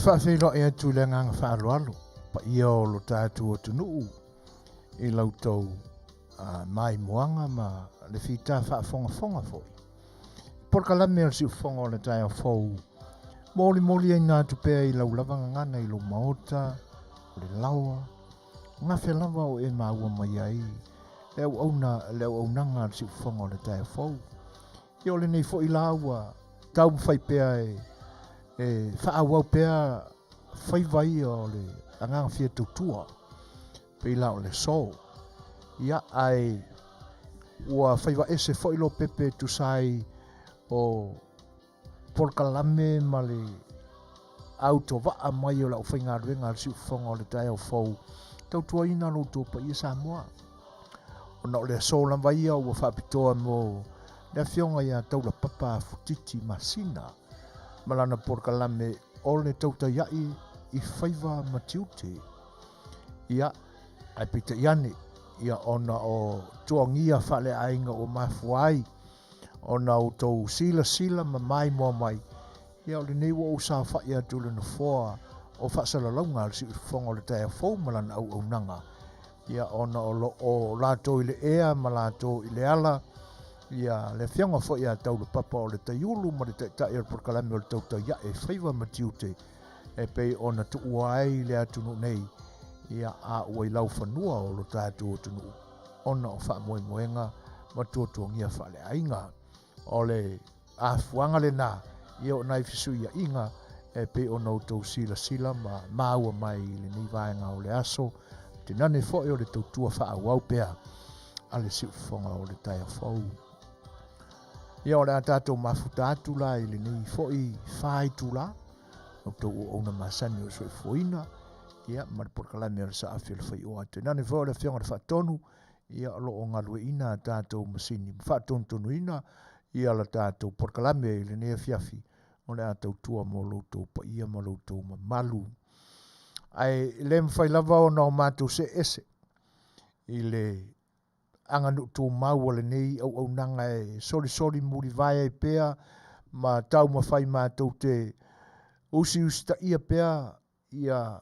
whawhilo e atu le nganga whaaloalo. Pa ia o lo tātua tunuu. I lautou mai moanga ma le whita whaafonga foi. Porka lame al si ufonga o le tai o fau. Moli ai ngā tupea i lau lavanga ngana i lo maota, o le laua. Ngā whelava o e maua mai ai. Leo au nanga al si ufonga o le tai o fau. I o le nei fo i laua. Tau mwhai pea e whaawau pea whai vai o le anganga fia tautua. Pei la o le so. Ia ai ua whai wa ese fo i lo pepe tu sai o porkalame ma le auto waa mai o la ufai ngā ruenga al si ufonga o le tai o fau. Tautua ina lo tō pa ia Samoa. O na o le so lamba ia ua whapitoa mo le fionga ia taula papa futiti masina. Malana porkalame o le tauta iai i whaiva matiute. Ia ai pita iane. Ia ona o tuangia whale ainga o mafuai. Ona o tau sila ma mai mua mai. Ia o le newa o sa whai atu le na foa o whaasala launga al si ufonga o le tai a fau malana au nanga. Ia ona o lato i le ea ma lato i le ala. Ia le fianga fo ia tau le papa o le taiulu ma le tai o porkalame o le tauta ia e whaiva matiute. E pei ona tu uai le atunu nei. Ia a uai lau whanua o lo tātua tunu. Ona o wha moenga ma tuatuangia whale ainga. O le afuanga le nā. Ia o nai fisu ia inga. E pei ona o tau sila ma maua mai le nei vaenga o le aso. Te nane fo o le tautua wha au pea. A le siufonga o le tai a fau. Ia o le a tātou mafuta atu la i le nei fo i whai tu la. O tau o ona masani o soi foina. Ia mar porkalame al sa A Le Fai'oa te nane fo le fionga le whaatonu. Ia lo o ngalue ina tātou masini. Whaatonu ina. Ia la tātou porkalame i le nei Afiafi. O le a tautua mo loutou pa ia mo loutou ma malu. Ai le mwhai lava o na o mātou se ese. I le Aganuu tō mau le nei au nanga e sori muri vai e pea. Ma tau ma whai mātou te usi ta ia pea. Ia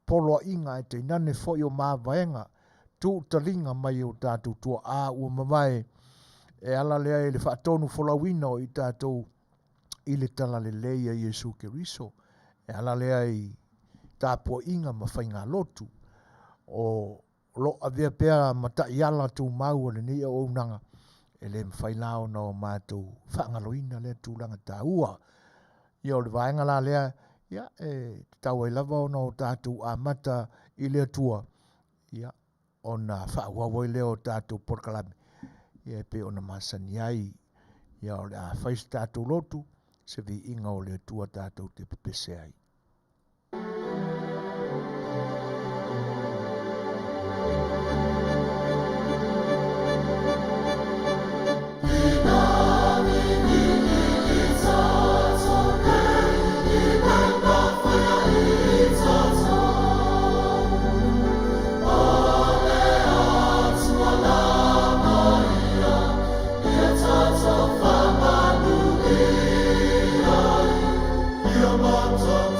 polo inga e te nane foi o mā vaenga. Tu talinga mai o tātou tua a ua mawai. E ala lea e le whaatonu folawina o i tātou i le tala le leia Iesu Keriso. E ala lea i tāpua inga ma whainga lotu. O lo avea pea mata i ala tū mau le nia o unanga. E le mwhailao na o mātou whaangaloina lea tūranga tā ua. Ia o le vaenga la lea, ia e tau ai lava o na o tātou a mata i lea tua. Ia o na whaawawai lea o tātou porkalame. Ia e pe o na masani ai. Ia o le a whais tātou lotu. Se vi inga o le tua tātou te pepese ai. Manuia,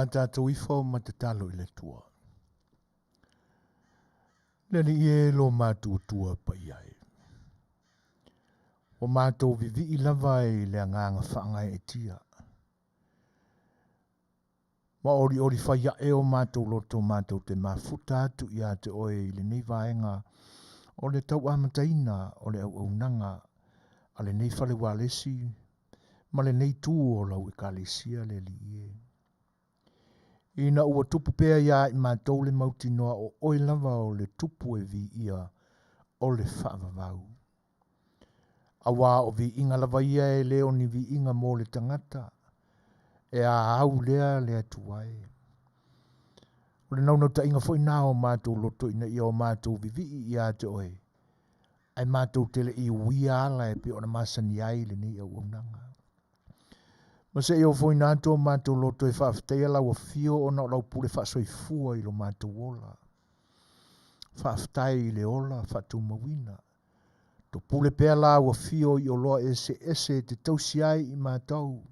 tātou ifo ma te talo i le tua. Leni e lo mātua tua pa iai. O mātou vivi i lava i le anganga whaanga e tia. Ma ori whaia e o mātou loto mātou te mafuta atu i a te oe i le nei vaenga o le tau amataina o le au nanga a le nei whale walesi ma le nei tū o lau e kalesia le li e. Ina ua tupu pea ia i mātou le mauti noa o oe lava o le tupu e vi ia o le whaavavau. Awa o vi inga lava ia e leo ni vi inga mō le tangata e a au lea lea tuai. O le naunau ta inga fo ina o mātou loto ina ia o mātou vivi i a te oe. Ai mātou tele i uia ala e pe o na masani ai le nei au nanga. Masa e o fo ina to mātou loto e whaafitea lau a fio o na lau pule whaasoi fua i lo mātou ola. Whaafitai i le ola whaatu mawina. To pule pea lau a fio i o loa Eseese te tausiai i mātou.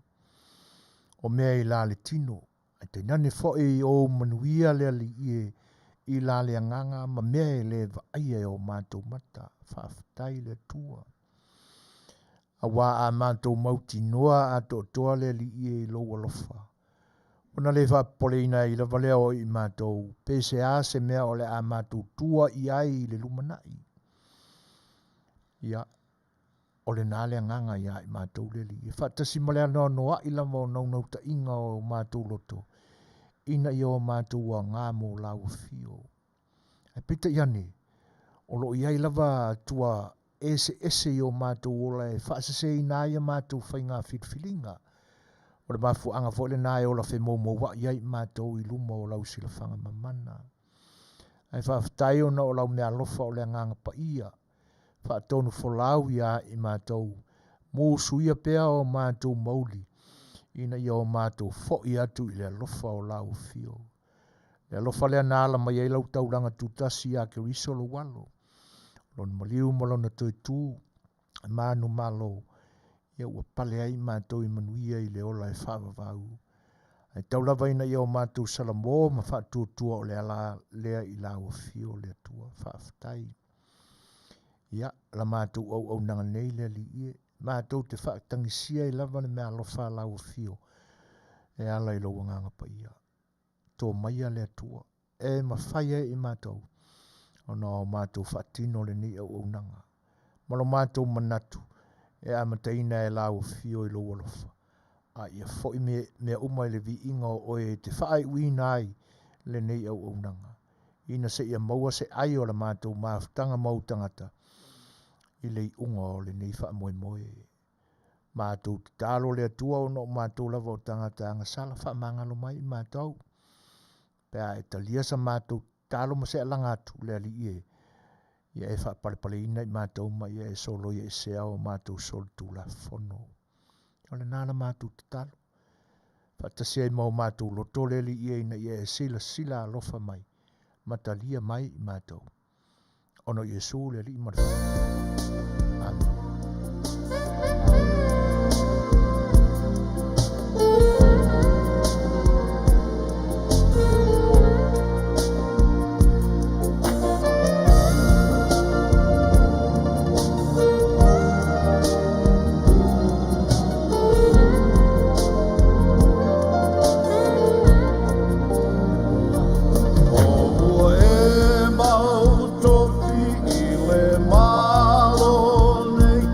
O mea i la le tino. Ai te nane fo e o Manuia le ali i la le anganga ma mea e le vaia e o mātou mata. Whaafitai le tua. A wā a mātou mauti noa a toa le ali i lo walofa. Ona le whapoleina i la valea o i mātou. Pese a se mea o le a mātou tua i ai le lumanai. Ia. O le nāle anganga ia i mātou le li. E whaatasi malea noa i lama o nau ta inga o mātou loto. Ina i o mātou a ngā mō lau fio. E pita iane, o lo iai lava tua Eseese i o mātou ola e whaasase i nā ia mātou whainga whitwhilinga. O le mafu anga fo le nā e ola whi mō wa iai mātou i luma o lau sila whanga mamana. Ai whaafitai o na o lau mea lofa o le anganga pa ia. Whaatonu wholau ia i mātou. Mō suia pea o mātou mauli. Ina i o mātou fo i atu i le alofa o lau fio. Le alofa lea nāla mai ei lau tauranga tūtasi a ke riso lo walo. Lon maliu malona toi tū. Mānu malo. Ia ua pale ai mātou i Manuia i le ola e whaavavau. Ai taulawa ina i o mātou Samoa ma whaatuatua o le ala lea i lau fio le atua. Whaafitai. Ia, la mātou au nanga nei le li ie. Mātou te whaatangisia i lava le mea alofa lau fio. E ala i lo wanganga pa ia. Tō maia le atua. E mawhaia i mātou. O na o mātou whaatino le ni au nanga. Malo mātou manatu. E amataina e lau fio i lo walofa. A ia fo i mea umai le vi inga o oe te whaai uina ai le ni au nanga. Ina se ia maua se ai o la mātou maafutanga mautangata. I le unga o le nei wha moe moe. Mātou te tālo le atua o no mātou lava o tangata anga sala wha mangalo mai i mātou. Pea e talia sa mātou tālo ma se alanga atu le ali ie. Ia e wha pale ina i mātou ma ia e solo ia e sea o mātou sol tu la fono. O le nāna mātou te tālo. Wha tasia i mau mātou loto le ali ie ina ia e sila alofa mai. Matalia mai i mātou. Ono Yesu le ali i marfa. Amen. Malo nei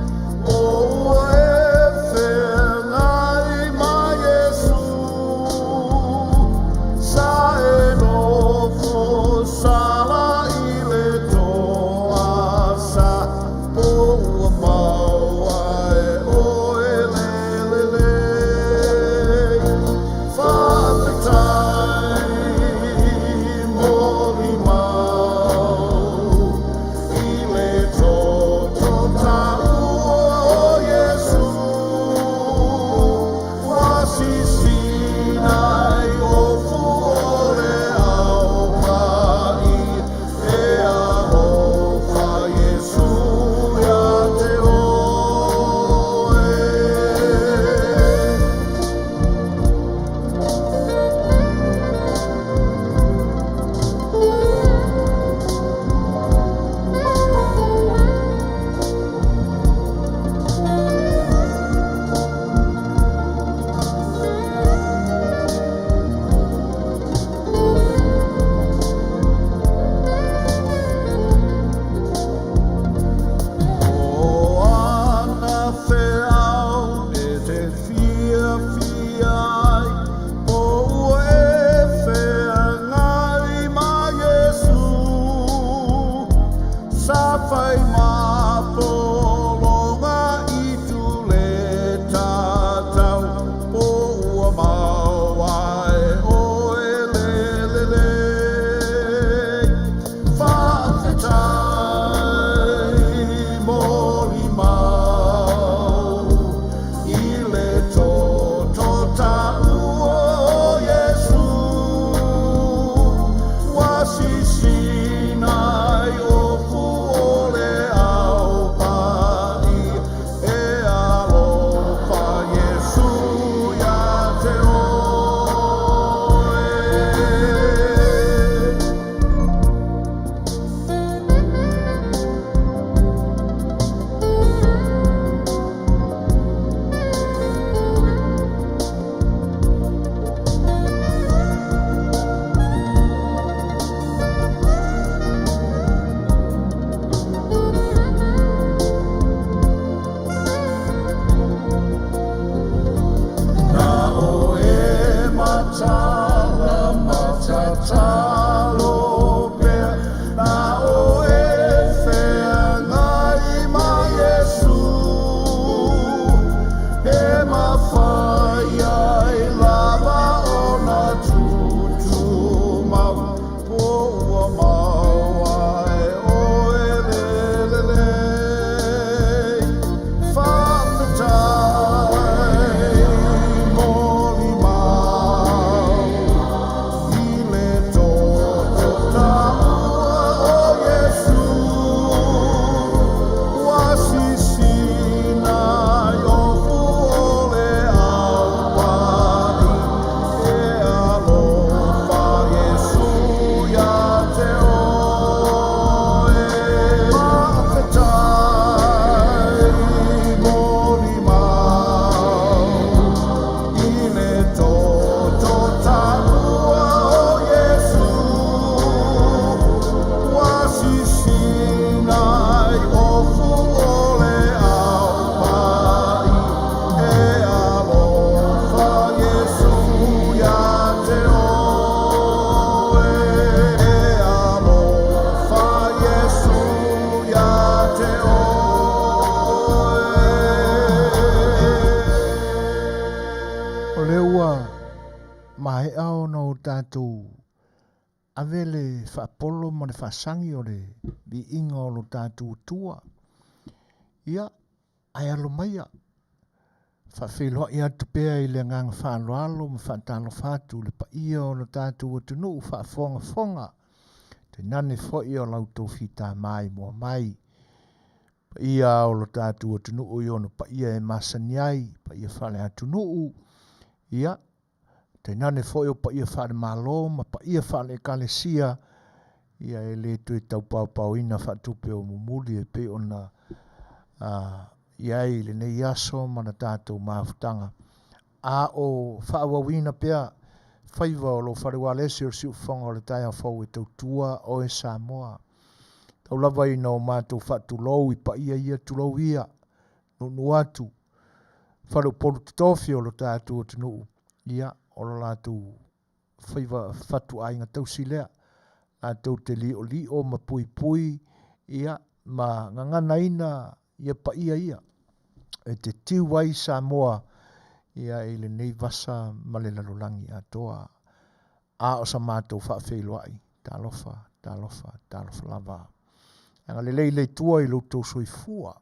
tātou avele whaapolo ma le whaasangi o le vi inga o lo tātou tua. Ia, ai alo maia. Whawheloa ia tupea i le ngang whaaloalo ma whaatalo whātu le pa ia o lo tātou o tunu whaafonga. Te nane fwoi o lautou whita mai mua mai. Pa ia o lo tātou o tunu o iono pa ia e masaniai, pa ia whale atunu ia. Te nane fwoi o pa ia whale malo, ma pa ia whale kalesia, ia e le tue tau pau ina whatupe o mumuli e pe ona ia i le nei aso ma na tātou maafutanga. A o whaawawina pea, whaiva o lo wharewalesi o siu whonga o le tai a whau e tau tua o e Samoa. Tau lava ina o mātou whatulou i pa ia tulou ia, nunu atu. Whare o polu tutofi o lo tātou o tunu ia, o lo lātou whaiva whatu ainga tau silea. Lātou te li o ma pui ia, ma ngangana ina ia pa ia. E te tiwai Samoa ia i le nei vasa ma le lalolangi atoa. A o sa mātou whaafeiloai, talofa lava. Anga le lei tua i loutou soifua.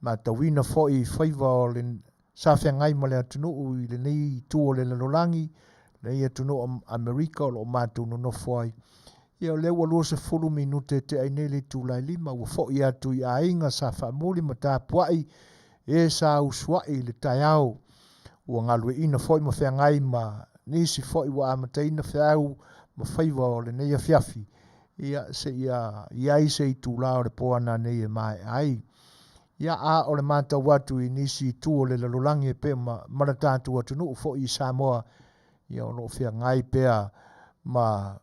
Ma tawina fwoi whaiva o le sawhia ngai ma le atunu i le nei tua le lalolangi, le ia tunu o Amerika o lo mātou no fwai. Ia o lewa lua se fulu minute te ainele tūlai lima, ua fwoi atu i ainga sa whaamuli ma tā puai, e sa uswai le tai au. Ua ngalue ina fwoi ma whea ngai ma nisi fwoi wa amataina whea au ma whaiva o le nei Afiafi. Ia se ia i se i tūla o le poana nei e mai ai. Ia a o le mata watu i nisi tu o le lalolangi e pe ma maratatu atu nuu fwoi i Samoa. Ia o lo whea ngai pea ma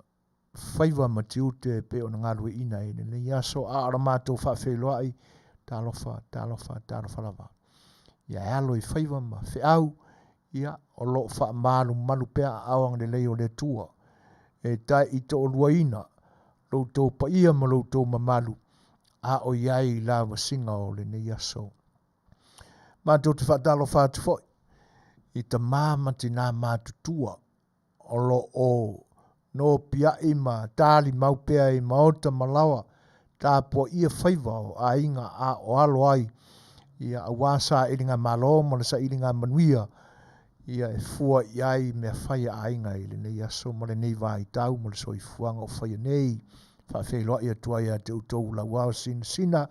whaiva ma tiute pe o na ngalue ina e nei aso a o le mātou whawheloai talofa lava. Ia e alo i whaiva ma wheau, ia o lo wha malu pea awang le leo le tua. E tai i to o luaina, loutou pa ia ma loutou ma malu, a o iai la wasinga o le nei aso. Mātou te whatalo whātu fwoi, i ta māmati nā mātutua, o lo o no pia i ma tāli maupea i maota malawa, tā po ia whaiva o a inga a o alo ai, ia a wasa iringa malo ma le sa iringa Manuia, ia e fua iai mea whaia a inga i le nei aso ma le nei vai tau ma le soi fuanga o whaia nei, whawheloa ia tua ia te utou la wao sina,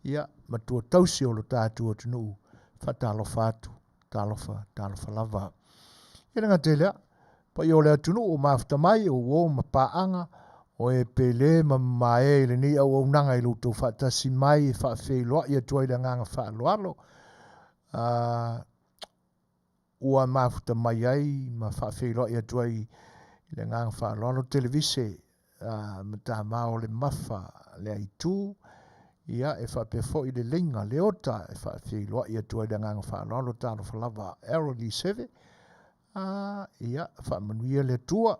ia ma tua tausi o lo tātua tunu, whatalo whātu, talofa lava. Ia nga te lea, pa i o lea tunu o mafuta mai o ma paanga, o e pele ma mae le ni au nanga i luto whatasi mai whawheloa ia tua i le nganga whaaloalo. Ua mafuta mai ai ma whawheloa ia tua i le nganga whaaloalo televise ma tā mao le mafa le aitu. Ia e whapefo i le linga le ota e whawheloa ia tua i le nganga whaaloalo tālo whalava Eseese. Ia whamanuia le tua.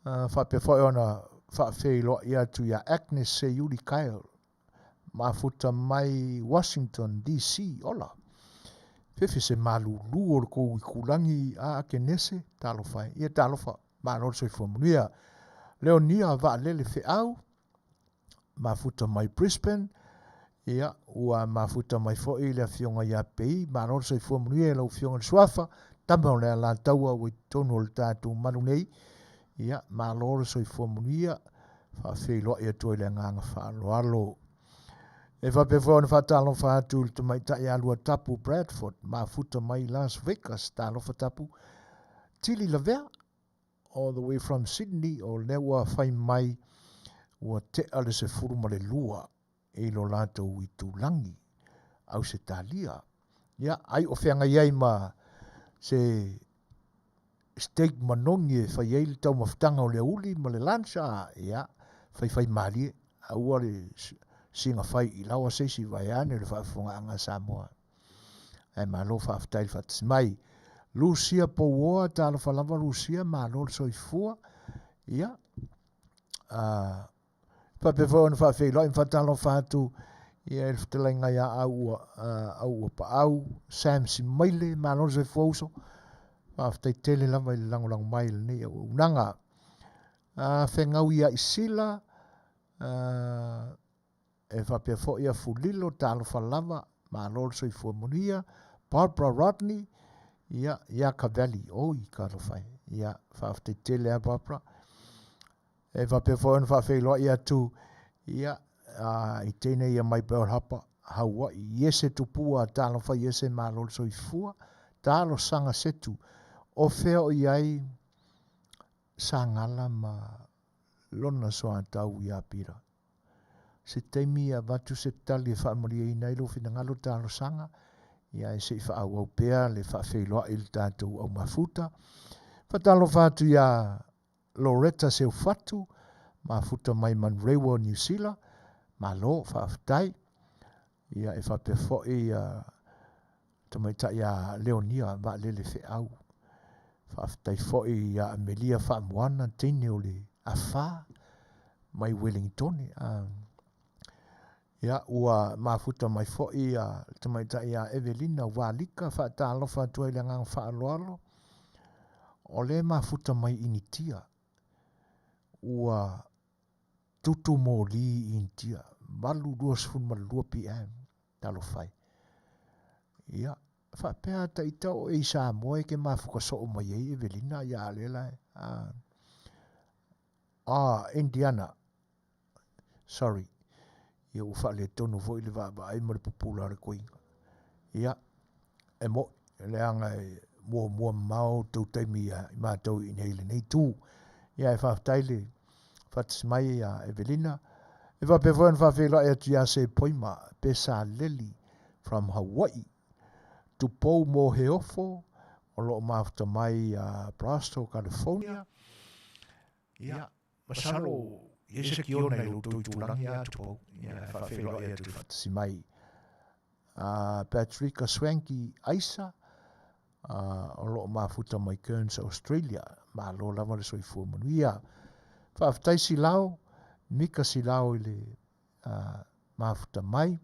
Whapefo i ona whawheloa ia tu ia Agnes se Yuli Kyle. Mafuta mai Washington DC ola. Fefe se malu luo le kou i kulangi a Akenese talo whai. Ia talo wha maanoro soi whamanuia. Leo nia wa A Le Fai'oa. Mafuta mai Brisbane. Ia ua mafuta mai fwoi le fionga ia pei. Maanoro soi whamanuia lau fionga le Suasua. Tama o lea la taua o i tono le tātou manu nei. Ia, maanoro soi whamanuia. Whawheloa ia tua i le nganga whaaloalo. E whapefo na whatalo whaatu le tamai tai alua tapu Bradford. Mafuta mai Las Vegas talofa tapu. Tili la vea. All the way from Sydney o lewa whai mai ua te ale se furuma le lua e lo lato i tūlangi au se talia. Ia, ai o whianga iai ma se steak manongi e whai eili tau mawhtanga o le uli ma le lancha. Ia, whai malie a ua le singa whai i lawa seisi vai ane le whaafunga anga Samoa. Ai malo whaaftaili whatismai. Lucia Pouoa, tala whalava Lucia, malo le soifua. Ia. Whapefo na whaafeiloi, whatalo whaatu. Ia e Fetalaiga ia au pa au. Sam Simaile, malo le soifua uso. Whaftai tele lava i langolang mai le nei au unanga. Whengau ia i sila, e whapea fo ia fulilo talo whalava, ma lor so i fua Manuia, Barbara Rodney, ia ka valley, oi ka rofai, ia whaftai tele a Barbara, e whapea fo anu whawhai loa ia tu, ia i tēnei ia mai Bell Hapa, Hawaii, Iese tupua talo whai Iese ma lor so i fua, talo sanga Setu, o feo iai sangala ma lona soa tau ia pira. Se teimi a watu se tali e whaamaria i nailo fina ngalo talo sanga, ia e se i whaau au pea le whawheloa il tātou au mafuta. Whatalo whatu ia Loretta se ufatu, mafuta mai Manuia New Zealand, ma lo whawhtai, ia e whapefo i tamaita ia Leonia, wa le Fai'oa. Whaftai foi a Amelia Whaamoana tene o le awha mai Wellington. Ia ua mafuta mai foi a tamaita ia Evelina Walika whaatalofa tua i le ngang whaaloalo. O le mafuta mai initia. Ua tutu mo li initia. Malu 2.2 PM talo fai. Ia. Whapea ta ita o e Samoa ke mafuka so o mai e Evelina ia alela. Indiana. Sorry. Ia ufa le tono vo i le vaba ai mare popular koinga. Ia. E mo le anga mua mau tau taimi i mātou i nei le nei tū. Ia e whaftaile whatis mai a Evelina. E whapevoan whawhela e atu ia se poima pesa leli from Hawaii. Tupou mo he ofo, o loo mafuta mai a Brasco, California. Ia, masalo, iese ki ona i luto i tūrangi a tupou. Ia, whawhelo e atu whatasi mai. Patrika Swanky Aisa, o loo mafuta mai Kearns, Australia. Ma lo lava le soifua Manuia. Whaftai silao, Mika silao i le mafuta mai.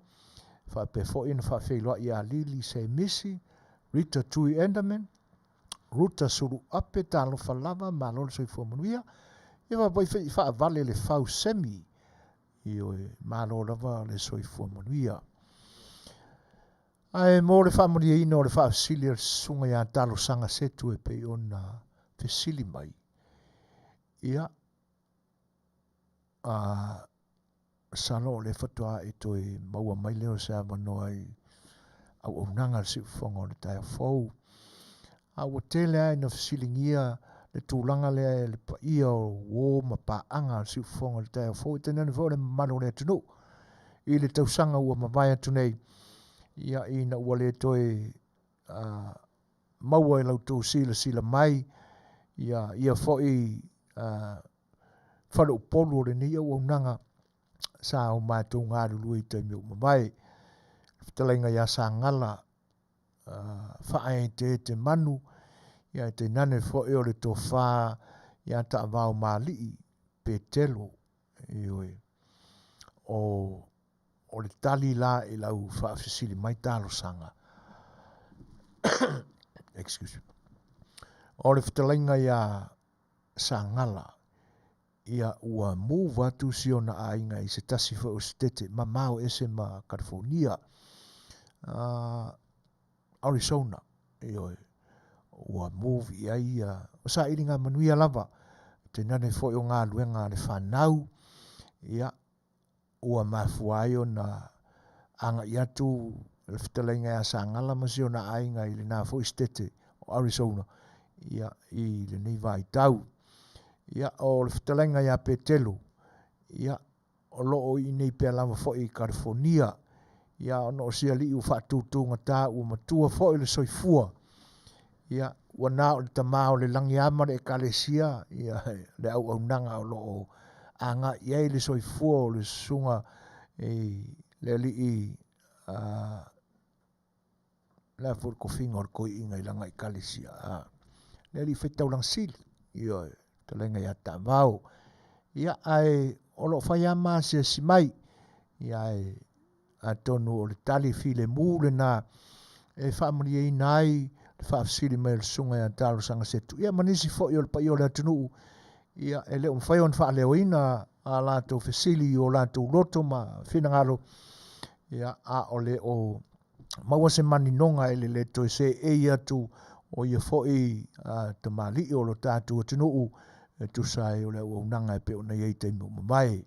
Whapefo ina whawheloa i a Lili se misi, Rita Tui Enderman, Ruta Suru Ape talo whalava, ma lolo soi fua Manuia, i wapoi whaavale le whau semi, i oe ma lolo lava le soi fua Manuia. Ai mo le whaamaria ina o le whaasili sunga ia talo sanga Setu e pe ona fesili mai. Ia, salo le fatua e toi maua mai leo sa manoa i au nanga si fonga le tai fou. Au tele ai na fisilingia le tūlanga le pa ia o ma pa anga si fonga le tai fou. Tena ni fo le mano le tunu. I le tausanga ua mawai atu nei. Ia ina ua le toi maua i lau tō sila mai. Ia fo i whare upolu le ni au nanga sa o mātou ngā rulu i te miu mawai. Fetalaiga ia sa ngala whae te manu. Ia te nane fo e o le tō whā. Ia ta wāo mālii pe telo. O le tali la i lau whaafisili mai tālo sanga. Excuse me. O le fetalaiga ia sa ngala. Ia ua move atu si ona ainga i se tasi fa o stete ma mau ese ma California, Arizona, ua move ia ia, o sa iringa Manuia lava, te nane fo o ngā luenga le whanau, ia ua mafuai o na anga i atu le fetalaiga ia sa ngala ma si ona ainga i le nā fo i stete o Arizona, ia i le nei vai tau. Ia o le fetalaiga ia petelo. Ia o loo i nei pea lava fo i California. Ia ono o sia li u whaatutunga tā ua matua fo i le soifua. Ia ua nā o le tamao le langi ama le ekalesia. Ia le au nanga o loo anga ia i le soifua o le sunga le li i le fur kofinga o le koi inga i langa ekalesia. Le li whetaulang sili. Ia talenga ia ta vau. Ia ai o lo whai ama se si mai. Ia ai a tonu o le tali file mūle na e whaamuri e nai whaafsiri mai le sunga ia talo sanga setu. Ia manisi fo i o le pa i o le atunuu. Ia ele o mwhai on wha leo ina a lato fesili o lato loto ma whinangaro. Ia a o le o maua se mani nonga ele le to se e ia tu o ia fo i te mali o lo tātu atunuu. E tu sai o le o unanga e pe o nei te mo mai.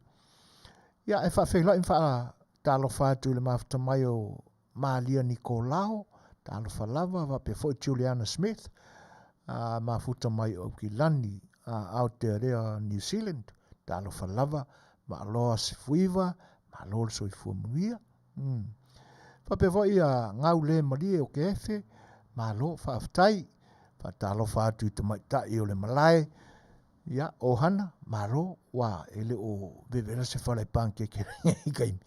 Ia e whawhela in wha talo whātu le mafuta mai o Malia Nicolao. Talo whalava wa pe fo Juliana Smith. Mafuta mai o Kilani. Out there rea New Zealand, talo whalava, ma aloa sifuiva, ma aloa soifua Manuia. Whapewa ia ngau le marie o ke efe, ma aloa whaaftai, wha talo whaatu i te maitai o le malai, ia o hana, ma aloa, wa ele o vevera se whalai panke ke i kaimi.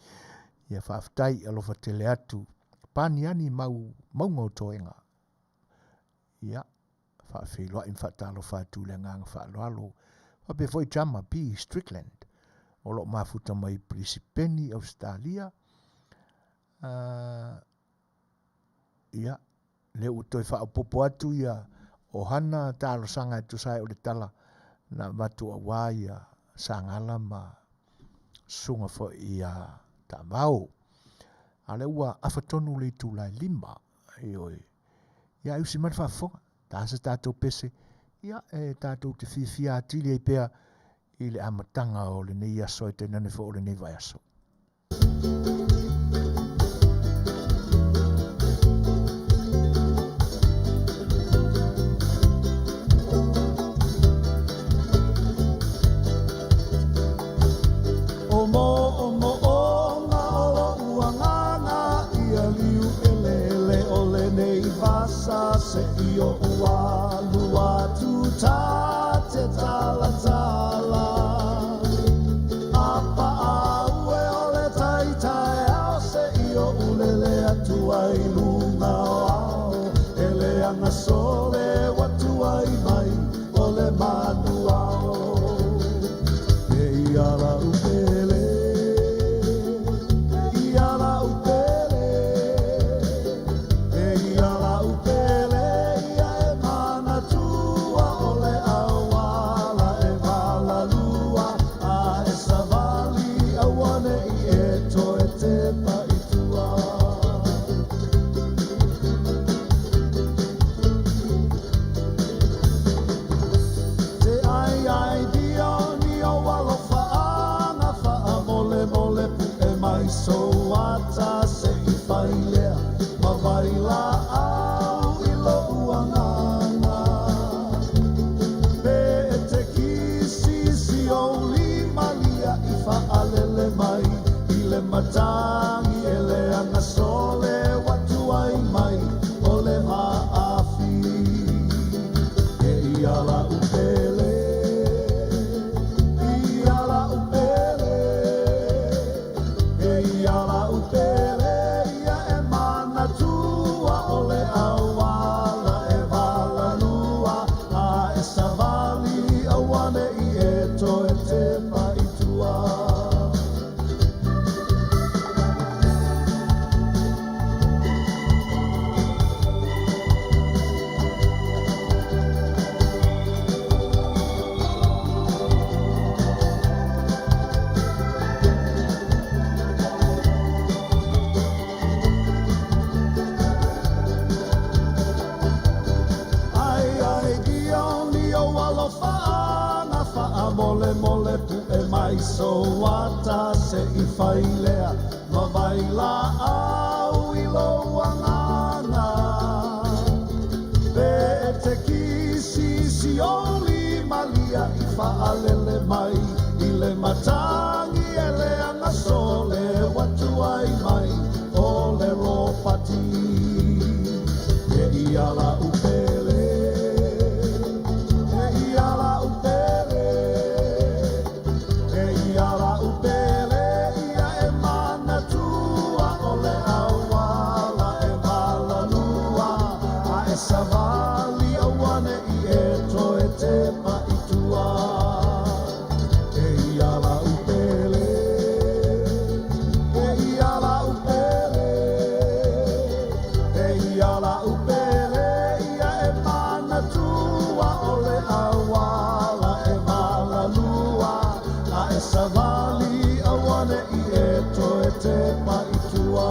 Ia whaaftai alo whatele atu, pani ani maunga o toenga. Ia. Whaafeilua in whatalo whātu le nganga whaaloalo. Wape foi jama pi Strickland. O lo mafuta mai Brisbane, Australia. Ia, le utoi whaapopo atu ia o hana talo sanga tu sai o le tala na matu a waia sangala ma sunga fo ia tamau. Ale ua awhatonu le tu lai lima. Ioi. Ia usi man whaafonga. Tāsa tātou pese, ia e tātou te whiwhia atili e pēr i le amatanga o le nei aso e te nane fo o le nei vai aso. Se io ua lua tu ta te tala tala apa aue o le tai tai ao se io ulele atu ai lunga ao ele anga sole watu ai mai o le Manuia e iala upele iala upele e iala upele Soata se I whailea ma waila au I lo uanganga Pe e te kisi si o li malia I whaalele mai I le matangi e le anga sole watu ai mai o le maafi E I ala upele I ala upele Iala upele ia e mana tua o le awala e vala lua a e savali a wane I e to e te paitua. Mole mole pu e mai soata se I whailea ma waila au I lo angana Pe e te kisi si oli malia I whaalele mai I le matangi e le anga sole watu ai mai o le ropati E iala upele E iala upele Iala upele ia e mana tua o le awala e vala lua a e savali a wane I e to e te paitua. savali awane I eto e te paitua.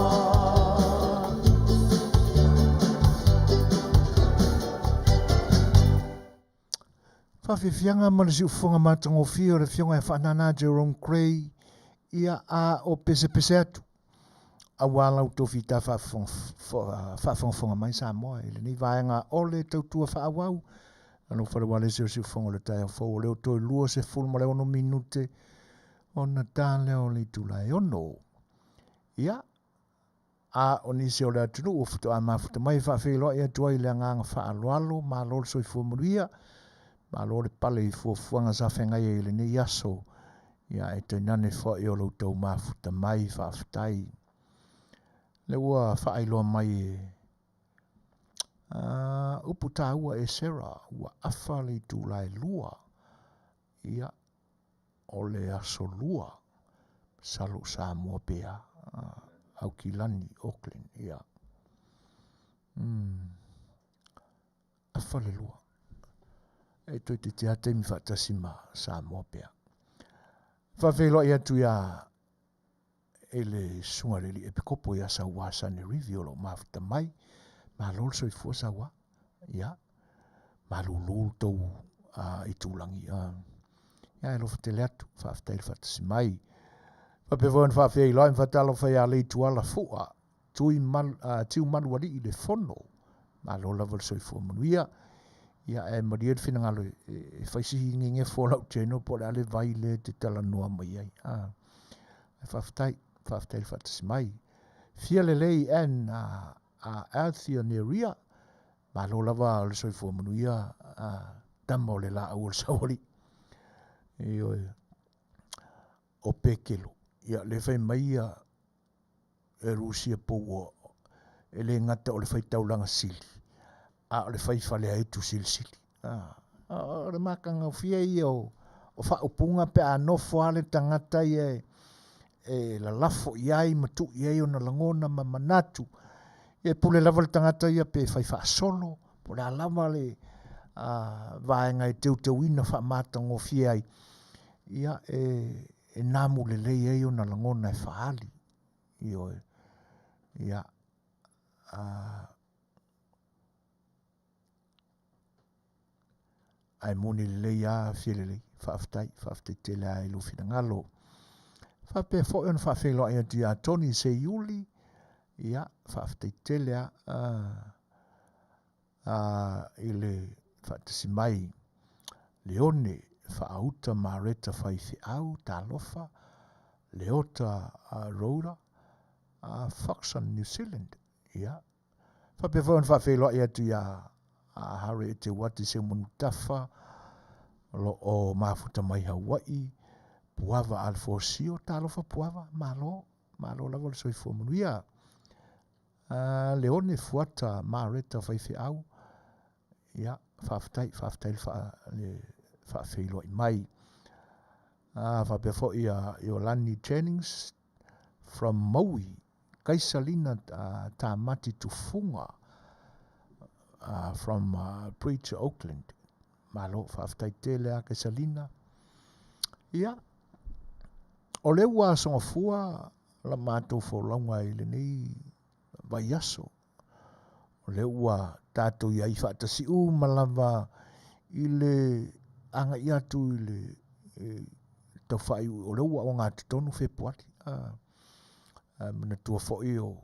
Whawhiwhianga mana si ufunga matangofia o le whionga e whanana Jerome Cray ia a o pese pese atu. A wala u tofi ta whawhonga mai Samoa. Ele ni vaenga ole tautua whaawau. Ano whare wale se o si ufunga le tai o fau. Leo toi lua se fulma leo no minute. O na tā leo le tula e ono. Ia. A o nisi o le atunu o futo a mafuta mai whawhelo e atua I le anganga whaaloalo. Ma lor so I fuamuria. Ma lor pale I fuafuanga sa whengai e le ni yaso. Ia e te nane wha I o lo tau mafuta mai whawhitai. Le ua whaailoa mai e upu tā ua e sera. Ua awha le tūlai lua. Ia o le aso lua. Salo Samoa pea. Au ki lani Auckland. Ia. Awha le lua. E toi te ate mi whatasima Samoa pea. Whawhelo I atu ia e le sungareli e pekopo ia sa wasa ne review mafuta mai. Ma lol so I fua sa wa. Ia. Ma lulul tau I tūlangi. Ia e lofa te le atu. Whaftail whatasimai. Whapewon whawhelo I whatalo whai le tuala fua. Tiu manuari I le fono. Ma lola wal so I fua manuia. Ia e maried whinangalo e whaisihi nginge wholau tēno po le ale vai le te talanoa mai ai. Whaftail whatasimai. Fia le lei en Althea Neria. Ma lola wa le so I fua manuia. Tamo le la au sawari. E o pekelo. Ia le whai mai e Rusia po e le ngata o le whai taulanga sili. O le whai whale aitu sili. O le makanga fia I o whaupunga pe a nofo ale tangata I e la lafo iai matu iai o na langona ma manatu. E pule lava le tangata ia pe whai wha solo. Pule a lava le vaenga e teu ina wha matango fia ai. Ia e namu le lei ei o na langona e whaali. Ia ai moni le lei a fia le lei. Whaaftai te lea e luwhina ngalo. Whape fo en whawhelo ai atu ia Tony se Iuli. Ia whaaftai te lea I le whaatasi mai. Leone whaauta mareta whaifi au talofa. Leota Rora. Foxon New Zealand. Ia. Whape fo en whawhelo ai atu ia hare e te wati se munu tafa. Lo o mafuta mai Hawaii. Puava Alfosio talofa puava. Malo lava le soifua manuia. Leone fuata mareta whaifi au. Ia, whaftai le whawhelo I mai. Whapefo ia Iolani Jennings from Maui. Kaisalina Tamati Tufunga from Preacher Auckland. Malo whaftai te lea Kaisalina. Ia. O le ua songa fua la mātou wholaunga I le nei vai aso. O le ua tātou ia I whaatasi malava I le anga I atu I le tau whai o le ua o ngā tutonu whepuali. Mana tua whoi o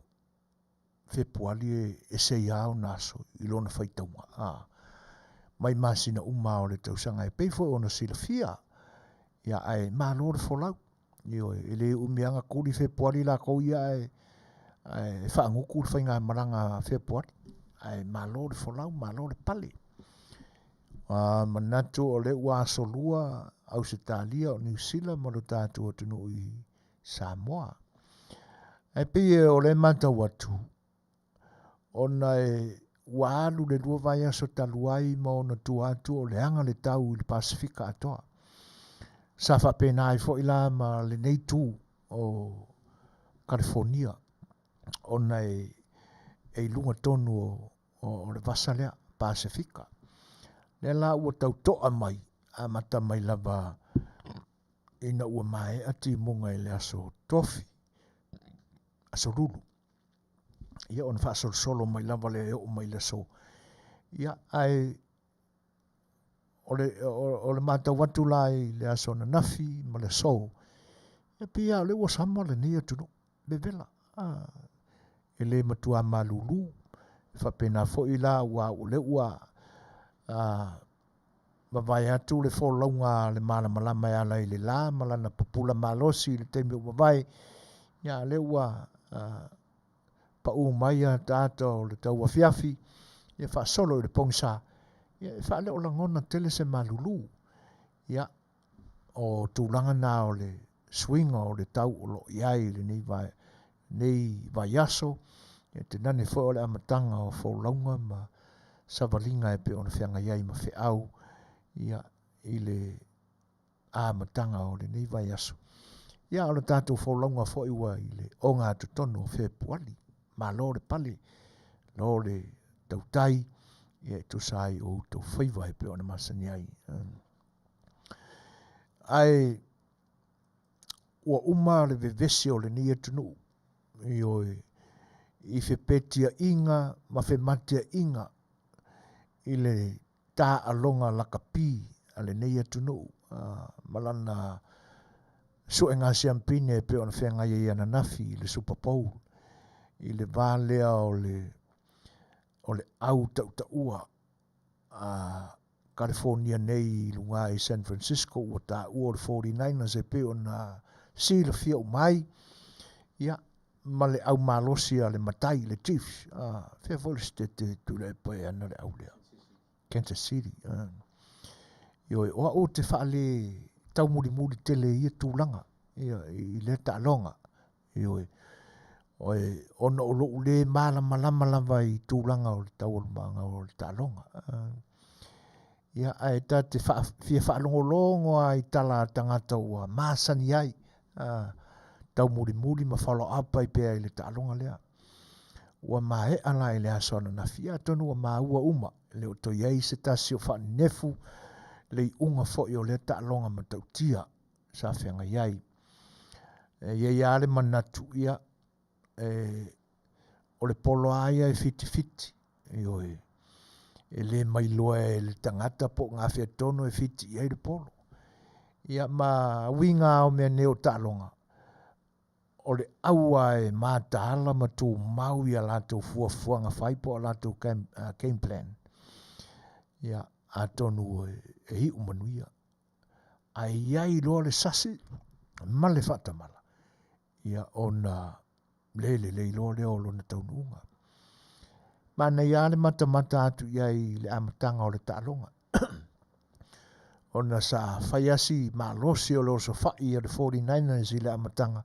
whepuali e sei au naso I lona whaitaunga. Mai masina o le tausanga e peifo o na silafia. Ia ai mālore wholau. Io ele umianga kuri whepuari la kou ia e whaanguku whainga maranga whepuari. Ai malore wholau, malore pale. Manatu o le ua asolua Ausitalia o New Zealand mo le tātua tunu I Samoa. Ai pia o le matau atu. Ona e waalu le dua vai aso taluai mo na tuatu o le anga le tau I le Pasifika atoa. Sa whapena I fo ila ma le nei tū o California. Ona e lunga tonu o le vasalea Pasifika. Le la ua tau toa mai a mata mai lava ina ua mai ati munga i le aso tofi, aso lulu. Ia ona wha solo mai lava le o mai le so. Ia ai o le mata watu lai le aso na nafi ma le so. Ia pia le ua sama le nia tunu, le vela. E le matua malulu, whapena fo i la ua o le ua mawai atu le wholaunga le mana malama e ala i le la, malana pupula malosi le teimi o mawai. Ia le ua pa mai a tata o le tau Afiafi, ia wha solo i le pongsa. Ia wha le o langona tele se malulu. Ia o tūlanga nā o le swinga o le tau o lo iai le nei vai aso. Ia te nane fo o le amatanga o wholaunga ma savalinga e pe ona whianga iai ma whiau. Ia i le amatanga o le nei vai aso. Ia o le tātou wholaunga fo iwa i le o ngā tutono o Februari. Ma lo le pale, lo le tautai, ia e tusai o tau whaiva e pe ona masani ai. Ai, ua uma le vevesi o le nia tunu, i whepetia inga, ma whematia inga, i le tā alonga lakapi a le nia tunu, malana sue ngā siampine e pe ona whenga i ana nafi i le Super Bowl. I le vālea o le au tautaua California nei i lunga i San Francisco ua tā ua le 49ers e pe ona sila fia o mai ia ma le au malosi a le matai le Chiefs fea fo le stete tu le poe ana le au lea Kansas City i oa o te wha le tau muri tele ia tūlanga i le ta longa i ona o loo le malama lava i tūlanga o le tau alumanga o le tālonga. Ia ai ta te fia whaalongolongo ai tala tangata ua māsani ai tau muri ma follow up ai pēa i le tālonga lea. Ua mae ala i le asona na fia tonu ua ua uma le o toi ei se tasi o whaanefu le i unga fo i o le tālonga ma tautia sa whenga iai. Ia ale manatu ia o le polo aia e fiti e le mailoa e le tangata po ngā whea tono e fiti i le polo ia ma winga o mea neo tālonga o le aua e mātaala ma tū mau ia lātou fuafuanga whaipo a lātou game plan ia a tonu e hi Manuia ai iai loa le sasi ma le whatamala ia ona le ilo le o lona taununga. Mana ia le mata atu iai le amatanga o le tālonga. Ona sa whaiasi malosi o lo so whai le 49ers i le amatanga.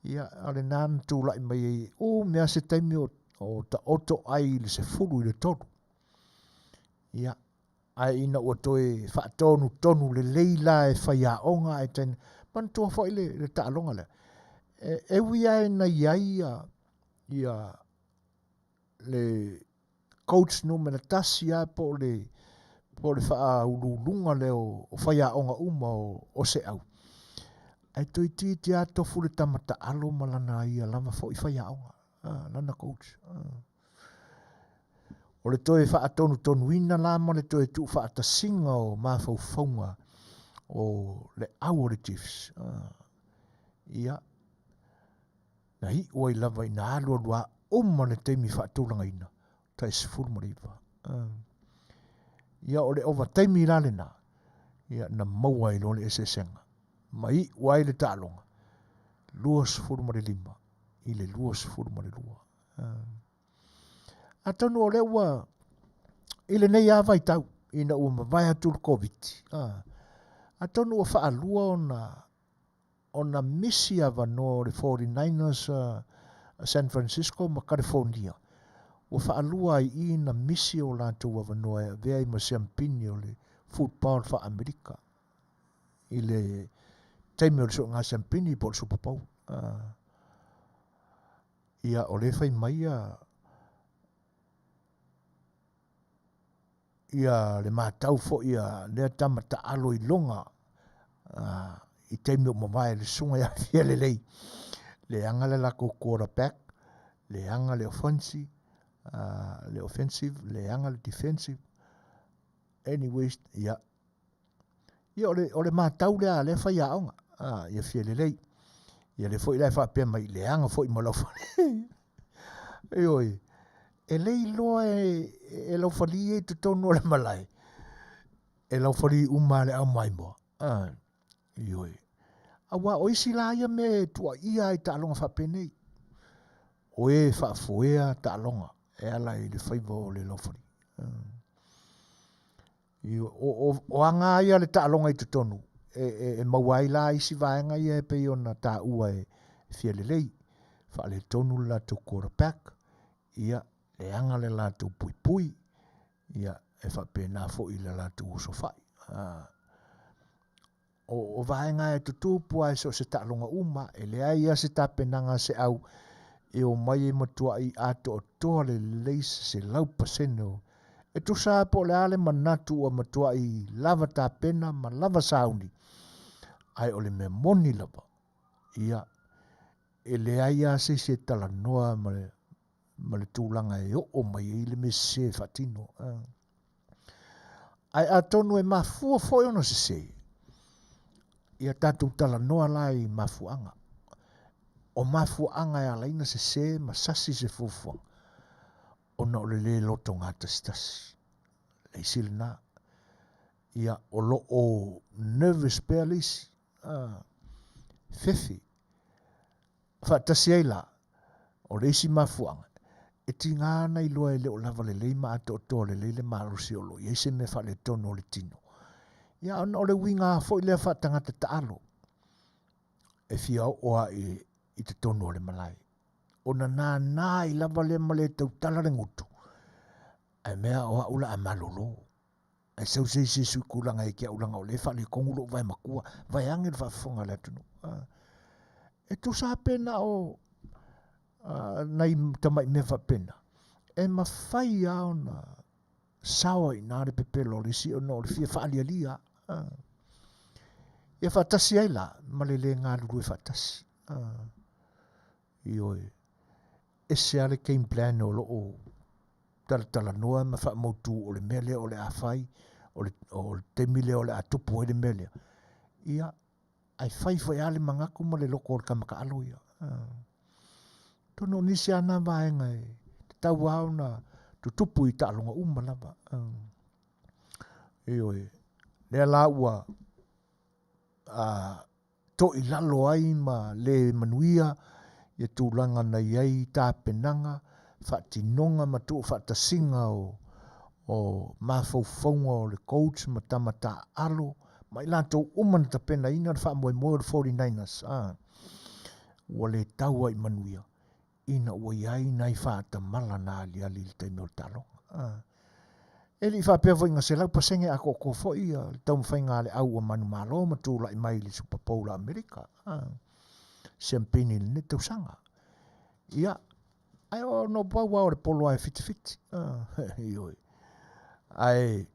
Ia ale nāna tūlai mai o mea se taimi o ta oto ai le se furu i le tonu. Ia ai ina ua toe whaatonu le leila e whaiaonga e tēne. Mantua whai le tālonga le. E wia e na iai ia le coach no mena tasi a po le wha ululunga le o whaia onga uma o se au. Ai toi ti a tofu le tamata alo malana ia lama fo i whaia onga. Lana coach. O le toi wha tonu ina lama le toi tu wha atasinga o mawhauwhaunga o le au le Chiefs. Ia na hi oi lava ina alua oma le teimi whaatūlanga ina. Ta isi furu mariwa. Ia o le ova teimi lale na. Ia na maua ilo le esesenga. Ma hi wai le tālonga. Luas furu marilima. I le luas furu marilua. A tonu o le ua i le nei awai tau. Ina ua mawai atu le COVID. A tonu ua whaalua ona misi ava no le 49ers San Francisco ma California. Ua whaalua i ina misi o lātou ava no e vea i ma siampini o le football wha Amerika. I le teime o le so ngā siampini po le Super Bowl. Ia o le whai mai ia le mātau fo ia lea tamata alo i longa i teimi o mawai le sunga ia fia le lei. Le anga le lako quarterback, le anga le offensive, le anga le defensive. Anyways, ia. Ia ole mātau lea le whai aonga. Ia fia le lei. Ia le fwoi lai whapea mai le anga fwoi malawhani. Ioi. E lei loa e lawhani e tutonu le malai. E lawhani umale au mai moa. Ioi. Awa oisi la ia me tua ia i ta'alonga whapenei. O e whaafoea ta'alonga. E ala i le whaiva o le lawhani. O anga ia le ta'alonga i tutonu. E mawai la isi vaenga ia e peiona ta ua e fia le lei. Wha le tonu la tu quarterback. Ia le anga le la tu pui pui. Ia e whapena fo i le la tu usofai. O vaenga e tutupu ai so se ta'alonga uma. E le aia se tapenanga se au. E o mai e matua i ato o toa le leis se lau paseno. E tu sa po le ale manatu o matua i lava tapena ma lava sauni. Ai o le me moni lava. Ia. E le aia se se talanoa ma le tūlanga e o mai i le me se fatino. Ai atonu e mafua foi ono se se. Ia tatu talanoa lai mafuanga. O mafuanga e alaina se se masasi se fufuanga. Ona o le loto ngata stasi. Le silina. Ia o lo o nervous paralysis. Fefi. Whaatasi eila. O le isi mafuanga. E tingana i loa e leo lava le leima ato o toa le leile marusi o lo. Ia ise me wha le tono o le tino. Ia ona o le winga fo i lea whaatangata taalo. E fia oa i te tono o le malai. Ona nā i lava le male tau tala le ngutu. Ai mea oa ula a malolo. Ai sau se su kulanga e kia ulanga o le wha le kongulo vai makua. Vai angel wha whonga le atunu. E tu sa pena o nai tamai me wha pena. E mawhai au na sawa i nare pepelo le si o no le fia wha lia. Ia whatasi ai la. Male le ngā lulu e whatasi. Ioi. E se ale game plan o lo o Talanoa ma wha mautu o le mele o le awhai. O le temile o le atupu o le mele. Ia. Ai whai whai ale mangaku ma le loko o le kamaka alo ia. Tono nisi ana vaenga e. Tau au na tutupu i ta'alonga uma lava. Ioi. Lea la ua to i lalo ai ma le manuia. Ia tūlanga na iei tāpenanga. Whaatinonga ma tu whaatasinga o mawhauwhaunga o le coach ma tamata alo. Ma i lato umana ta pena ina wha moe moe 49ers. Ua le taua i manuia. Ina ua iai nai whaata mala na ali ali le teime o talo. E li whapea fo inga se lau pasenge a koko fo ia. Le tau mwhainga le au a manu malo ma tūla i mai le Super Bowl Amerika. Champagne le netau sanga. Ia. Ai o no pau au le polo ai fiti fiti. Ioi. Ai.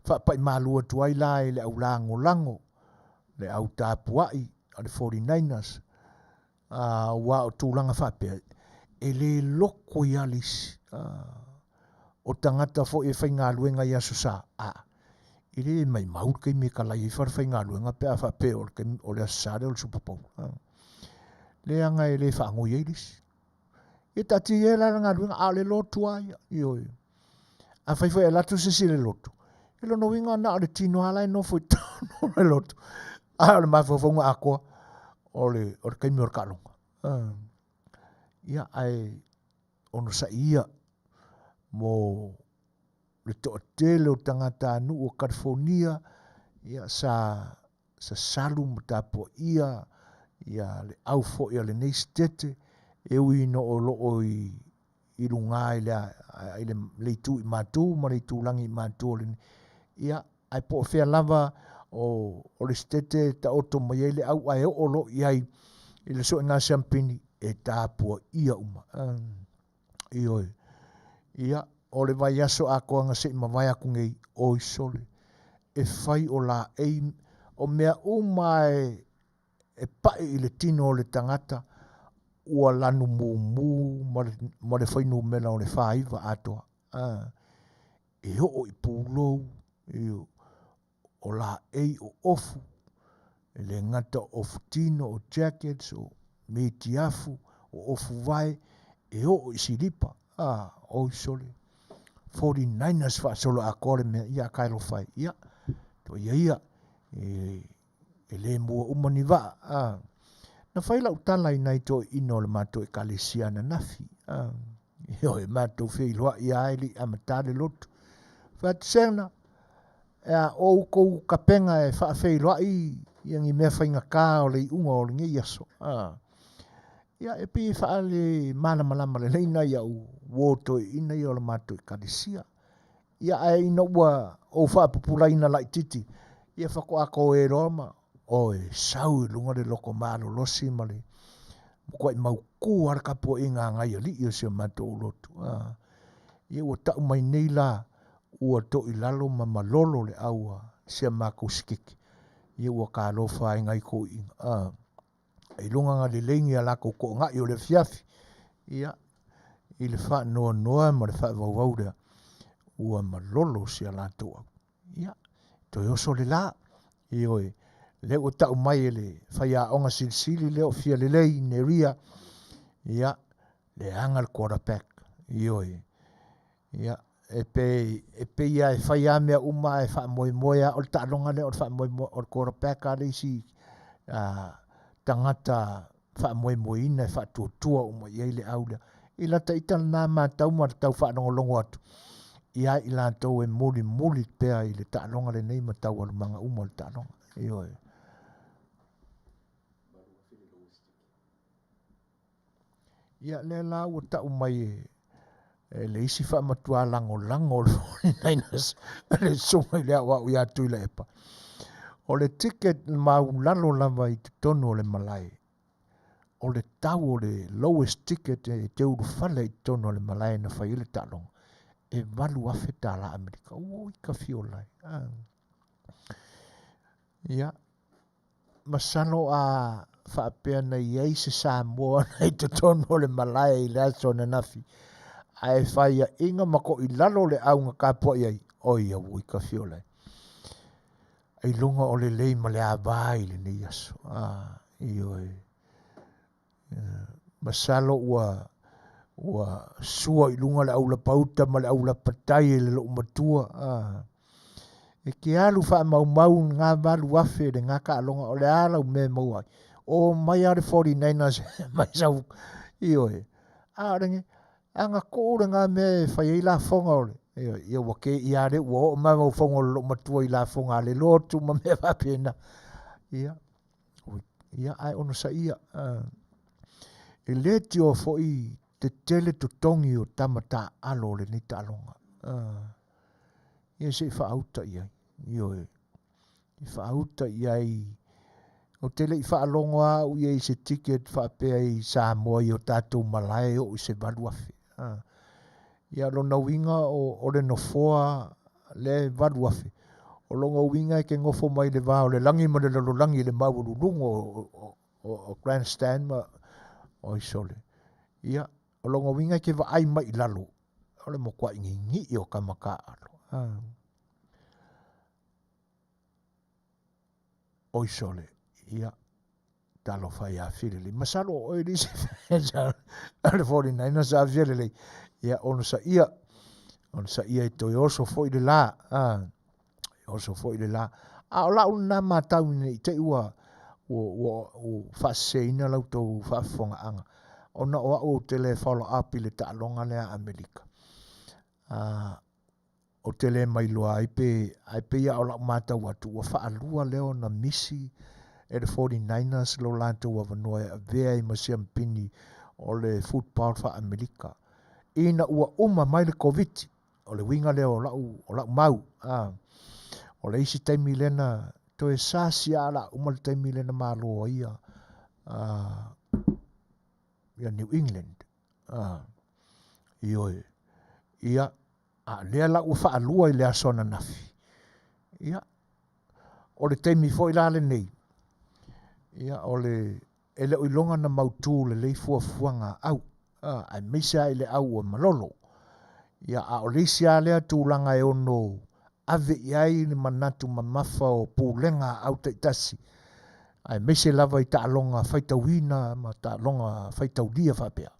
Whapai malua tuai lai le au lango lango. Le au tāpuai. A le 49ers. Wa o tūlanga whapea. E le loko i alis. O tangata fo e whainga luenga i aso sa. I le mai maur kei me kalai i whainga luenga pea whapea o le aso sa le o le Super Bowl. Le anga e le whaango i eilis. E tati e la ngā luenga a le lotu ai. Ioi. A whaiwhai e latu se si le lotu. E lono winga na o le tino alai no fwoi tano le lotu. A le mawhawhonga a koa. O le kaimi o le kalonga. Ia ai ono sa ia mo le to'atele o tangata anu o California. Ia sa salu mo tapo ia. Ia le au fo ia le neistete. E ui no o loo i runga i le leitu i mātu. Ma leitu langi i mātu. Ia ai po fea lava o le stete ta oto mai ele au ai o lo iai i le so ngā champagne e tāpua ia uma. Ioi. Ia o le vai aso a koanga se ima vai aku ngei o i sole. e whai o la ei o mea umai e pae i le tino o le tangata ua lanu mū ma le whainu mena o le whaiva atoa. E o i pūlou o la ei o ofu e le ngata ofu tino o jackets o meti afu o ofu vai e o i siripa o i sole 49ers fa solo a kore me ia kairo fai ia to ia e le mua umani va na fai la utala i nai to ino le mato e kalesia na nafi io e mato fei loa ia ili amatale lotu fa tsena o ko kapenga e fa fei loa i yang i mea whainga kā o le unga o le ngi yaso ia e pi fa le mana malama le leina ia u woto ina i o le mato i kalesia ia ai ina ua o fa populaina la titi ia fa ko ako e roma o e sau lunga le loko malo losi male ko i mau ku ar kapo inga ngai ali i se mato lotu ia ua ta mai nei la ua to i lalo ma malolo le aua se mako skiki ia ua ka lo fa ngai ko inga ai lunga nga le lengi ala ko ngai o le Afiafi ia i le fa no ma le fa vau ua malolo se ala to ia to yo so le la io le o ta mai le faia onga silsili le o fia le lei neria ia le angal quarterback io ia e pe ia e faia me uma e fa moia o ta longa le o fa moi o quarterback ale si tangata fa moina e fa tutua uma ia le aula ila ta ital na ma tau ma tau fa longo atu ia ila to e muli pe i le ta longa le nei ma tau al manga uma le ta longa io ia le la o ta mai e le isi fa matua lango nainas le songa le wa ia tu le epa o le ticket ma lalo lava i tono le malai o le tau o le lowest ticket e te uru fale i tono le malai na fai le talonga e valu afe Tala Amerika o i ka fiolai ia masano a whaapea na iei se Samoa na i te tono le malai i le aso na nafi ai whai a inga mako i lalo le aunga ka po iei o ia o i ka fiolai ai lunga o le lei ma le avai le nei aso io masalo ua sua i lunga le aula pauta ma le aula patai e le lo matua e ke alu wha mau ngā valu afe le ngā ka alonga o le ala me mau ai o mai are 49ers mai sau io arengi anga kōre ngā me whai i la fonga ole ia wake i are ua o mau fonga lo matua i la fonga le lotu ma me wapena ia ai ono sa ia e leti o fo i te tele to tongi o tamata alo le ni talonga ia se fa auta ia io i fa auta ia o tele i fa alonga u ia se ticket fa pe i Samoa i o tatou malai o se valu afe ia lo na winga o le no foa le valu afe o longa winga ke ngofo mai le va o le langi ma le lo langi le mau lungo o grandstand ma o i sole ia o longa winga ke va ai mai lalo o le mo kwa ngi o kamaka alo o i sole ia talo fai a fili masalo o i lisi ale 49ers a fili ia ono sa ia i to oso foi de la oso foi de la o la una mata ni te ua o fa seina la to fa fonga anga ona o tele follow up i le talonga le Amerika o tele mai loa ai pe ia o la mata watu wa fa alua leo na misi e le 49ers lo lanto wa Manuia vea i masiampini o le football fa Amerika ina ua uma mai le covid o le winga leo o la mau o le isi taimi lena to e sasi ala uma le taimi lena malo ia New England ia lea la ua fa alua i le asona nafi ia o le teimi fo ilale nei. Ia o le ele o ilonga na mautu le lei fuafuanga au. Ai meisa ile au o malolo. Ia a o leisi a lea tūlanga e ono ave iai ni manatu mamafa o pūlenga au te itasi. Ai meise lava i taalonga whaitauina ma taalonga whaitaulia whapea.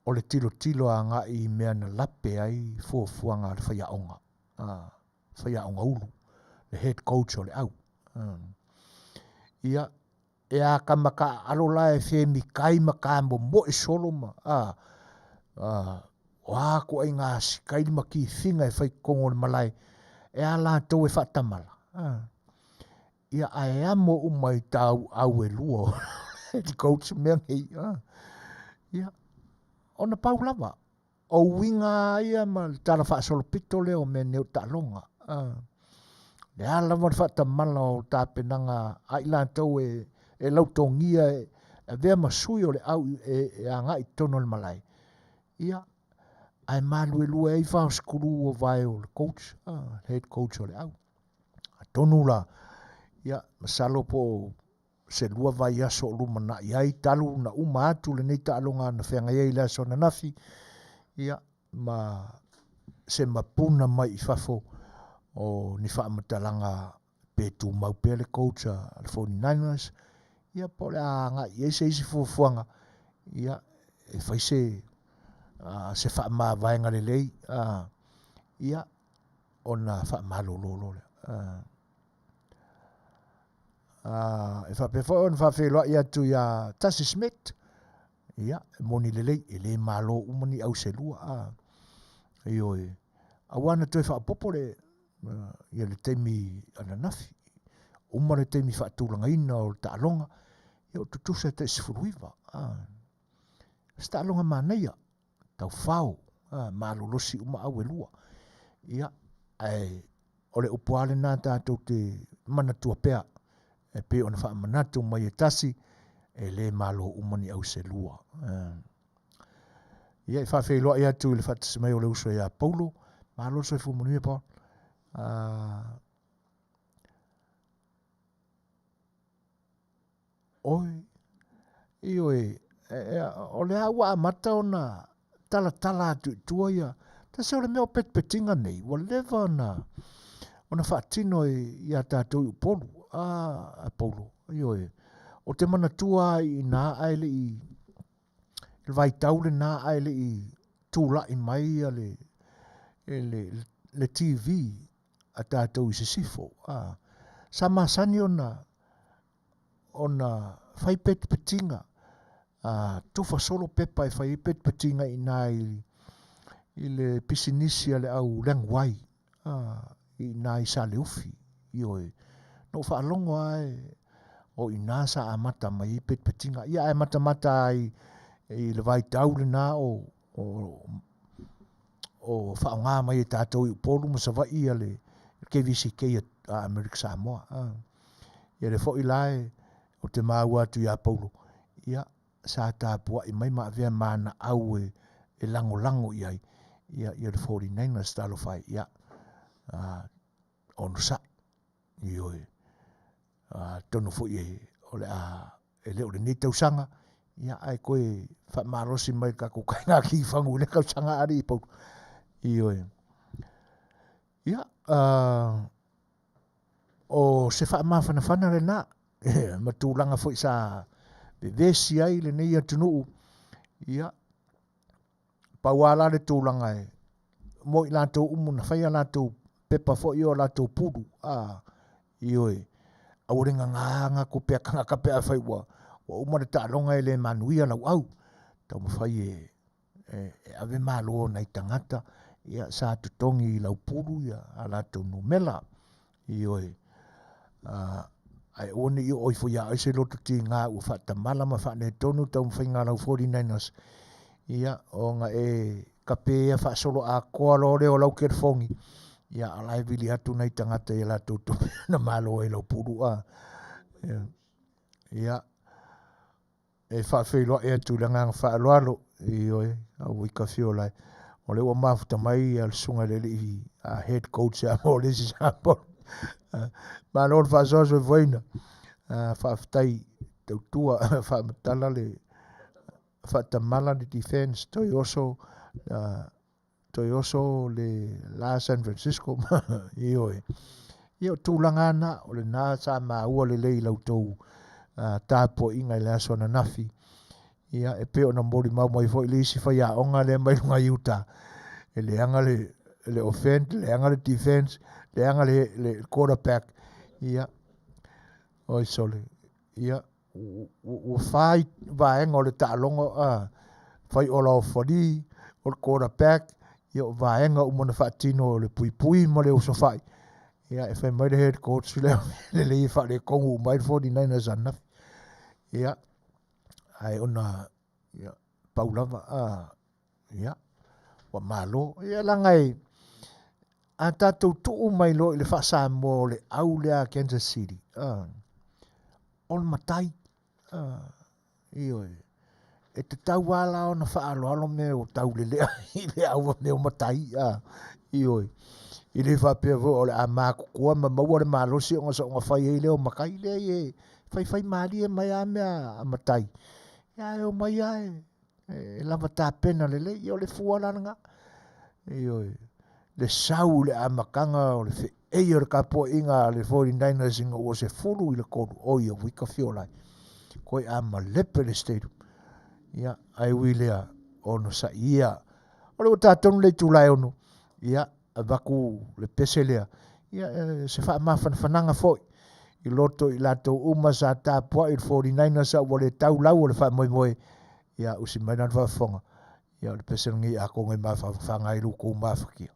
O le tilo a ngā i mea na lape ai fuafuanga le whaiaonga. Whaiaonga ulu. Le head coach o le au. Ia e a kamaka alola e whemi kai maka mo e solo ma. O a ko ai ngā sikai ma ki whinga e whai kongo le malai. E a la tau e whatamala. Ia ai amo umai tau au e lua. Head coach mea ngei. Ia. Ona pau lava. O winga ia ma tala whaasolo pito leo me neo talonga. Le a lava le whatamala o tāpenanga ai la tau e lautongia e vea masui o le au e a ngai tono le malai. Ia. Ai malu e lua e whao skuru o vai o le coach. Head coach o le au. A tonu la. Ia. Masalo po se lua vai aso o luma na iai talu na uma atu le nei taalonga na whenga iei la so na nafi. Ia. Ma se mapuna mai i fafo o ni whaamatalanga pe tu mau pe le coach le 49ers. Ia po le a ngai Eseese fuafuanga. Ia. E whaise se whaama vaenga le lei. Ia. Ona whaama lolo le. E whapewha on whawheloa ia tu ia Tasi Smith. Ia. Moni le lei. E le malo umani au se lua. Io e. Awana tu e whapopo le. Ia le teimi ananafi. Uma le teimi whaatulanga ina o ta alonga. Ia o tutusa te sifuruiva. Sta alonga Manuia. Tau whao. Malolosi uma au e lua. Ia. Ai. Ole upuale nā tātou te manatua pea. E pe ona wha manatu mai e tasi. E le malo umani au se lua. Ia i whawheloa ia tu i le whatasimai o le uso ia Paulo. Malo so i fu Manuia pa. Oi. Io e. O le awa amata ona tala atu tua ia. Ta se o le meo petpetinga nei. Wa leva na. Ona whaatino ia tātou i upolu. A Paulo. Io e. O te mana tua i nā aile i. Le vai taule nā aile i. Tūla i mai a le TV. A tātou i se sifo. Sa masani ona. Ona whai petpetinga. Tufa solo pepa e whai petpetinga i nā i le pisinisi le au lengwai. I nā i sa le ufi. Io e. No whaalongo ai. O i nā sa amata mai i petpetinga. Ia e mata ai i le vai taule nā o whaonga mai e tātou i upolu ma sa vai ia le KVCK a Amerika Samoa. Ia le fo i lae o te māua atu ia Paulo. Ia sa tāpua i mai maa vea mana au e lango iai. Ia le 49ers talo whai. Ia. Ono sa. Io e. Tono fo i o le e leo le nei tausanga. Ia ai koe whamarosi mai ka kukai ngā ki whangu le kausanga ari i Paulo. Io e. Ia. O se whamawhanawhana le nā. Matūlanga fo i sa vesi ai le nei atunuu. Ia. Pauala le tūlanga e. Mo i lātou umuna whaia lātou pepa fo i o lātou puru. Io e. Aurenga nganga ko pea kanga ka pea whaiwa. Wa umare Talonga e le Manuia lau au. Tau mawhai e ave malo na i tangata. Ia sa tutongi lau puru ia a lātou numela. Io e. Ai one i oi fo ia se loto ti ngā ua whatamala ma whane tonu tau mwhai ngā lau 49ers. Ia o ngā e kapea whaasolo a koa lo reo lau kerfongi. Ia alai vili atu nei tangata i la tutu na malo e lau puru a. Ia. E whawhiloa e atu la ngang whaaloalo. Io e. Au i ka whiolai. O le ua mafuta mai al sunga le li a head coach a mo lesi sa polo. Ma lor whaasoa so voina. Whaafitai tautua whaamatala le whaatamala le defense toi oso le la San Francisco ioi. Io tūlanga ana o le nā sa maua le lei lautou tāpo inga le aso na nafi. Ia e peo na mori mau mai fo ile isi whai a onga le mai lunga iuta. E le anga le offense, le anga le defense, le anga le quarterback. Ia oi sole. Ia o whai vaenga o le tālongo whai ola o whari o le quarterback. Ia o vaenga o mona whaatino o le pui mo le uso whai. Ia e whai mai le head coach le le wha le kongu mai 49ers anaf. Ia ai ona ia paulava ia wa malo ia langai a tatou tuu mai lo i le whaasa mo le au lea Kansas City on matai ioi e te tau wala ona whaaloalo me o tau lea i le au me o matai ioi i le whapea vo o le a mākukua ma maua le malosi o ngasa o ngawhai e leo makai le e whai maari e mai a mea a matai ia e o mai ai e lava tāpena le le i o le fualanga ioi le sau le amakanga o le fe e o le kapo inga le 49ers inga o se fulu i le koru o i o wika fiolai koi a malepe le stadium ia ai wilea ono sa ia o le o tātonu le tūlai ono ia a vaku le pese lea ia se wha mawhanawhananga foi i loto i lato uma sa tāpua i 49ers a wale tau lau o le wha moe ia usi mai nan whafonga ia o le pese ngi a kongai mawhanga i luko mawhakia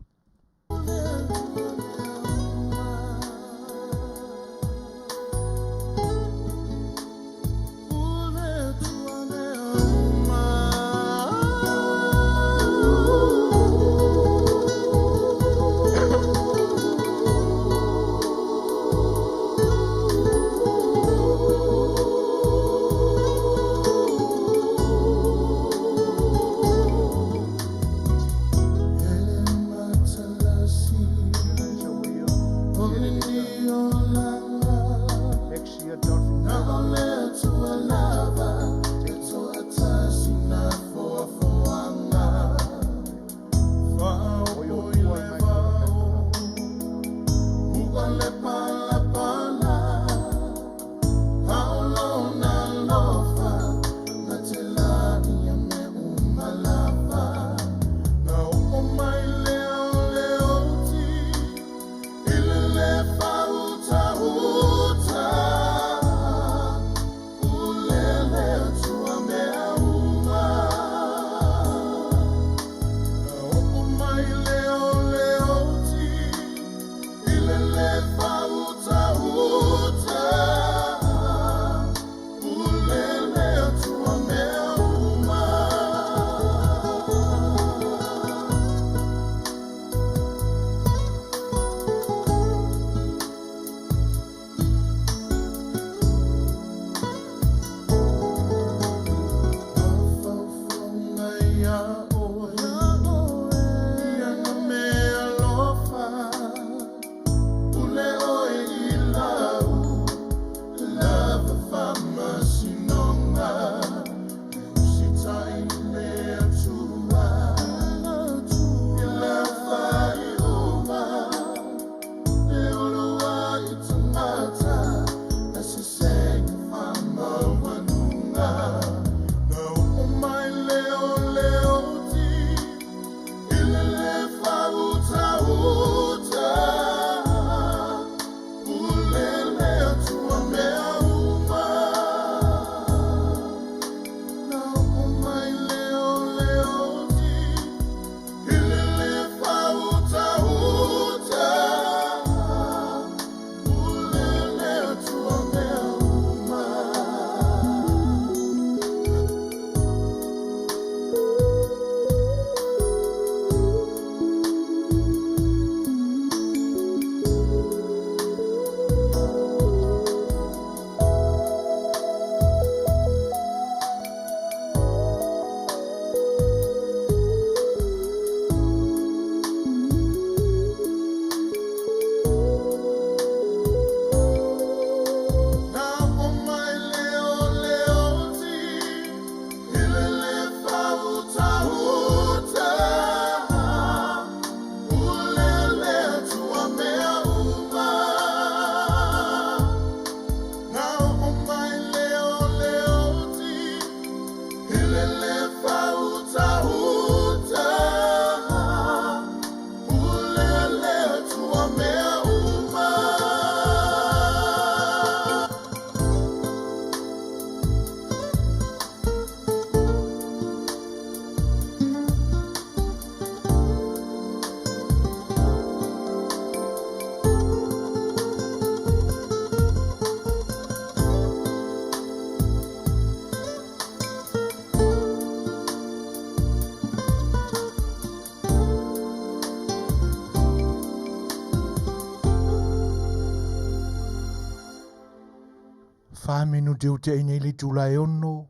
whamenu te ute i nei litu lai ono,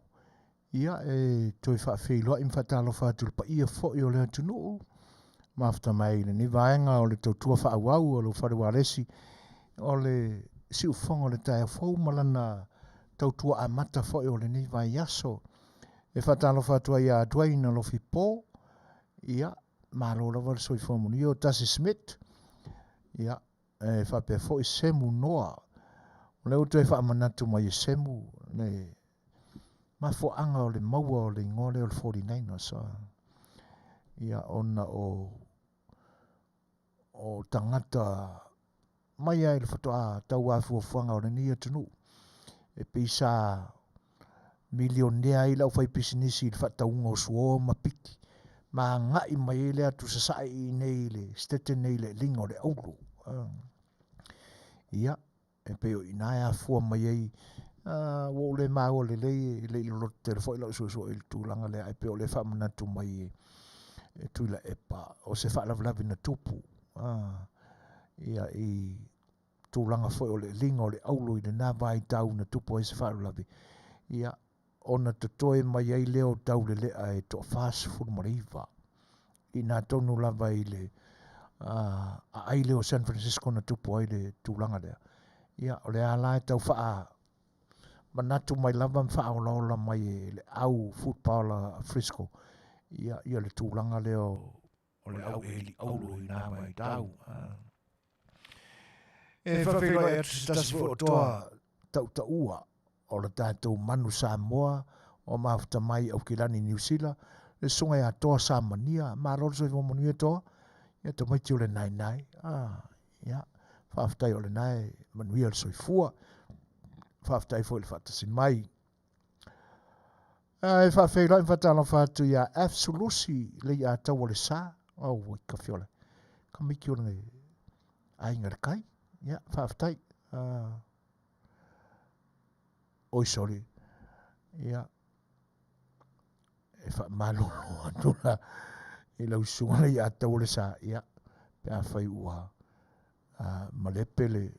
ia e toi whaafeiloa i mwhatalo whātul pa ia fōi o le atunu, mafta mai le ni vaenga o le tautua whaawau o le wharewaresi, o le siu whonga o le tae fōu malana tautua a mata fōi o le ni vai aso, e whatalo whātua ia atuai na lo pō, ia, malo lava le soi whamuni o Tasi Smith, ia, e whape fōi semu noa, o le utu e whaamanatu mai e semu, ne mafoanga o le maua o le ngole o le 49ers, ia ona o tangata mai ai le whatoa tau a fuafuanga o le nia tunu, e pisa milionea i lau whai pisinisi i le whataunga o suo mapiki, ma ngai mai le atu sasai i nei le stete nei le lingo le aulu. Ia, e peo i nai a fua mai ei, wo le mau le le ilo te le foila Suasua il tūlanga le ai peo le whamanatu mai e tuila epa, o se whaalavlavi na tupu. Ia i tūlanga foi o le lingo le aulu i le nā vai tau na tupu e se whaalavlavi. Ia, ona te toe mai ei leo tau le lea e to fast food mariva. I nā tonu lava i le a ai leo San Francisco na tupu ai le tūlanga lea. Ia, o le ala e tau wha manatu mai lava mwha o laola mai e le au food parlor Frisco. Ia le tūlanga leo o le au e li aulu i nā vai tau. E whawhiro e atu tasi fo toa tau ua o le tātou manu Samoa o mawhata mai au kilani New Zealand le sunga ia toa sa Manuia ma rorso i Manuia toa ia to mai tiu le nai ia whawhatai o le nai Manuia le soifua whawhatai fo le whatasi mai e whawhaila i whatala whatu ia absolusi le ia tau o le sa wai ka whiole ka miki o le ainga le kai ia whawhatai oi sorry ia e wha malolo atuna i lau sunga le ia tau le sa ia pe a Fai'oa malepe le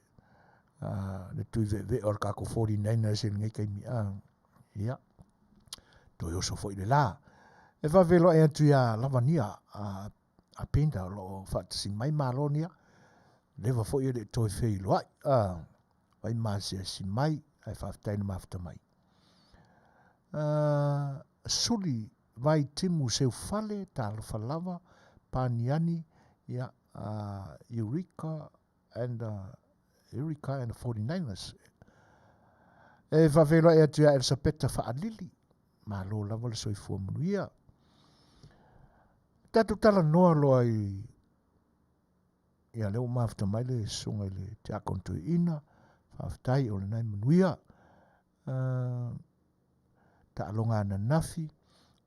tui ve or kako 49ers e ngai kaimi ia toi oso fo i le la e wha velo e atu ia lavania a pinda lo whatasi mai malonia lewa fo i le toi Fai'oa vai maase si mai ai whaftai na mafta mai suli vai timu seu fale talo falava paniani ia Eureka and 49ers e whawelo e atu ia Elisabeta whaalili ma lo lava le soifua Manuia tatu Talanoaina loa ia leo mafta mai le sunga i le te akontuina whaftai o le nai Manuia ta alonga na nafi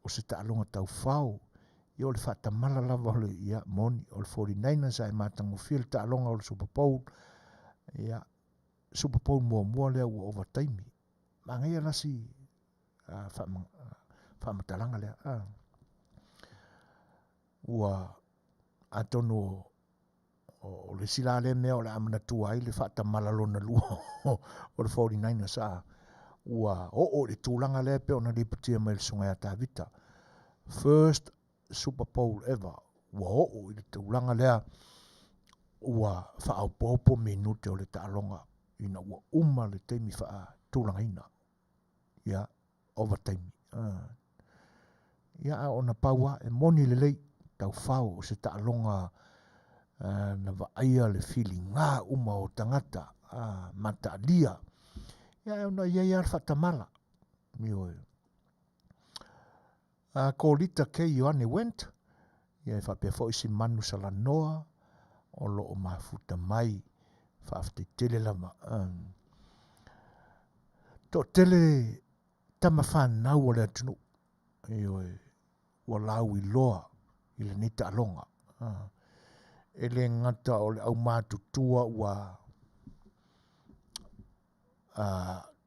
o se ta alonga tau whao i o le whatamala lava o le ia moni o le 49ers ai matango fil ta alonga o le Super Bowl ia Super Bowl mua lea ua overtime ma ngai alasi whamatalanga lea ua atono o le sila le mea o le amana tua ai le whatamala lona lua o le 49ers ua o le tūlanga lea pe ona li patia mai le sunga ya tāwita first Super Bowl ever ua o i le tūlanga lea ua whaaupopo minute o le taalonga ina ua le teimi wha tūlanga ina ia overtime ia ona paua e moni le lei tau whao o se taalonga na waaia le feeling ngā o tangata mata lia ia ona ia whatamala mioe ko lita ke Ioane went ia whapea fo isi manu salanoa o loo mafuta mai whaafte tele lama to tele tama whanau o le atunu ioe ua lau i loa i le nita alonga e le ngata o le au mātutua ua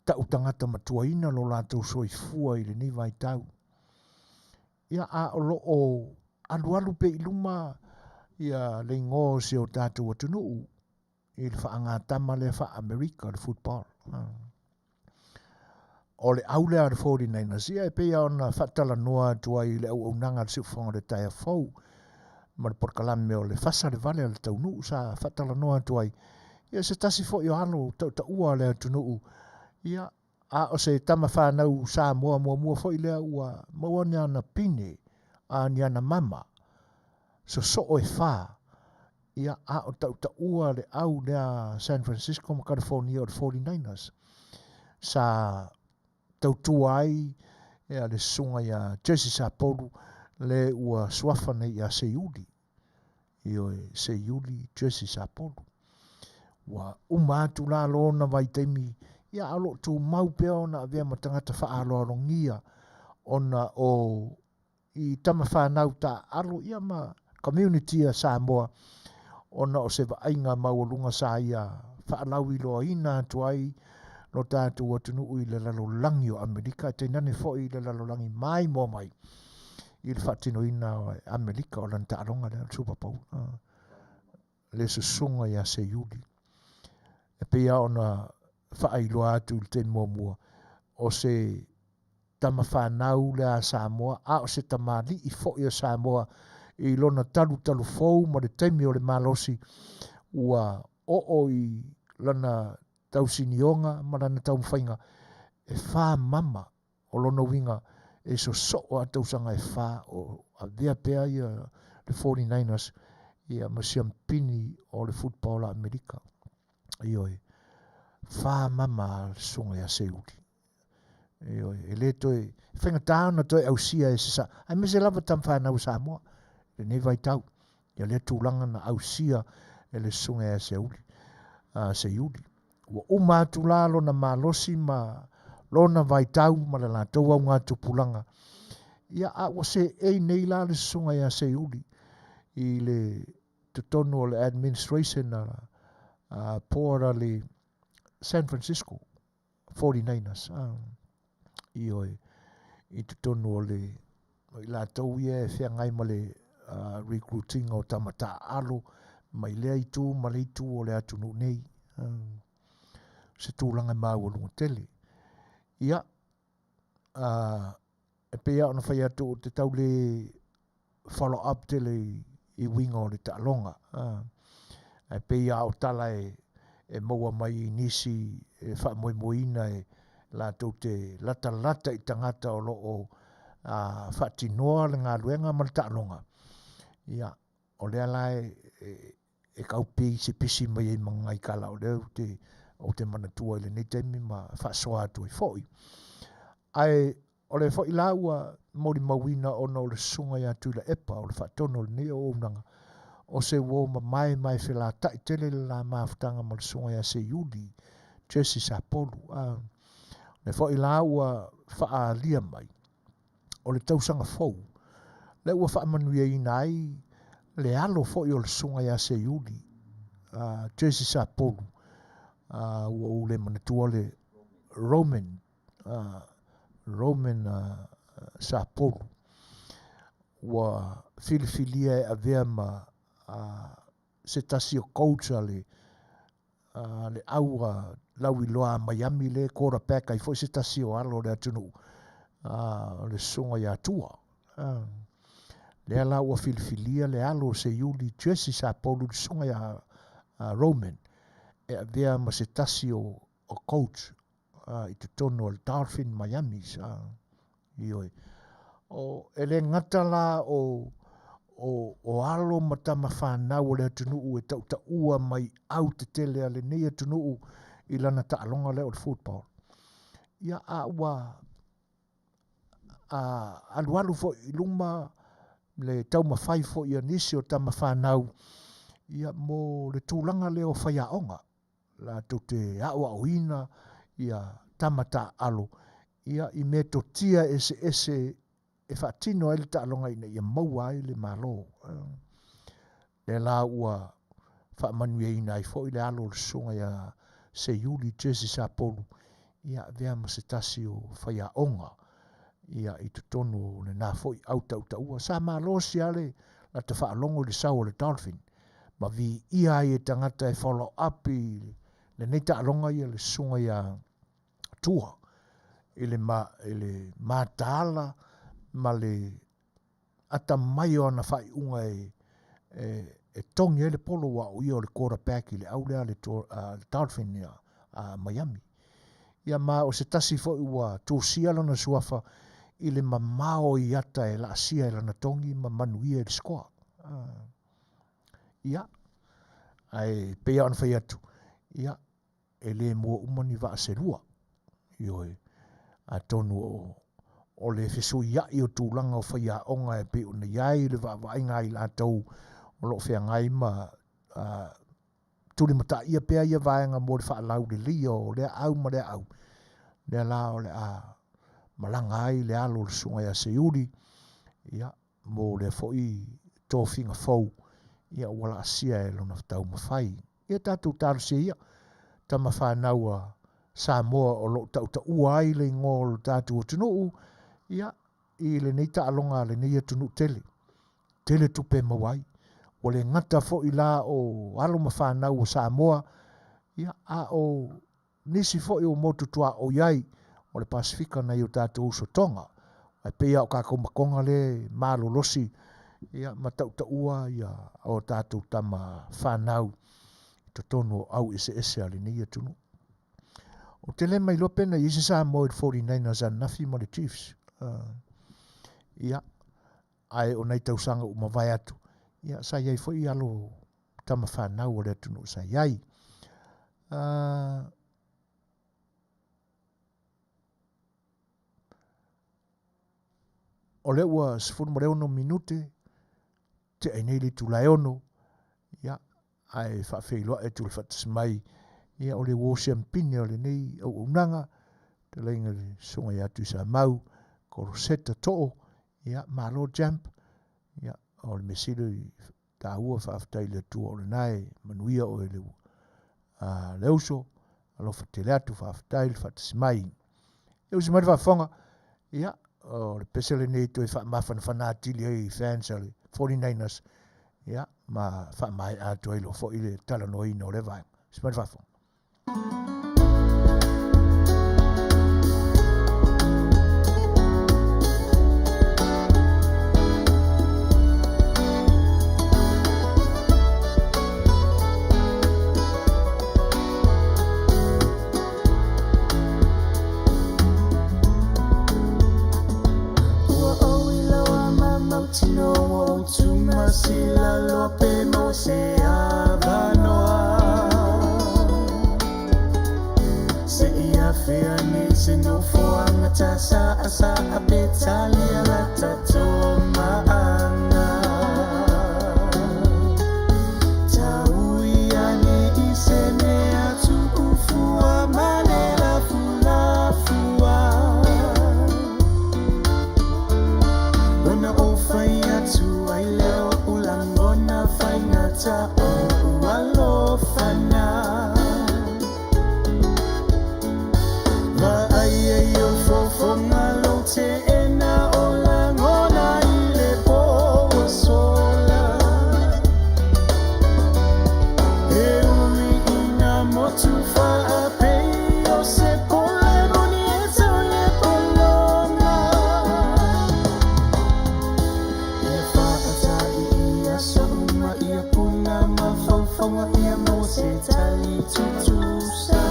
tau tangata matua ina lo lātou soifua i le ni vai tau ia o loo alu pe iluma ia le ngō se o tātou atunu i le whaangatama le wha Amerika le football o le au lea le 49ers ia e peia ona whaatalanoa tua i le au nanga le siufonga le taia fau ma le porkalame o le fasa le vale le taunu sa whaatalanoa tua ia se tasi fo i alo ta ua le tunuu ia a o se tama whanau sa mua fo i lea ua maua ni ana pine a ni ana mama so o e wha ia a o ta ua le au lea San Francisco ma California o le 49ers sa tautua ai ia le sunga ia Jesse Sapolu le ua suafa nei ia Seiuli io e Seiuli Jesse Sapolu wa umatu la lona vai temi ia alo tu mau pe ona avea matangata wha alo alongia ona o i tama whanau ta alo ia ma community a Samoa ona o se vainga maulunga sa ia whaalau i loa ina tuai no tātou atunu i le lalolangi o Amerika te nane fo i le lalolangi mai mo mai i le whaatino ina o Amerika o lanta alonga le Super Bowl le susunga ia se yuli e pia ona whaailoa atu te mua o se tama whanau le a Samoa a o se tamali i fo i a Samoa i lona talu fou ma le taimi o le malosi ua o i lana tausinionga ma lana taumwhainga e wha mama o lona winga e so a tausanga e wha o a vea pea ia le 49ers ia masiampini o le football a Amerika ioi wha mama sunga ia seuli ioi e le toi whainga tāna toi au sia e sisa ai me se lava tam whanau Samoa le nei vai tau ia le tūlanga na au sia e le sunga ia seuli seiuli ua umatu la lona malosi ma lona vai tau ma le lātou au ngā tupulanga ia a ua se ei nei la le sunga ia seiuli i le tutonu o le administration pōra le San Francisco 49ers ioi i tutonu o le i lātou ia e whea ngai ma le recruiting o tamata alo mai lea i tū ma le i tū o le atunu nei se tūlanga mau o lunga tele ia e pea ona whai atu o te tau le follow up tele i winga o le Talonga e pea o Tala e maua mai nisi e wha moina e lātou te lata i tangata o loo whaatinoa le ngā luenga ma le Talonga ia o lea lai e kaupi se pisi mai e mangai kala o leo o te manatua i le nei teimi ma whaasoa atu i foi ai o le foi la ua mori mawina ona o le sunga ia tu le epa o le whaatono le nei o unanga o se wo ma mai whila tai tele la mafutanga ma le sunga ia se yuli Jesse Sapolu le foi la ua whaalia mai o le tausanga fou le ua whaamanuia ina ai le alo foi o le sunga ia se yuli Jesse Sapolu ua ule manatua le Roman Sapolu ua filifilia e avea ma se tasi o coacha le aua lau i loa Miami le kora peka i foi se tasi o alo le atunu le sunga ia tua le ala ua filifilia le alo se yuli Jesse Sapolu le sunga ia Roman e avea ma se tasi o coach i te tono al Dolphin Miami ioi o ele ngata la o alo matama whanau le atunuu e tau ua mai au te tele ale nei atunuu i lana taalonga leo le football ia a ua alualu fo i luma le tau mawhai fo i anisi o tama whanau ia mo le tūlanga leo whaiaonga la to te awa oina ia tamata alo ia i me to tia Eseese e whaatino ele taalonga ina ia maua ai le malo le la ua whaamanuia ina i fo i le alo le sunga ia se yuli Jesse Sapolu ia vea ma se tasi o whaiaonga ia i tutonu le nā fo i au ua sa malo si ale la te whaalongo le sau le Dolphin ma vi ia e tangata e follow up i le nei taalonga ia le sunga ia tua ele mātala ma le ata mai o ana whai unga e tongi ele polo wa ui o le kora pēki le aulea le Dolphin a Miami. Ia ma o se tasi fo ua tūsia lana suafa i le mamao i ata e la asia e lana tongi ma Manuia le skoa. Ia, ai pea ona whai atu. Ia, e le mua umani wa se lua. Ioe, a tonu o le fesu ia i o tūlanga o whai a onga e pe una iai le wa inga i la tau o lo whea ngai ma tuli mata ia pea ia vaenga mo le wha lau le lia o lea au ma lea au. Lea la o le a malanga ai le alo le sunga ia se uri. Ia, mo le foi tō whinga fau. Ia wala asia e lona tau mawhai. Ia tātou tāru se ia. Tama whanau a Samoa o lo tau ta ua ai le ngō lo tātou o tunuu. Ia, i le neita alonga le neia tunu tele. Tele tupe mawai. O le ngata fo i la o alo ma whanau o Samoa. Ia, a o nisi fo i o motutua o iai o le Pasifika na i o tātou uso tonga. Ai pea o kako makonga le malo losi. Ia, ma tau ta ua ia o tātou tama whanau. Ta tono au Eseese ali neia tunu. O te le mai lopena i se Samoa i 49ers a nafi mo le Chiefs. Ia, ai o nei tausanga umawai atu. Ia, sa iai fo i alo tama whanau o le tunu sa iai. O le ua sifuru mo leono minute te ai li tu laiono. Ia, ai whawheiloa e tu le whatasmai. Ia, o le Wawsham Pine o le nei au unanga. Te leinga le songa i atu sa mau. Ko Seta to'o. Ia, malo jump. Ia, o le mesilo i tā ua whaaftai le tua o le nai. Manuia o le le uso. Alo whatele atu whaaftai le whatasmai. E usi mari whafonga. Ia, o le pesele nei toi whaamafana whanatili ai fans o le 49ers. Ia, ma whaamai atu ai lo fo i le Talanoaina o le vai. Usi mari whafonga. Sila lo peno se avanoa se ia fea ni se no foanga tasa asa apetali ala tato maanga taui ani isene atu ufua manela fulafua ona ofai atu ai leo ulangona fainata o walofana va ai yo fofonga lo te ena olangona ile po sola e ui ina motu fa ape o se pole moni eto le polonga e fa atai ia soma ia puna ma fofonga ia mo se tali tutusa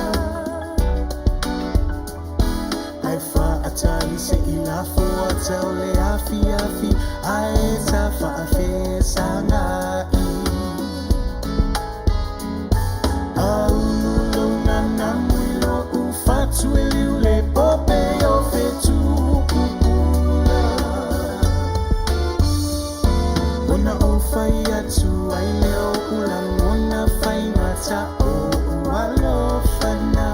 ai fa atai se ila fo atau le afiafi ai ta fa afe sangai au luna na muilo ufatu le pope o fetu kupula ona o fai atu ai leo ulang ona fai ngata o walofana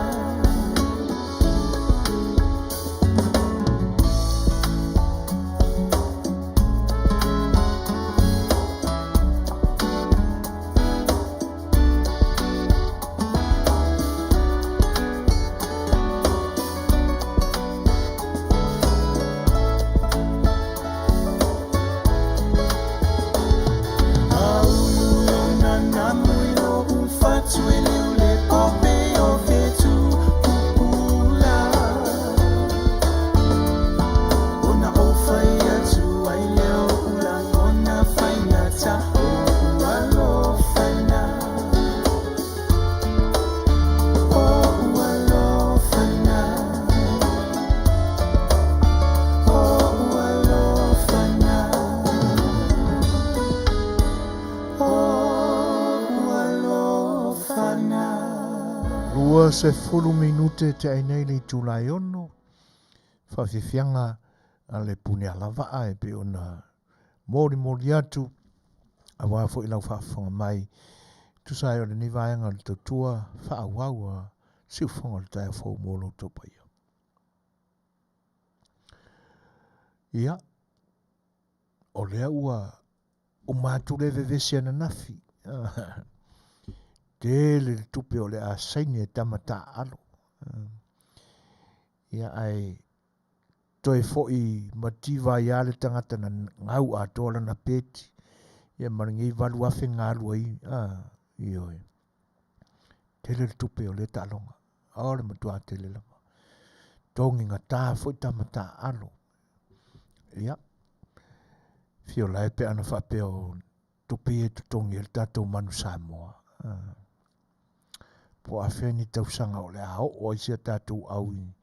se fulu minute te ainei le tulai ono. Whawhiwhianga a le pune alawaa e pe ona mori atu. A wafo i lau whaafonga mai. Tu sai o le ni vaenga le tautua whaawau a siu whanga le tai a whau molo topa ia. Ia. O lea ua o mātu le vevesi ana nafi. Tele le tupe o le a saini e tamata alo. Ia ai toi foi mativa ia le tangata na ngau a tola na peti. Ia maringi valu afe ngalu ai. Ioi. Tele le tupe o le talonga. Aole matua tele lama. Tongi ngata foi tamata alo. Ia. Fio lai pe ana whapeo tupe e tutongi e le tatou manu Samoa. Po a wheni tausanga o le ao o isia tatou au i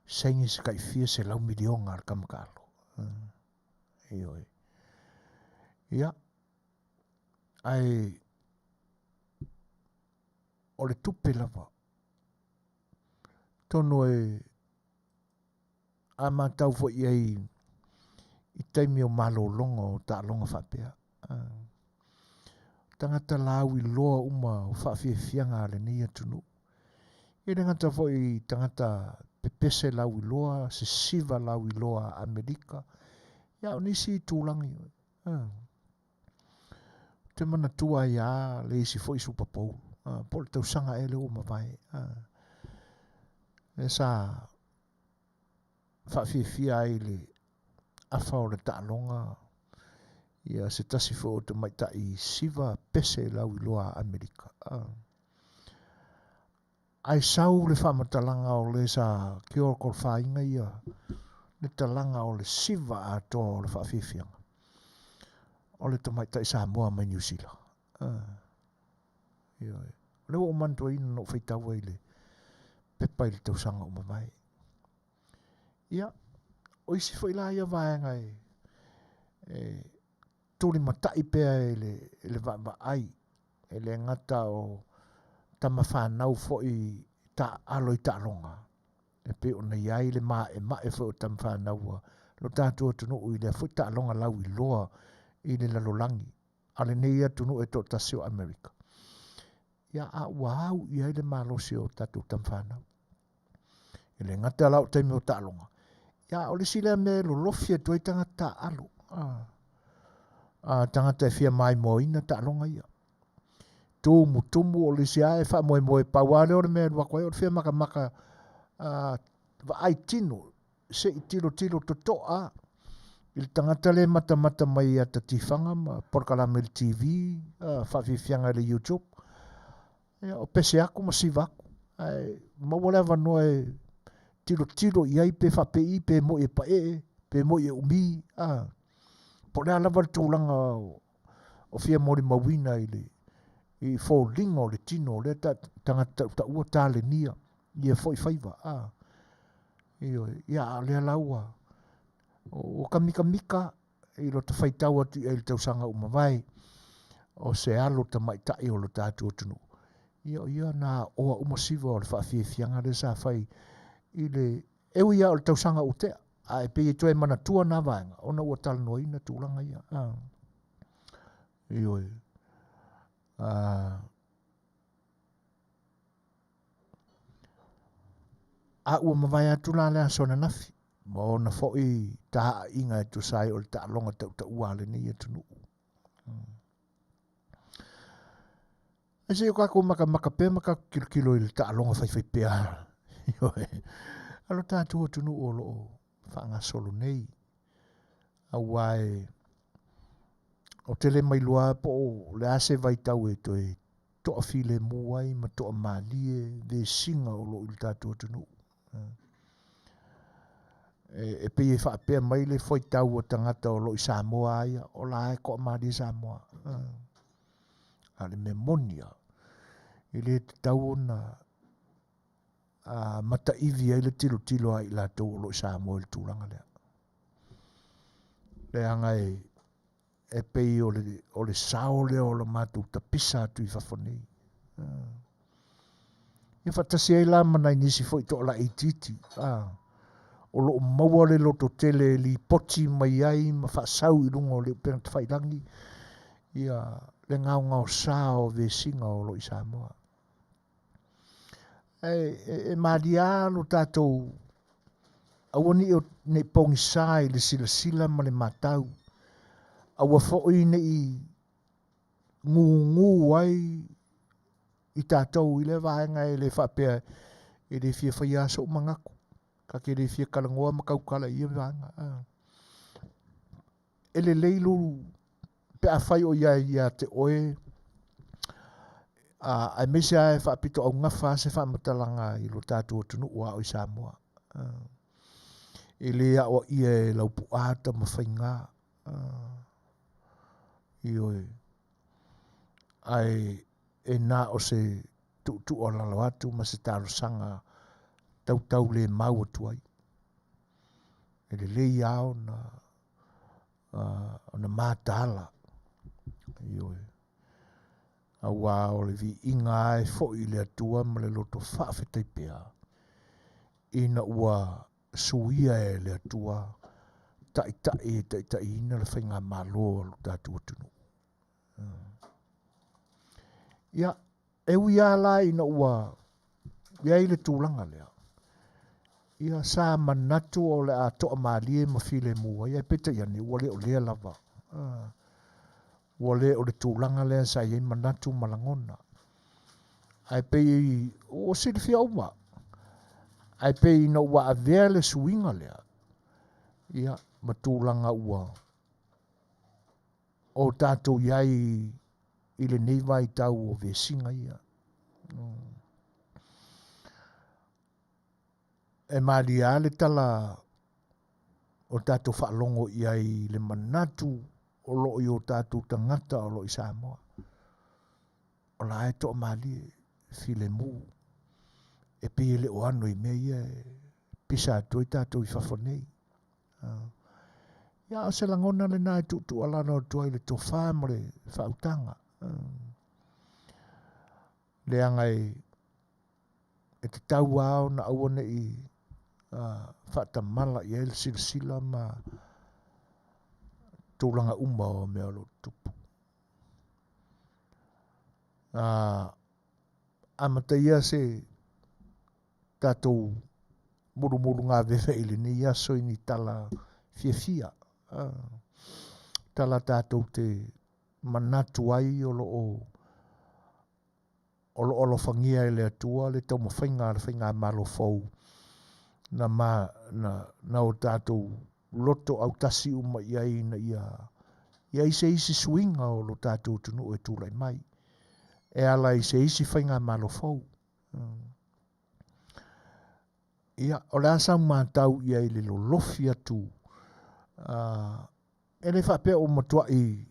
sengi se kai fia se lau milionga al kamakalo. Ioi. Ia. Ai o le tupe lava. Tono e a matau fo iei i taimi o malo longa o ta longa whapea. Tangata lau i loa uma o whawhiwhianga ale ni atunu. I ngata fo i tangata pepese lau i loa, se siva lau i loa Amerika. Ia o nisi i tūlangi. Te mana tua ia le isi fo i supapou. Po le tausanga ele o mawai. E sa whawhiwhia ai le afa o le ta'alonga. Ia se tasi fo o te maita i siva pese lau i loa Amerika. Ai sau le whamatalanga o le sa kia kol whainga ia. Le talanga o le siva a toa o le whawhiwhianga. O le tamaita i Samoa mai New Zealand. Le o mantua ina no whaitawa i le pepa i le tausanga o mawai. Ia, o isi fo ila ia vaenga tūri matai pēa e le vama ai. E le ngata o tamawhanau fo i ta alo i ta longa. E pe o na iai le mae fo o tamawhanau lo tātua tunu i le fo i ta longa lau i loa i le lalolangi. Ale nei atunu e to tasio Amerika. Ia a wau i ai le malosi o tatu tamwhanau. I le ngata lau taimi o ta longa. Ia o le sile me lo lofia tu i tangata alo. Tangata e fia mai moina ta longa ia. Tumu o le sia e wha moe pauale o le mea lua koe o le fia maka va ai tino se i tilo to toa. Il tangata le mata mai a tatifanga ma porkalame le TV, whawhiwhianga le YouTube. O pese aku ma sivaku. Mawale wanoe tilo iai pe whapei pe mo e pae, pe mo e umi. Po le alawa le tūlanga o fia mori mawina i fōlinga o le tino, le tangata ta ua tāle nia, ia fōi whaiva. Ia le alaua. O kamika i lo te whaitau atu i le tausanga umawai o se alo ta maitai o lo tātu o tunu. Ia na oa umasiva o le whawhiwhianga le sa whai i le ewi ia o le tausanga utea. E pe i toe mana tua na vaenga. Ona ua Talanoaina tūlanga ia. Ioi. A ua mawai atu la lea sona nafi. Ma ona fo'i taha inga e tu sai o le ta'alonga ta ua le ni e tunu. E se o kako maka pe maka kilo i le ta'alonga whai pea. Alo tātua tunu o loo whaanga solo nei. A wae o tele mai lua po le ase vai tau e toi toa file muai ma toa malie ve singa o loo i le tātua tunu. E pe e whaapea mai le foi tau o tangata o loo i Samoa aia o la e koa maali Samoa. Ale me Manuia. I le tau na mata iwi ai le tilo ai la tau o loo i Samoa i le tūlanga lea. Le anga e pei o le sao lea o le matu ta pisa atu i whafonei. Ia whatasi ai la mana inisi fo i to la ititi. O lo maua le loto tele li poti mai ai ma whaasau i rungo le pena te whairangi. Ia le ngau sao ve singa o lo i Samoa. E maria lo tātou awani o ne pongi sai le sila ma le matau. Awa fo'i ne i ngu ai i tātou i le vaenga e le whapea e le fia whaia so mangaku. Ka ke le fia kalangoa ma kaukala i e vaenga. E le leilu pe a whai o ia te oe ai mese ai whaapito au ngawha se whaamatalanga i lo tātou o tunu ua o i Samoa. E le a o ia e laupu ata ma whainga. I oe. Ai e nā o se tu o lalo atu ma se tāro sanga tau le mau atu ai. E le lei au na mātala. I oe. A wā o le vi inga ai fo i le atua ma le loto whaafetai pea. Ina ua suia e le atua tai ina le whainga māloa lo tātua tunu. Ia, e uia la ina ua ia i le tūlanga lea. Ia sa manatu o le a toa maalie ma file mua. Ia peta iani ua le o lea lava. Ua le o le tūlanga lea sa iei manatu malangona. Ai pei o siri fia uma. Ai pei ina ua avea le suinga lea. Ia ma tūlanga ua. O tātou iai i le neiva i tau o vesinga ia. E maria le tala o tātou whaalongo iai le manatu o lo i o tātou tangata o lo i Samoa. O la e toa malie file mu. E pie le o ano i mea ia pisa atu i tātou i whafonei. Ia o se langona le nai tutu alana o tua i le tō whamare whautanga. Le angai e te tau au na awane i whatamala i el silsila ma tūlanga umma o mea lo tupu. Amataia se tātou muru ngā vewe ili ni aso i ni tala fia. Tala tātou te manatu ai o lo whangia i le atua le tau mawhainga malo fau na o tātou loto au tasi uma iai na ia se isi swinga o lo tātou tunu e tūlai mai. E ala i se isi whainga malo fau. Ia, o le asa mātau iai le lo lofi atu. E le whapea o matua i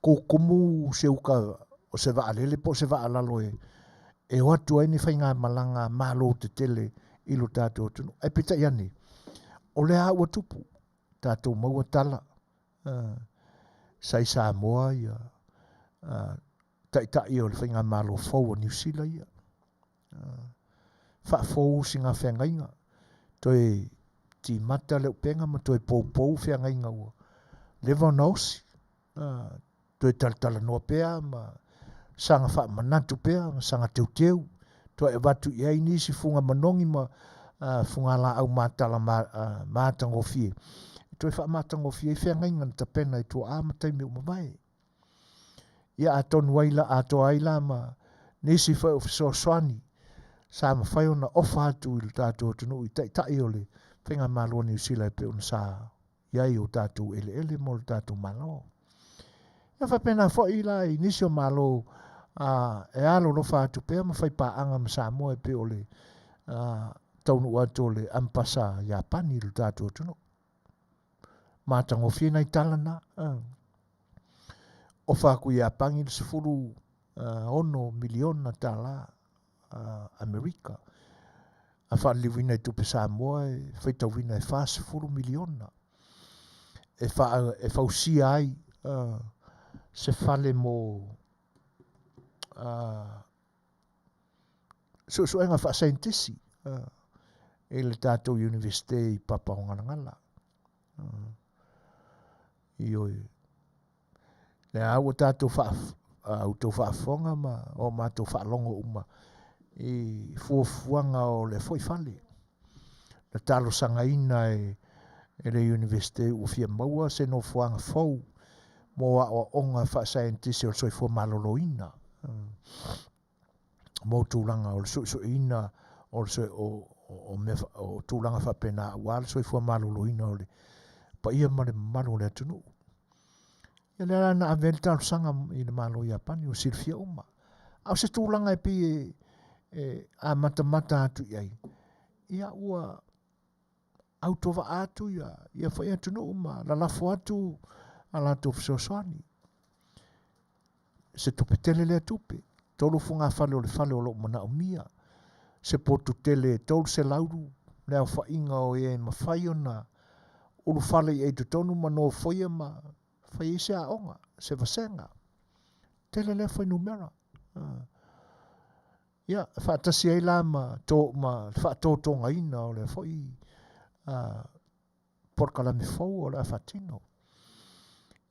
kumu se uka o se vaalele po se vaalalo e o atu ai ni whainga malanga malo te tele i lo tātou tunu. Ai pita iani, o le haua tupu, tātou maua tala, sai Samoa ia, tai o le whainga malo fau o New Zealand ia. Whaafou si ngā whengainga, toi ti mata leo penga ma toi pou whengainga ua. Lewa nausi, toi Talanoaina pea ma sanga wha manatu pea, sanga teuteu, toi e watu iai nisi funga manongi ma funga la au mātala mātangofie. Toi wha mātangofie i whengainga na tapena i tua āmatai me umawai. Ia atonu waila ato aila ma nisi whai o Suasua sa ma whai ona ofa atu i tātou tunu i tai o le whenga māloa New Zealand pe ona sa iai o tātou ele mo le tātou malo. Ia whapena whai la i nisi o malo e alo lofa atu pea ma whai paanga ma Samoa pe o le taunu atu le ampasa Japani i le tātou tunu. Mātangofie nei Talana. O whaku i apangi le sifuru ono miliona Tala Amerika. A whaaliwina i tupe Samoa e whaitawina e whaasifuru miliona. E whausia ai se whale mo suenga whaasaintisi e le tātou universite I Papahongangala. Ioi. Le au tātou whaafonga ma o mātou whaalongo uma I fuafuanga o le foifale. Le talo sangaina e le universite ufia maua se no fuanga fau mo o onga whaasaintisi o soi fua maloloina. Mo tūlanga o le suina o tūlanga whapena wale soi fua maloloina o le pa ia ma le malo le atunu. Ia le ana avel talo sanga I le malo ia pani o silfia uma. Au se tūlanga e pi a mata atu iai. Ia ua au tova atu ia whai atunu uma la lafo atu a la tofu sosoani. Se tupe tele le tupe. Tolu funga fale o lo mana o mia. Se potu tele tolu se lauru. Lea whainga o e mawhai ona. Ulu fale I eitu tonu mano foia ma. Whai ise a onga. Se vasenga. Tele le whai numera. Ia, whaatasi ai la ma whaatotonga ina o le whai. Porkala me fau o le whatino.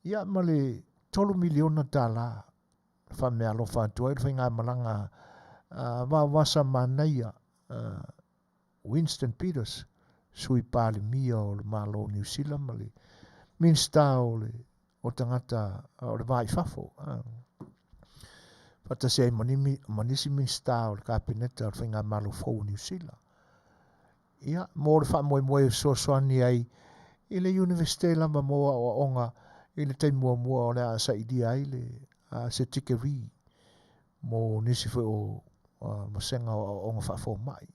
Ia, ma le 3 miliona Tala. Whamea lo whātua I whainga malanga wasa Manuia Winston Peters sui pāle mia o le malo New Zealand ma le minsta o tangata o le vai fafo. Whatasi ai manisi minsta o le kapineta o le whainga malo fau New Zealand. Ia, mo le whamoe sosoani ai I le universite lama moa o onga I le taimua o le asa idia ai le se tikeri mo nisi fo o masenga o nga whafo mai.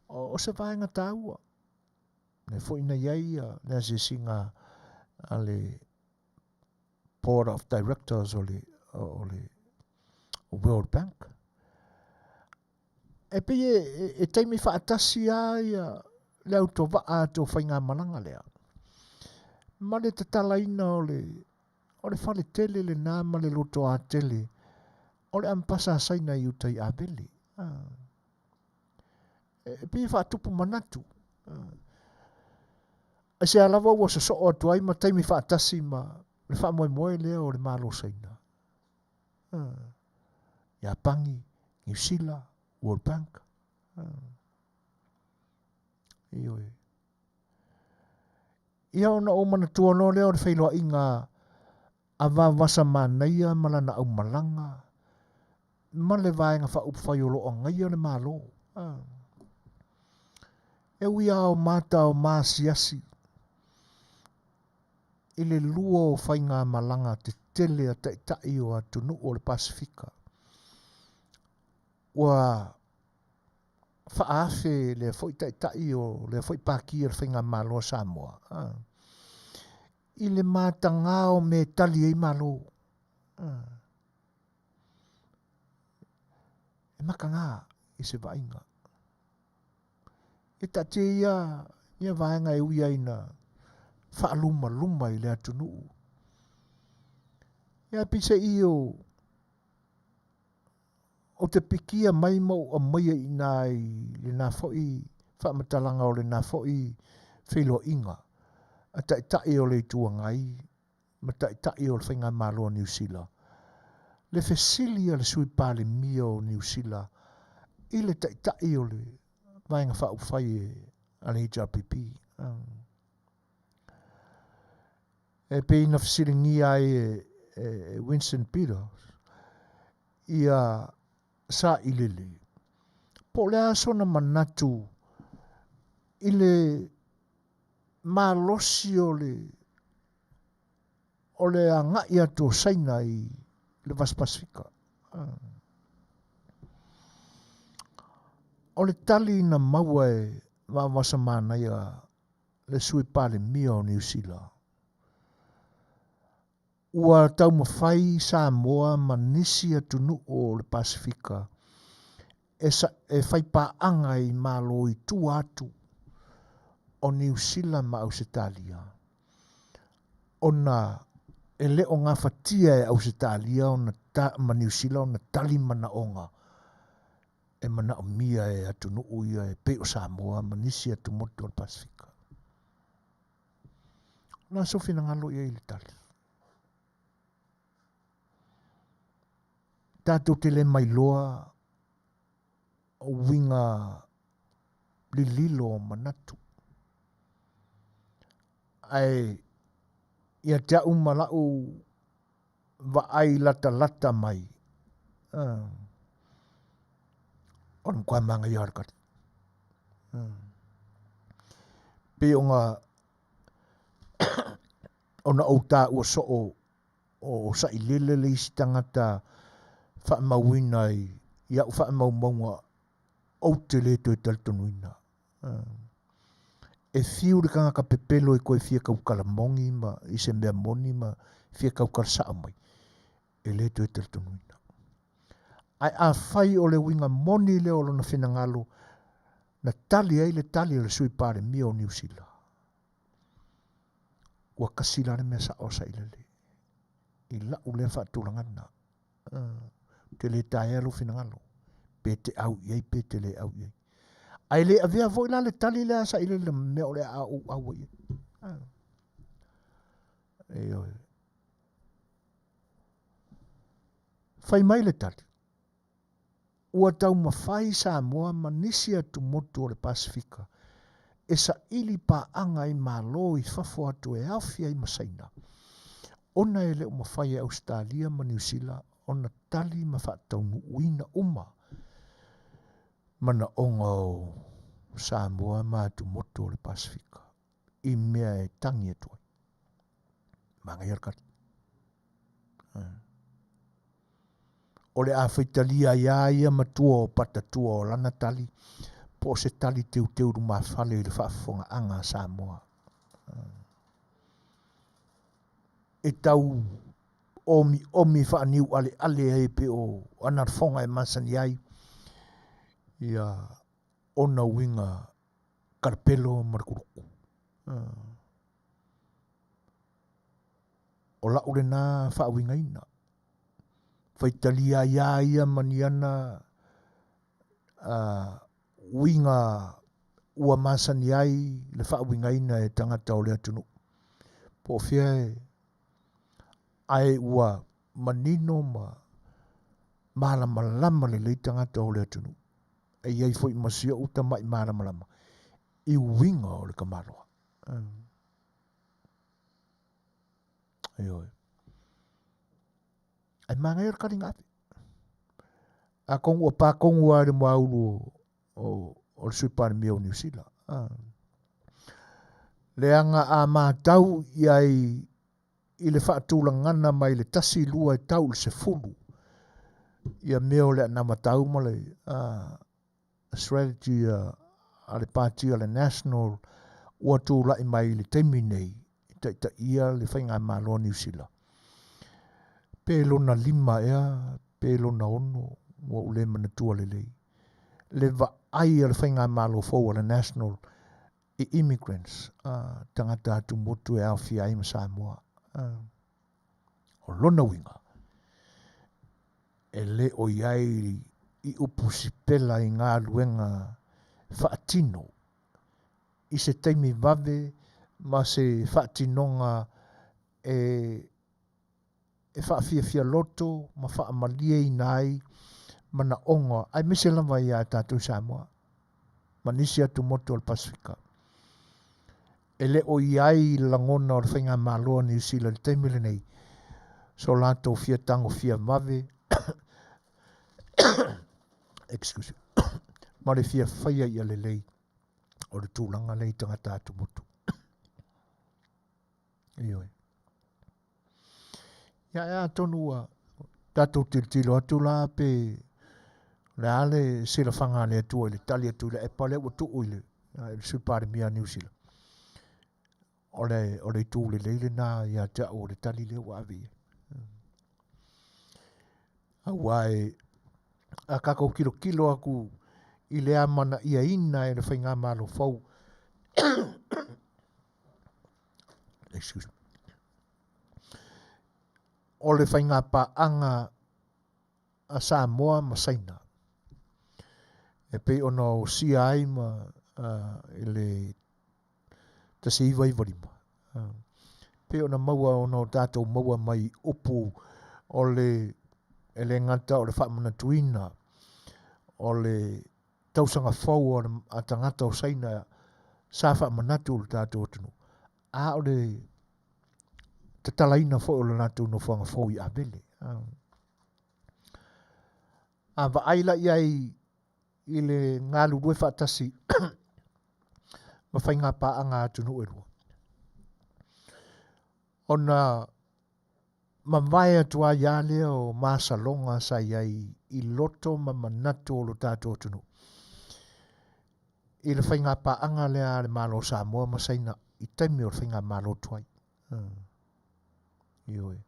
O se vaenga tāua. Ne fo ina iai le se singa le Board of Directors o le World Bank. E pe e taimi whaatasi ai le auto waa to whainga malanga lea. Ma le Talanoaina o le whale tele le nāma le loto a tele, o le ampasa saina I utai a bele. E pi whaatupu manatu. E se alawa ua so o atu ai ma taimi whaatasi ma le whaamoe lea o le malo saina. Ia pangi, New Zealand, World Bank. Ioi. Ia ona o mana tuano lea o le whailoa inga a wasa Manuia malana au malanga. Ma le vaenga whaupai o loo ngai o le malo. E wia o mata o maasiasi. I le lua o whainga malanga te tele a taitai o atunu o le Pasifika. Ua whaafe le foi taitai o le foi paki o whainga malo Samoa. I le matanga o me tali ei malo. E makanga I se vainga. E tate ia vainga e uia ina whaaluma I le atunu. Ia pise I o te pikia mai mau a maia ina le nā foi whaamatalanga o le nā foi whilo inga. A taitai o le tuangai, ma taitai o le whainga malo o New Zealand. Le fesilia le sui pāle mia o New Zealand, I le taitai o le vaenga whaupwhai a le HRPP. E pe ina fesilingia e Winston Peters, ia sa ilele. Po le asona manatu, ile malosi o le angai ato saina I le Vas Pasifika. O le tali na maua e wawasa Manuia le sui pale mia o New Zealand. Ua tau mawhai Samoa ma nisi atunu o le Pasifika e whai paanga I malo I tu atu o New Zealand ma Ausitalia. Ona e leo ngā whatia e Ausitalia ma New Zealand ona tali mana onga e mana o mia e atu nuu ia e pe o Samoa manisi atu motu al Pasifika. Nā sofi na ngalo ia i le tali. Tātou te le mai loa o winga li lilo o manatu. Ai ia te au malau va ai lata lata mai. On kwa manga i harkari. Pe o ngā ona o tā ua so o sa i lele le isi tangata wha mawina i au wha maunga o te le to e Talanoaina. E fiu le kanga ka pepelo e koe fia kau kalamongi ma i se mea moni ma fia kau karsaa mai. E le to e Talanoaina. Ai a whai o le winga moni leo lo na whinangalo na tali ai le tali le sui pare mia o New Zealand. Ua kasila le mea sa osa i lele. I lau le whaatulangana. Te le tae alo whinangalo. Pe te au iei, pe te le au iei. Ai le avea voi la le tali le asa i lele mea o le au iei. E oi. Whai mai le tali. Ua tau mawhai Samoa manisi atu motu o le Pasifika. E sa ili pa anga i malo i fafo atu e Afia i masaina. Ona e leo mawhai e Australia ma New Zealand. Ona tali mawhaataunu uina uma. Mana onga o Samoa ma atu motu o le Pasifika. I mea e tangi atu ai. Manga iarkari. O le a Fetalaiga ia matua o patatua o lana tali. Po se tali teu ruma fale i le whaafonga anga Samoa. E tau omi whaaniu ale e pe o anarfonga e masani ai. Ia ona winga karpelo markuruku. O la ure na whaawinga ina. Fetalaiga ia maniana winga ua masani ai le whaawinga ina e tangata o le atunu. Po fia e ai ua manino ma malama le le tangata o le atunu. E iei foi masio uta mai malama. I winga o le kamaroa. Aioi. Ai manga ir kari ngati. A kongu a pa kongu a le maulu o le suipani mea o New Zealand. Le anga a mātau iai i le whaatula ngana mai le tasi lua e tau le se fulu. Ia mea o le anamatau ma le strategy a le party a le national ua tū lai mai le teimi nei. Ta ia le whainga malo New Zealand. Pe lona 5 ea, pe lona 1 ua ule manatua le lei. Le va ai a le whainga malo fau le national i immigrants. Tangata atu motu e Afiafi ma Samoa. O lona winga. E le o iai i upusipela i ngā luenga whaatino. I se teimi vave ma se whaatinonga e whaafia loto ma whaamalie i nai mana onga. Ai mese lama i a tātou Samoa. Manisi atu motu al Pasifika. E le o iai langona o le whainga maloa New Zealand teimi le nei. So lato fia tango fia vave. Excuse me. Ma le fia whaia i a le lei. O le tūlanga nei tangata atu motu. Ioi. Ia tonua. Tatou tilo atu la pe le ale sila whanga le atua le tali atu le epa le watu uile. Le supari mia New Zealand. O le tū le leile na ia tia o le tali le wavi. Awai a kako kilo aku i le amana ia ina e le whainga malo fau. Excuse me. O le whainga pa anga a Samoa masaina. E pe ona o sia ai ma ele ta se iwa iwa lima. Pe ona maua ona o tātou maua mai upu o le ele ngata o le whaamana tuina o le tausanga fau o a tangata o saina sa whaamanatu o le tātou atunu. A o le te Talanoaina fo o le nātou no whanga fau I a vele. A wa aila iai I le ngā lurue whaatasi ma whai ngā pāanga atunu e rua. Ona ma vai atua ia lea o masalonga sa iai I loto ma manatu o lo tātou atunu. I le whai ngā pāanga lea le malo Samoa ma saina I taimi o le whai ngā malo tuai. Ioe.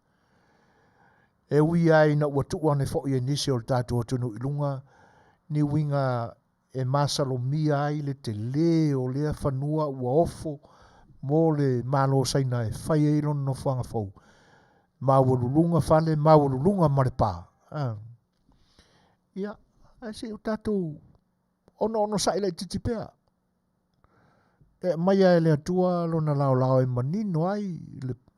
E ui ai na ua tuua ne fo I nisi o le tātou atunu I lunga ni winga e masalo mia ai le te le o lea whanua ua ofo mo le malo saina e whai e iron no whanga fau. Mawalulunga whale, mawalulunga marepa. Ia, ai se o tātou ono sa ila I titipea. E mai ai le atua lona lao e manino ai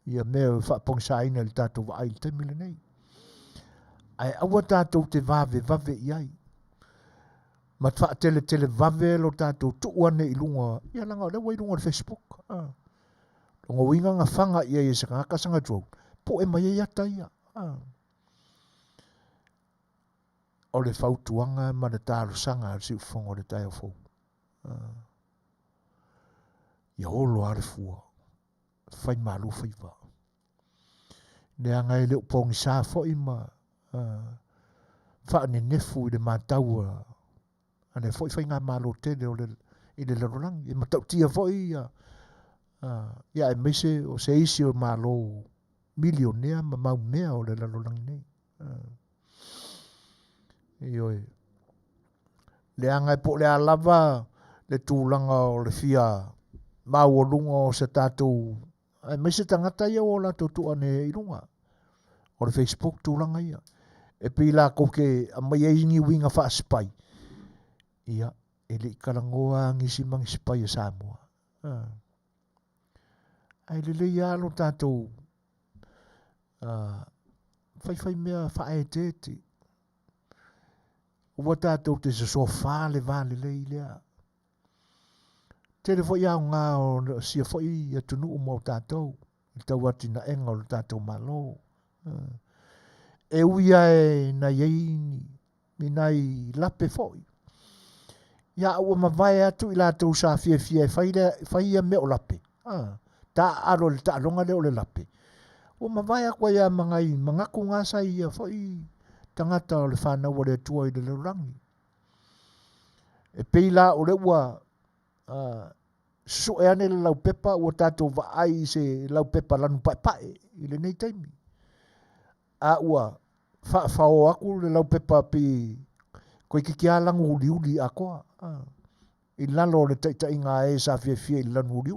ia mea whapongsa ina le tātou wa ai te mile nei. Ai awa tātou te vave iai. Ma twa tele vave lo tātou tuuane I lunga. Ia langa le wai lunga le Facebook. Longa winga nga whanga ia I se kakasanga tuau. Po e mai e ata ia. O le whautuanga ma le tālo sanga si ufonga o le tai o fau. Ia holo are fua. Whai malu whai wa. Nea ngai le upongi sa fo ima. Wha ne nefu I le mātaua. Ane foi fai ngā malo tele o le I le larolangi. E matau tia foi ia. Ia e meise o se isi o malo milionea ma mau mea o le larolangi nei. Ioe. Le angai po le alava le tūlanga o le fia mau o lunga o se tātou. E meise tangata ia o la tuane I lunga. O le Facebook tūlanga ia. E pila koke a mai e ingi winga wha spai. Ia, e le karangoa ngisi mangi spai a Samoa. Ai le ia lo tātou fai mea whae te. Ua tātou te se sofa le vale le lea. Te le foi au ngā o sia foi a tunu umo tātou. I tau ati na enga o tātou malo. E uia e na ieini, mi nai lape foi. Ia ua mawai atu I lātou sa Afiafi e whaia me o lape. Ta aro le ta alonga le o le lape. Ua mawai akwa ia mangai mangaku ngasa ia foi tangata o le whanau o le tua I le rangi. E peila o le ua so e ane le lau pepa ua tātou wa ai se lau pepa lanu pae I le nei taimi. A ua whao aku le lau pepa pi koe ki langu uli a koa. I lalo le taita inga e sa Afiafi I lanu uli.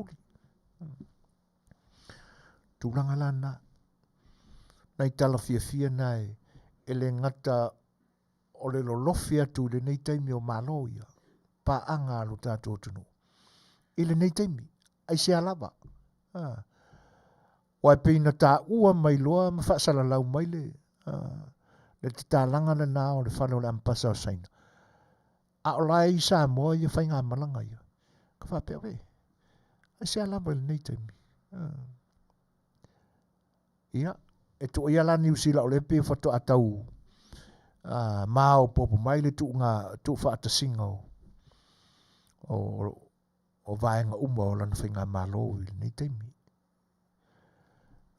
Tūranga lana. Nai tala Afiafi nai e le ngata o le lolofi atu le nei taimi o maloia. Pa anga lo tātou tunu. I le nei taimi. Ai se alava. Wai peina tā ua mai loa ma whaasala lau mai le. Le te tālanga le nā o le whanau le ampasa o saina. A o lai I Samoa ia whai ngā malanga ia. Ka whapea we. Ai se alava le nei taimi. Ia. E tu ia la New Zealand o le pe whato atau. Mao popo mai le tu whaatasinga o vaenga uma o lana whainga malo I nei taimi.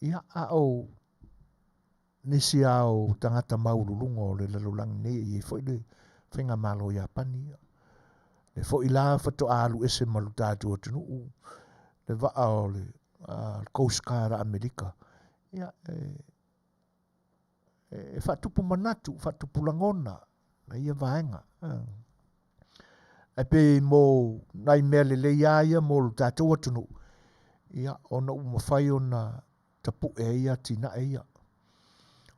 Ia a o nisi au tangata maululunga o le lalulangi nei I foi le whainga malo ia pani. Le foi la whato alu ese malu tātua tunu. Le waa o le Coast Guard Amerika. Ia e whatupu manatu, whatupu langona. Na ia vaenga. E pe mo nai mea le ia mo lu tātua tunu. Ia ona umawhai ona tapu e ia tina e ia.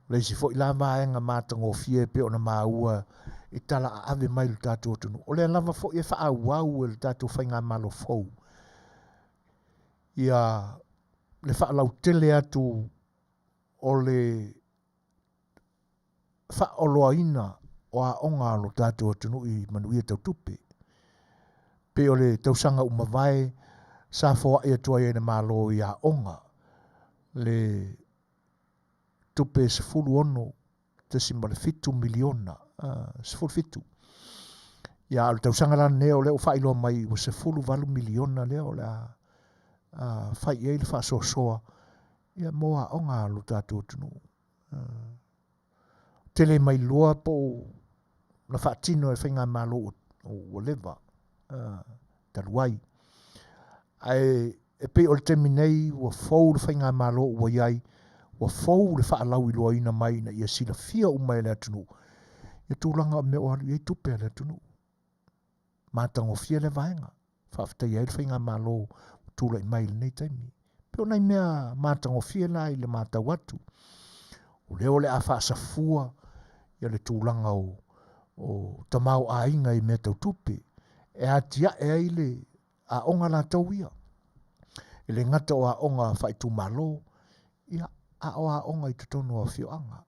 Leisi fo ila vaenga mātango fie pe ona maua I tala a ave mai le tātou tunu. O le lava fo e wha wau le tātou whainga malo fau. Ia le wha lau tele atu o le wha oloa ina o a onga lo tātou tunu i Manuia tau tupe. Pe o le tausanga umawai sa fo e atua e na malo i a onga. Le tupe se fulu ono te simba le 5 miliona. Se fulu fitu. Ia o le tausanga la neo leo wha ilo mai o se fulu valu miliona leo le whai e le wha soa. Ia moa onga lo tātou tunu. Tele mai loa po na wha tino e whainga malo o lewa. Taluai. Ai e pe o le temi nei ua fau le whainga malo ua iai ua fau le wha lau i loa ina mai na ia sila fia umai le atunu. Ia tūlanga o me o halu i tupe le atunu. Mātango fia le vaenga. Whaafitai ai le whainga malo tūla i mai le nei taimi. Peo nei mea mātango fia la i le mātau atu. O leo le a wha safua ia le tūlanga o tamau a inga i mea tau tupe. E atia e ai le a onga la tau ia. E le ngata o a onga whaitu malo, ia a o a onga i tutonu a whioanga.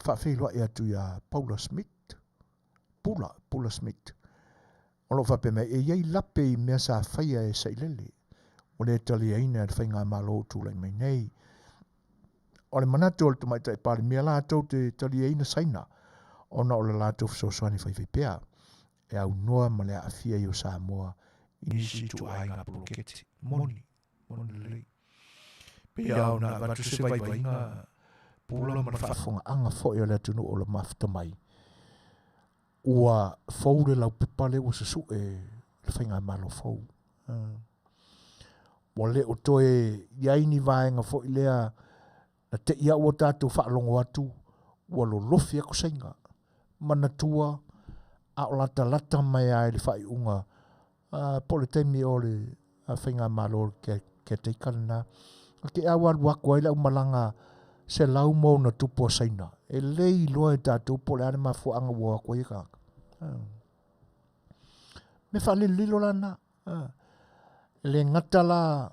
Whawhilua e atu ia Paula Smith, Paula Smith. O lo whape mai, e iei lape i mea sa whaia e sailele. O le tali aina e whainga malo tūlai mai nei. O le manatu o le tumaita e pari mea la tau te tali aina saina. Ona o le lātou fisoswani whaiwhipea. E au noa ma le afia i o Samoa. Inisi tu ai ngā poloketi. Moni lei. Pea au na watu se vai ngā pula ma whaafonga anga fo e le tunu o le mafta mai. Ua fau le lau pepale o se su e le whainga malo fau. Mo le o toe iaini vaenga fo i lea na te ia ua tātou whaalongo atu ua lo lofi ako sainga. Manatua a o lata mai ai le whai unga po le temi o le whainga malo ke teikana. Ke awa wako ai lau malanga se lau mo na tupo saina. E lei loa e tātou po le ane mafuanga ua wako i kaka. Me whale lilo lana. Le ngatala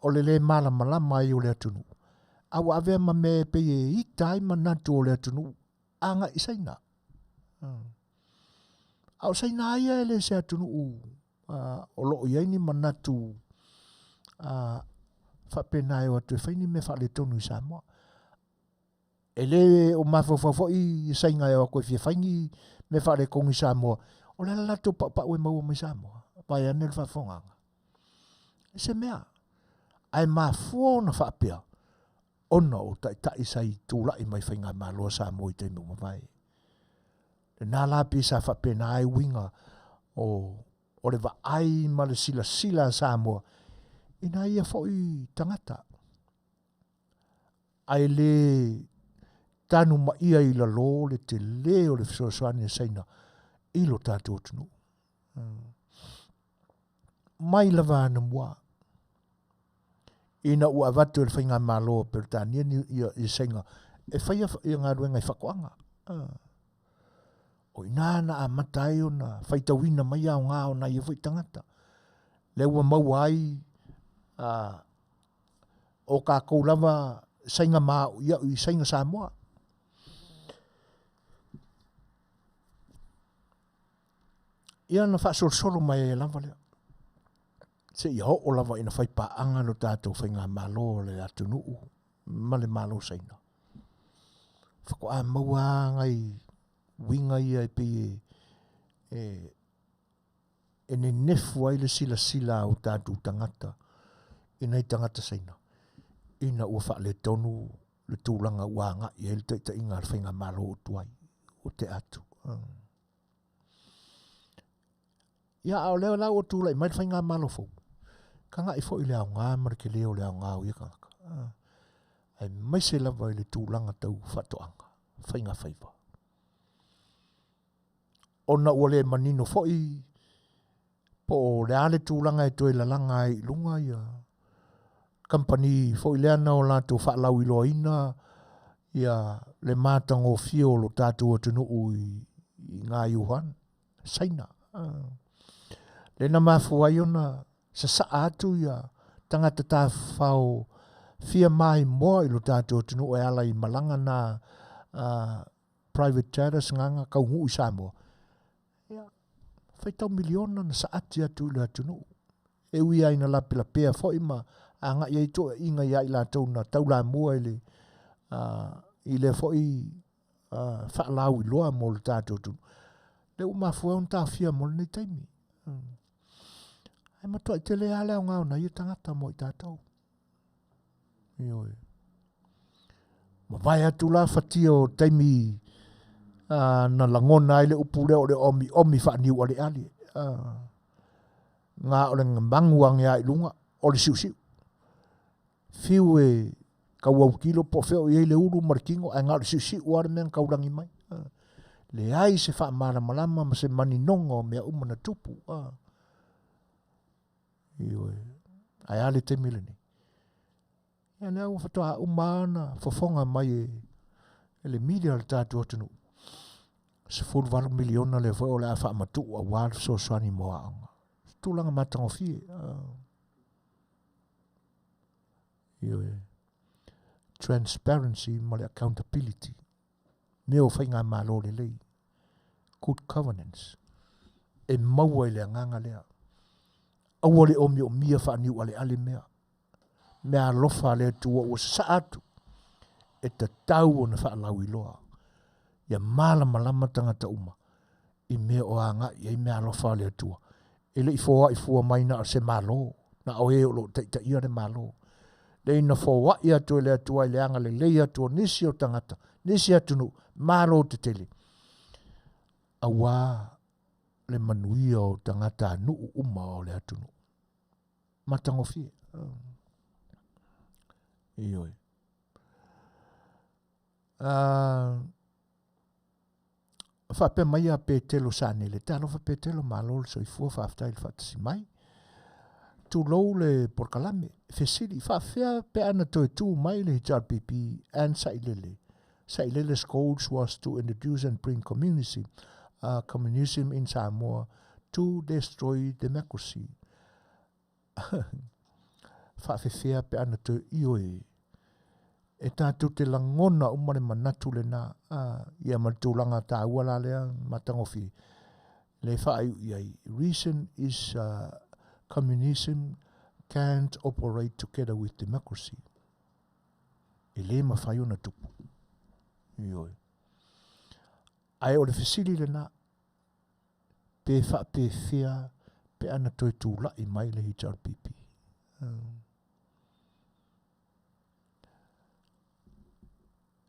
o le malama i o le atunu. Awa ave ma me pe i tai manatu o le atunu. Anga i saina. Au saina ia ele se atunu o loo iaini manatu whapena e o atu e whaini me whale tonu i Samoa. Ele o mawhawhawho i sainga e o koe fia whaingi me whale kongi Samoa. O le lato pa ue maua mai Samoa. Pai ane le whawhonganga. E se mea. Ai mawhua na whapea. Ona o tai sai tūla i mai whainga maloa Samoa i te mua vai. Nā la pisa whapena ai winga o le wa ai ma le sila Samoa. Ina ia fo i tangata. Ai le tanu ma ia i la lo le te leo le fisosoani e saina i lo tātou tunu. Mai la vāna mua. Ina ua avatu e le whainga maloa per tānia ni i sainga. E whaia i ngā ruenga i whakoanga. O inana a matai o na whaitawina mai au ngā o na i fwoi tangata. Leua mau ai o ka koulawa sainga maa i sainga Samoa. Ia na whaasolo mai e lava lea. Se i ho o lava ina whaipaanga no tātou whainga malo le atunuu. Ma le malo saina. Whako a maua ngai winga ia e pi e ne nefu ai le sila o tātou tangata. Ina i tangata saina. Ina ua wha le tonu le tūlanga ua nga i ele te inga le whainga malo o tuai. O te atu. Ia au leo lau o tūlai mai le whainga malo fau. Kanga i fo i le au ngā marike leo le au ngā o ia kangaka. Ai mai se lava i le tūlanga tau whatoanga. Whainga whaiva. Ona ua le manino fo i po le ale tūlanga e toi lalanga i lunga ia. company fo ileana o lato whaalau iloina ia le mātango fio lo tātou atunu i ngā Johan. Saina. Le na mafuai ona sa atu ia tangata tā whao fia mai moa i lo tātou atunu e ala i malanga na private charities nganga kaungu i Samoa. Ia, whaitau miliona na sa ati atu i le atunu. E ui aina la pila pea fo ima anga ia ito inga ia i la tau na taula mua i le fo i whaalau i loa mo le tātou atunu. Le umafua on tā fia mo le nei taimi. Ai matua i te lea leo ngau na ia tangata mo i tātou. Ioi. Ma vai atu la fatia o taimi na langona ai le upu leo le omi whaaniu ale ali. Ngā o le manguang ia i lunga o le siu. Fiu e kawau kilo po feo i le uru marikingo ai ngā o le siu ware mean kaurangi mai. Le ai se wha malama ma se mani nongo mea umana tupu. Ioi. Ai ale te mile ni. Ia lea ua whatoa umana fofonga mai e le media le tātou atunu. Se 4 miliona le fo o le a wha matu a wār so swani moa anga. Tūlanga matango fie. Ioi. Transparency ma le accountability. Meo whainga malo le lei. Good governance. E maua i le anganga lea. Aua le omi o mia whaaniu ale ale mea. Mea lofa le tua o sa atu. E ta tau o na whaalau i loa. Ia malama tangata uma. I mea o anga i mea lofa le tua. E le i fua mai na se malo. Na o e o lo ta ia le malo. Le ina fua i atu e le atua i le anga le lei atua nisi o tangata. Nisi atunu malo te tele. Awa le manuia o tangata nuu uma o le atunu. Matango fie. Ioi. Whape mai a pe telo sane le talo fa pe telo malo so i fua whaftai le whatasi mai. Tu lou le porkalame. Fesiri whawhea pe ana toi tu mai le HRPP and Sailele's goals was to introduce and bring communism in Samoa to destroy democracy. Whawhewhea pe ana toi ioi. E tātou te langona umare manatu le nā. Ia matulanga tā uala lea matangofi. Le whaai iai. Reason is communism can't operate together with democracy. E le mawhai ona tupu. Ioi. Ai o le fesili le nā. Pe whea pe ana toi tūla i mai le HRPP.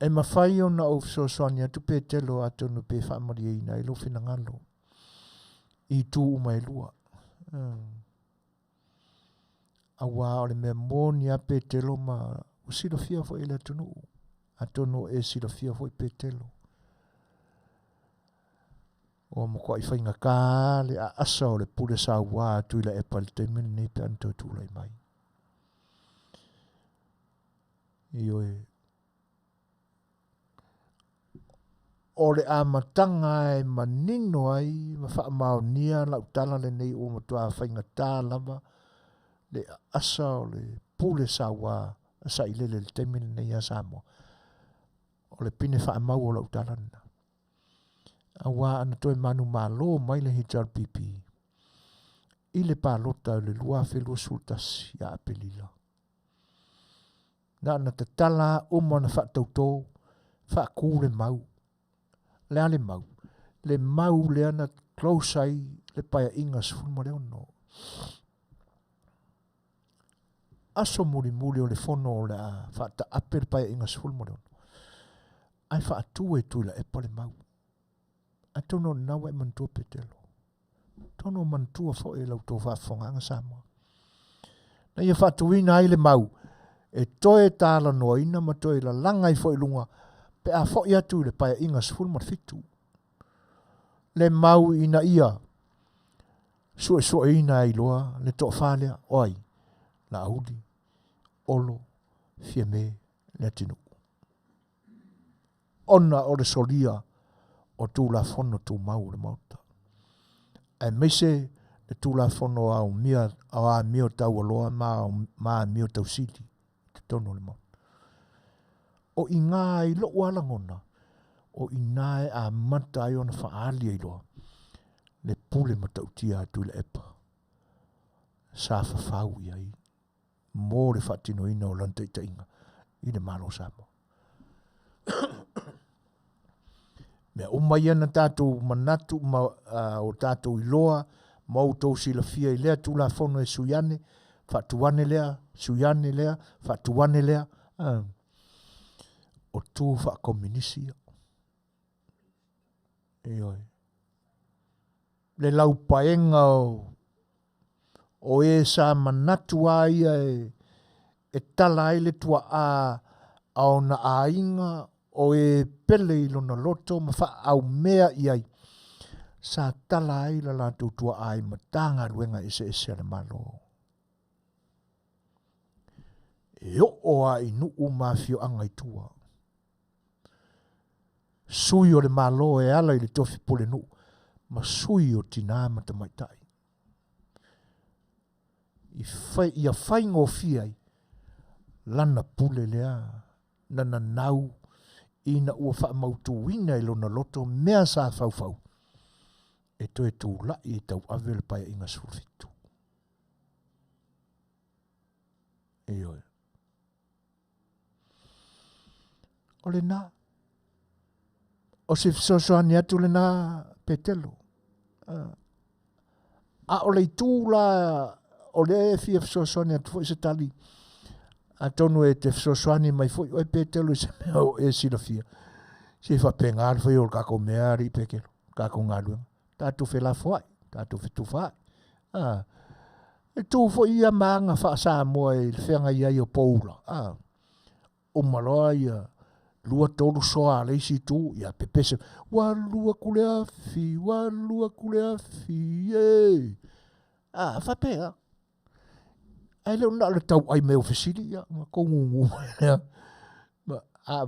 E mawhai o na of so soania tu pe telo atonu pe whaamari e ina ilo whina ngalo. I tū umai lua. Awa o le mea mōni a pe telo ma usiro fia fo ele atonu. Atonu e siro fia fo i pe telo. O moko i whainga kā le a asa o le pure sa wā tu ila e pali te mene ne pe anto tūlai mai. Ioi. O le amatanga e manino ai, ma wha maonia, lau tala le nei o matua whainga tā lava, le asa o le pule sa wā, sa i lele le temine nei a Samoa. O le pine wha mau o lau tala na. A wā ana toi manu malo mai le HRPP. I le pālota o le lua whelua sultasi a apelila. Na ana te tala umana wha tautō, wha kū le mau. Le ale mau. Le mau le ana close ai le paia ingas fulma le ono. Aso muri o le fono o le a whata ape le paia ingas fulma le ono. Ai wha atu e tuila e pale mau. Ai tono nawa e mantua petelo. Tono mantua fo e lau tō whafonga anga Samoa. Na ia whatuina ai le mau. E toe Talanoaina ma toe la langai fo i lunga. Pe a fo i atu le paia ingas fulma fitu. Le mau ina ia. Sue ina i loa le tō whalea. Oi, la audi. olo fia me le tinu. Ona o le solia o tū la fono tū mau le mauta. E meise le tū la fono au mia tau aloa ma mia tau siti. Te tono le mauta. O i ngā i lo walangona. O i ngā a mata i ona whaali i loa. Le pule matautia atu le epa. Sa whawhau i ai. Mō le whatino ina o lanta i tainga. I le malo Samoa. Mea o mai ana tātou manatu o tātou i loa. Mau tau sila fia i lea tu la fono e suyane. Whatuane lea. Suyane lea. Whatuane lea. O tū whakominisia. Eoi. Le lau paenga o e sa manatu aia e tala ai le tua au na ainga o e pele i lona loto ma wha au mea i ai. Sa tala ai la lātou tua ai matanga ruenga Eseese le malo. E o a i nuu mafio anga i tua. Sui o le malo e ala i le tofi pole nuu. Ma sui o tina mata maitai. Ia whai ngō fiai. Lana pule lea. Nana nau. Ina ua wha mautu wina i lona loto. Mea sa fau. E toi tū lai e tau awele pai inga surfitu. E oi. O le nā. O se fisosoani atu le nā petelo. A o le tūla o le fia fisosoani atu fo i se tali. A tonu e te fisosoani mai fo i oi petelo i se mea o e sila fia. Se fa pengar fo i o kako mea ri pekelo. Kako ngaluenga. Tātou whela fwai. Tātou whitu whai. E tū fo i a maanga wha Samoa e whenga i ai o poula. O maloa i a lua tolu soa leisi tu ia pepese wa lua kule afi fa pea ai le na le tau ai me ofisili ia ko ngu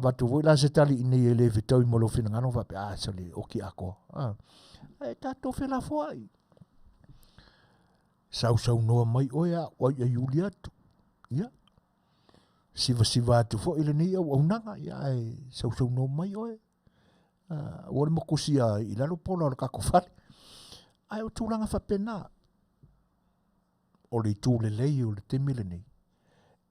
va tu voi la se tali ni ele vitau i molo fina ngano fa pea sali oki ako ai tato fela foi sau no mai oia o ia Juliet ia siva atu fo ile ni au nanga ia e sau no mai oe o le mokusia i lalo polo le kako fale ai o tūlanga fa pena o le tūle lei o le temile nei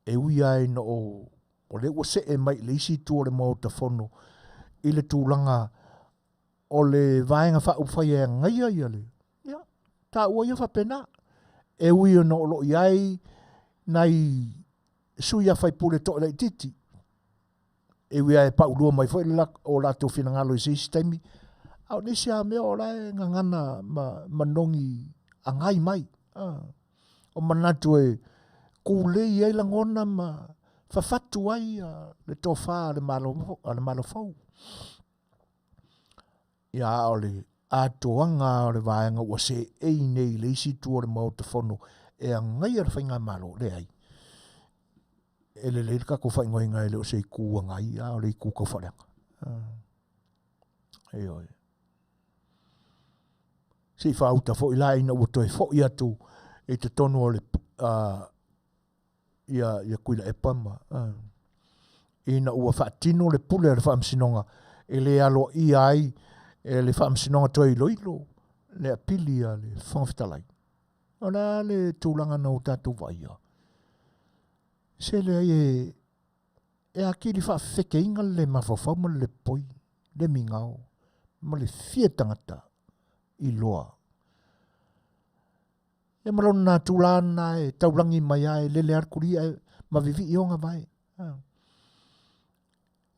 e ui ai no o le ua se e mai le isi tu o le mauta fono i le tūlanga o le vaenga fa ufai e ngai ai ale ia ta ua ia fa pena e ui o no lo iai nai suia fai pule to le titi e wia e pa ulua mai foi la o la to fina ngalo isi sistemi au nisi a me o la ngana manongi angai mai o manatu e kule i la ngona ma fafatu ai le tofa le malo fau ia ole a toanga o le vaenga o se e nei le isi tu o le mautofono e angai ar fainga malo le ai ele le ka ko fa ngoi ngai le o se ku ngai a le ku ko fa lenga e oi si fa uta fo ila ina o to fo ia tu e te tonu o le ia kuila e pama ina ua fa tino le pule le fa msinonga e le alo i ai e le fa msinonga to i loilo le apili a le Fetalaiga ona le tūlanga no tatu vai se le e akiri fa feke inga le mafafau ma le poi, le mingao, ma le fia tangata i loa. E malona nā tūlana e taulangi mai ai, le arkuria ma vivi i onga vai.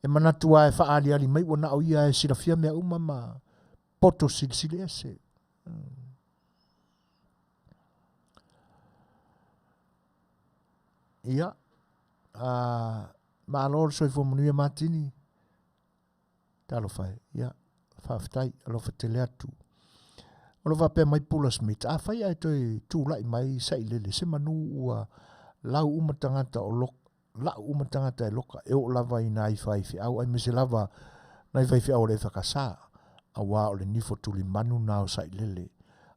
E manatua e whaali ali mai wana au ia e sirafia mea uma ma poto silsile ese. Ia. Ma alor soi fo Manuia matini. Talo fai, ia. Whawhitai, alo whatele atu. Alo wape mai Pula Smith. A whai ai toi tūlai mai sai lele. Se manu ua lau umatangata o lok la uma tangata e loka e o lava i nai whaifi au ai mese lava nai whaifi au le whakasā a wā o le nifo tuli manu nao sai lele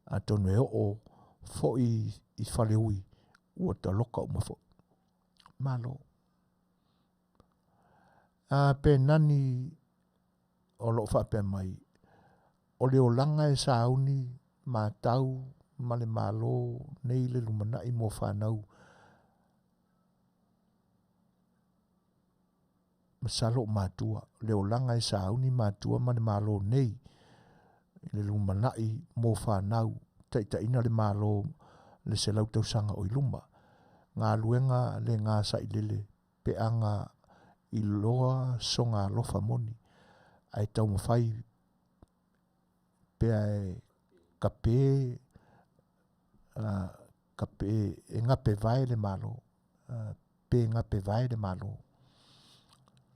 a tonu e o fo i whale ui ua ta loka uma fo malo a pe nani o lo whape mai o le o langa e sauni ma tau ma le malo nei le lumana i mo whanau masalo matua le o langa e sauni matua ma le malo nei le lumana i mo whanau ta ina le malo le se lau tau sanga o iluma ngā luenga le ngā sa ilele pe anga i loa so ngā lofa moni ai tau mawhai pe ai kape e ngape vai le malo pe ngape vai le malo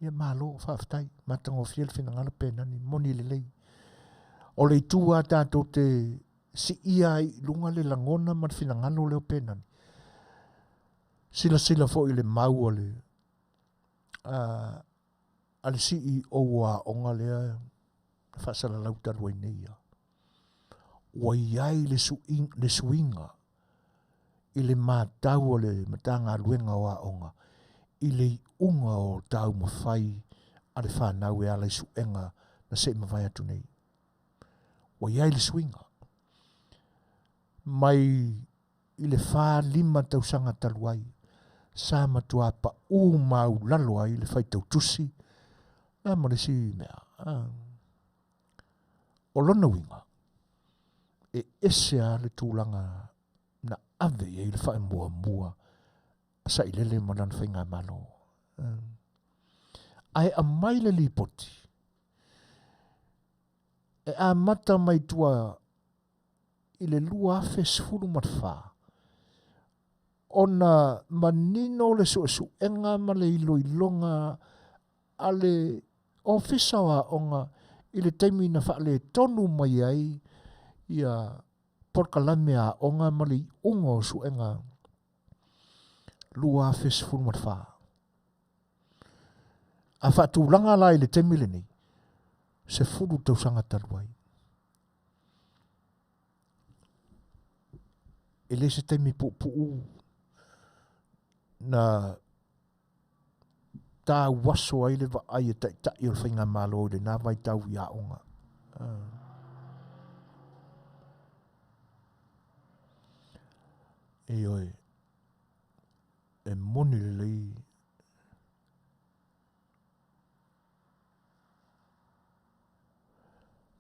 ia malo whaftai matango fiel fina ngana pe nani moni le lei o le tua tātou te si ia i lunga le langona ma fina ngano leo pe nani sila fo i le mau ale ale si i oua onga lea whasala lauta roi neia wa iai le suinga i le mātau o le matanga luenga wa onga i le unga o tau mawhai a le whanau e ala i suenga na se mawai atu nei wa iai le suinga mai i le wha lima tausanga taluai sa matua pa u mau lalo ai le whai tau tusi a mo le si mea o lona winga e ese a le tūlanga na ave e le whae mua sa i lele manan whainga malo ai a mai le lipoti e a mata mai tua i le lua afe sifuru matwha ona manino le su enga ma le iloilonga a le ofisa wa onga i le taimi na wha le tonu mai ai ia porkalame a onga ma le ungo su enga lua afe sifuru matwha a wha tūlanga la i le taimi le nei se furu tausanga taluai e le se taimi pu'u na tā waso ai le ai e tai o le whainga malo le nā vai tau i a onga. E oi, e moni le lei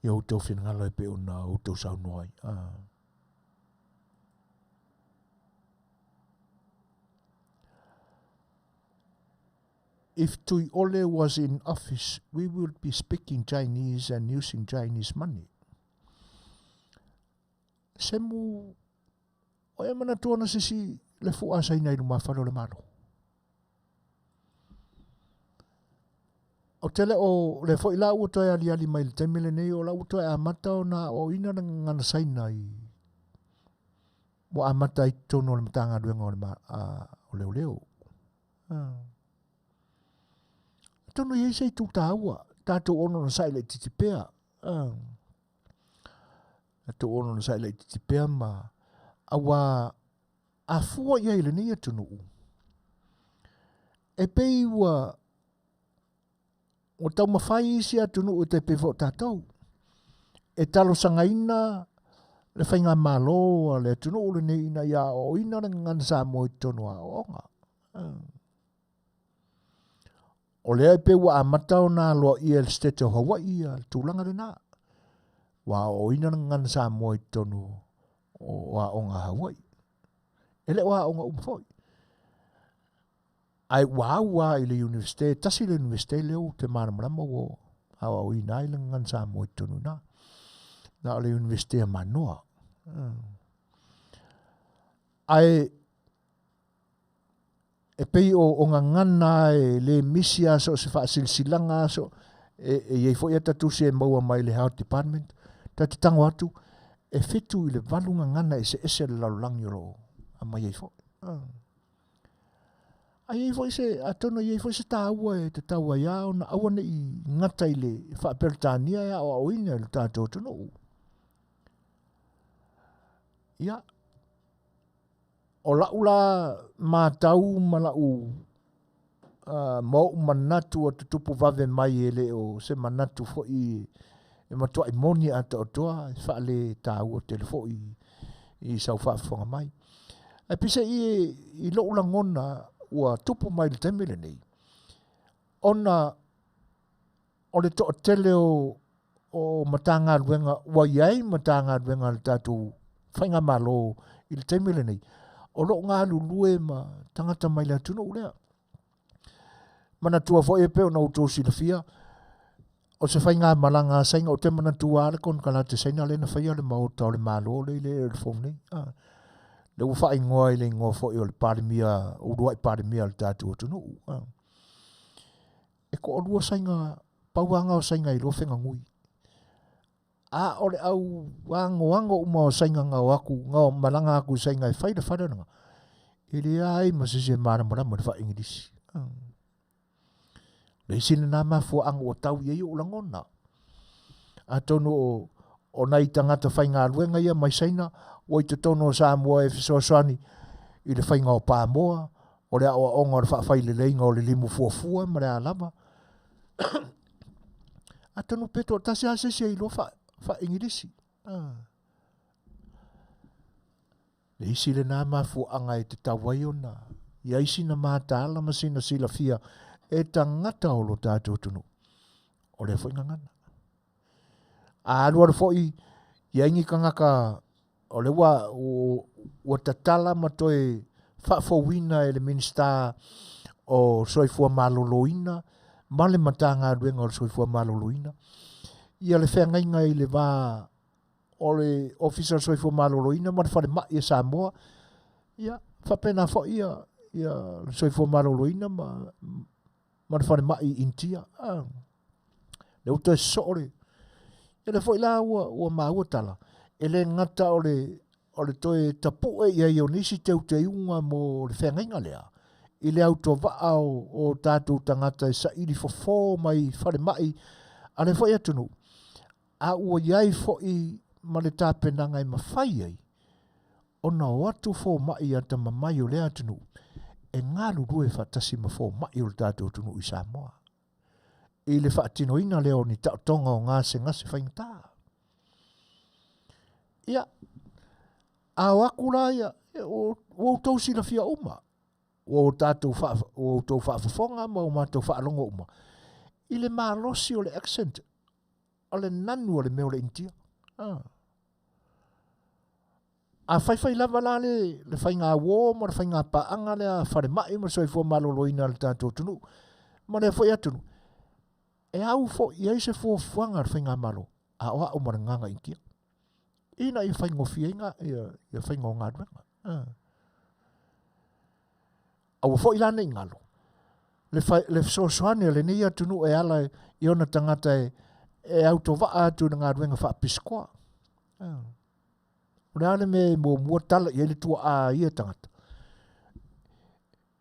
i au tau whinangalo e pe o nā au tau sau noai. If Tui Ole was in office, we would be speaking Chinese and using Chinese money. Semu, o e mana tuana sisi le fuasa ina ilu mawharo le maro. O tele o le fo ila ua toi ali mai le temele nei o la ua toi a mata o na o ina na ngana saina i mo a mata i tono le matanga duenga o leo leo. Tono ye sei tu taua tato ono na sai le titipea tato ono na sai le titipea ma awa afua ye le ni tunu e pe wa o tau mawhai isi atunu o te pevo tatou e talo sangaina le whainga malo le atunu o le nei ina ia o ina na ngansa mo i tonu a onga o lea pe wa amata o nā loa i el Setu Hawaii al tūlanga le nā. Wa o ina ngan sa mo i tonu o wa onga Hawaii. Ele wa onga umfoi. Ai wa i le universite, tasi le universite leo te maramrama o hawa o ina i le ngan sa mo i tonu nā. Nā o le universite a Manuia. Ai e pei o ngana e le misia so se fa silsilanga so e foi ata tu se maua mai le health department ta te tango atu e fitu i le valunga ngana e se ese le lalangi ro a mai e foi Ai foi se atono ia foi se taua e te taua ia ona aua nei ngata i le whaapeltania ia o auina le tātou tono. Ia. O laula mātau malau mau manatu o te tupu vave mai ele o se manatu fo e matua i moni ata o toa e wha le tāua telefo i sau whaafonga mai. E pise i loula ngona ua tupu mai le temele nei. Ona o le to tele o matanga luenga ua iai matanga luenga le tātou whainga malo i le temele nei. O lo ngā lulue ma tangata mai le atunu ulea. Mana tua fo e peo na uto silafia. O se whainga malanga sainga o te mana tua ale kon kala te saina le na whaia le maota o le malo le le fong nei. Le ufa ingoa i le ingoa fo i o le parimia, urua i parimia le tātou atunu. E ko o lua sainga, pauanga o sainga i lo whenga ngui. A ole au wango uma o sainga ngau aku, ngau malanga aku sainga i whaida whadananga. Ili ai masisi e mara mara mara wha ingirisi. Le sina nā mafua anga o tau iei o langona. A tono o nai tangata whainga luenga ia mai saina, o i te tono o Samoa e Suasua i le whainga o Pāmoa, o le awa onga o le whaafai leinga o le limu fuafua, ma le alama. A tono peto, tasi asesi i lo wha ingirisi. Le isi le nā mafua anga e te tawai ona, ia isi na mātala masina sila fia, e tangata o lo tātou tunu. O le whainga ngana. A alua le fwoi, ia ingi kangaka, o le wa tatala ma toe whaafowina e le minista o soifua maloloina, ma le matanga ruenga o soifua maloloina. Ia le whengainga i le wā o le officer soifua maloloina, ma le whare mai e Samoa. Ia, whapena fwoi ia soifua maloloina, ma le whare mai intia. Le uta e sore. Ia le fwoi la ua maua tala. E le ngata o le toe tapu e ia i o nisi teu te iunga mo le whengainga lea. I le auto vaa o tātou tangata e sa iri fofo mai whare mai. A le fwoi atunu. A ua iai fwoi ma le tāpenanga i mawhai ai. O na o atu fo mai ata mamai o le atunu. E ngā lurue whatasi ma fo mai o le tātou tunu i Samoa. I le whaatinoina leo ni tautonga o ngā se ngase whaingata. Ia, a wakura ia, o tau sila fia uma. O tātou whaafafonga ma o mātou whaalongo uma. I le malosi o le accent. O le nanu o le meo le intia. A whaiwhai lava la le whainga wō, ma le whainga paanga le a whare mai, ma soifua maloloina le tātou tunu. Ma le whai atunu. E au fo i eise fo fuanga le whainga malo. A oa o maranganga intia. Ina i whaingo fienga, i whaingo ngā ruenga. Au fo i lana i ngalo. Le sosoane le nei atunu e ala i ona tangata e auto vaa atu na ngā ruenga wha piskoa. Ure me mua tala i ele tua a ia tangata.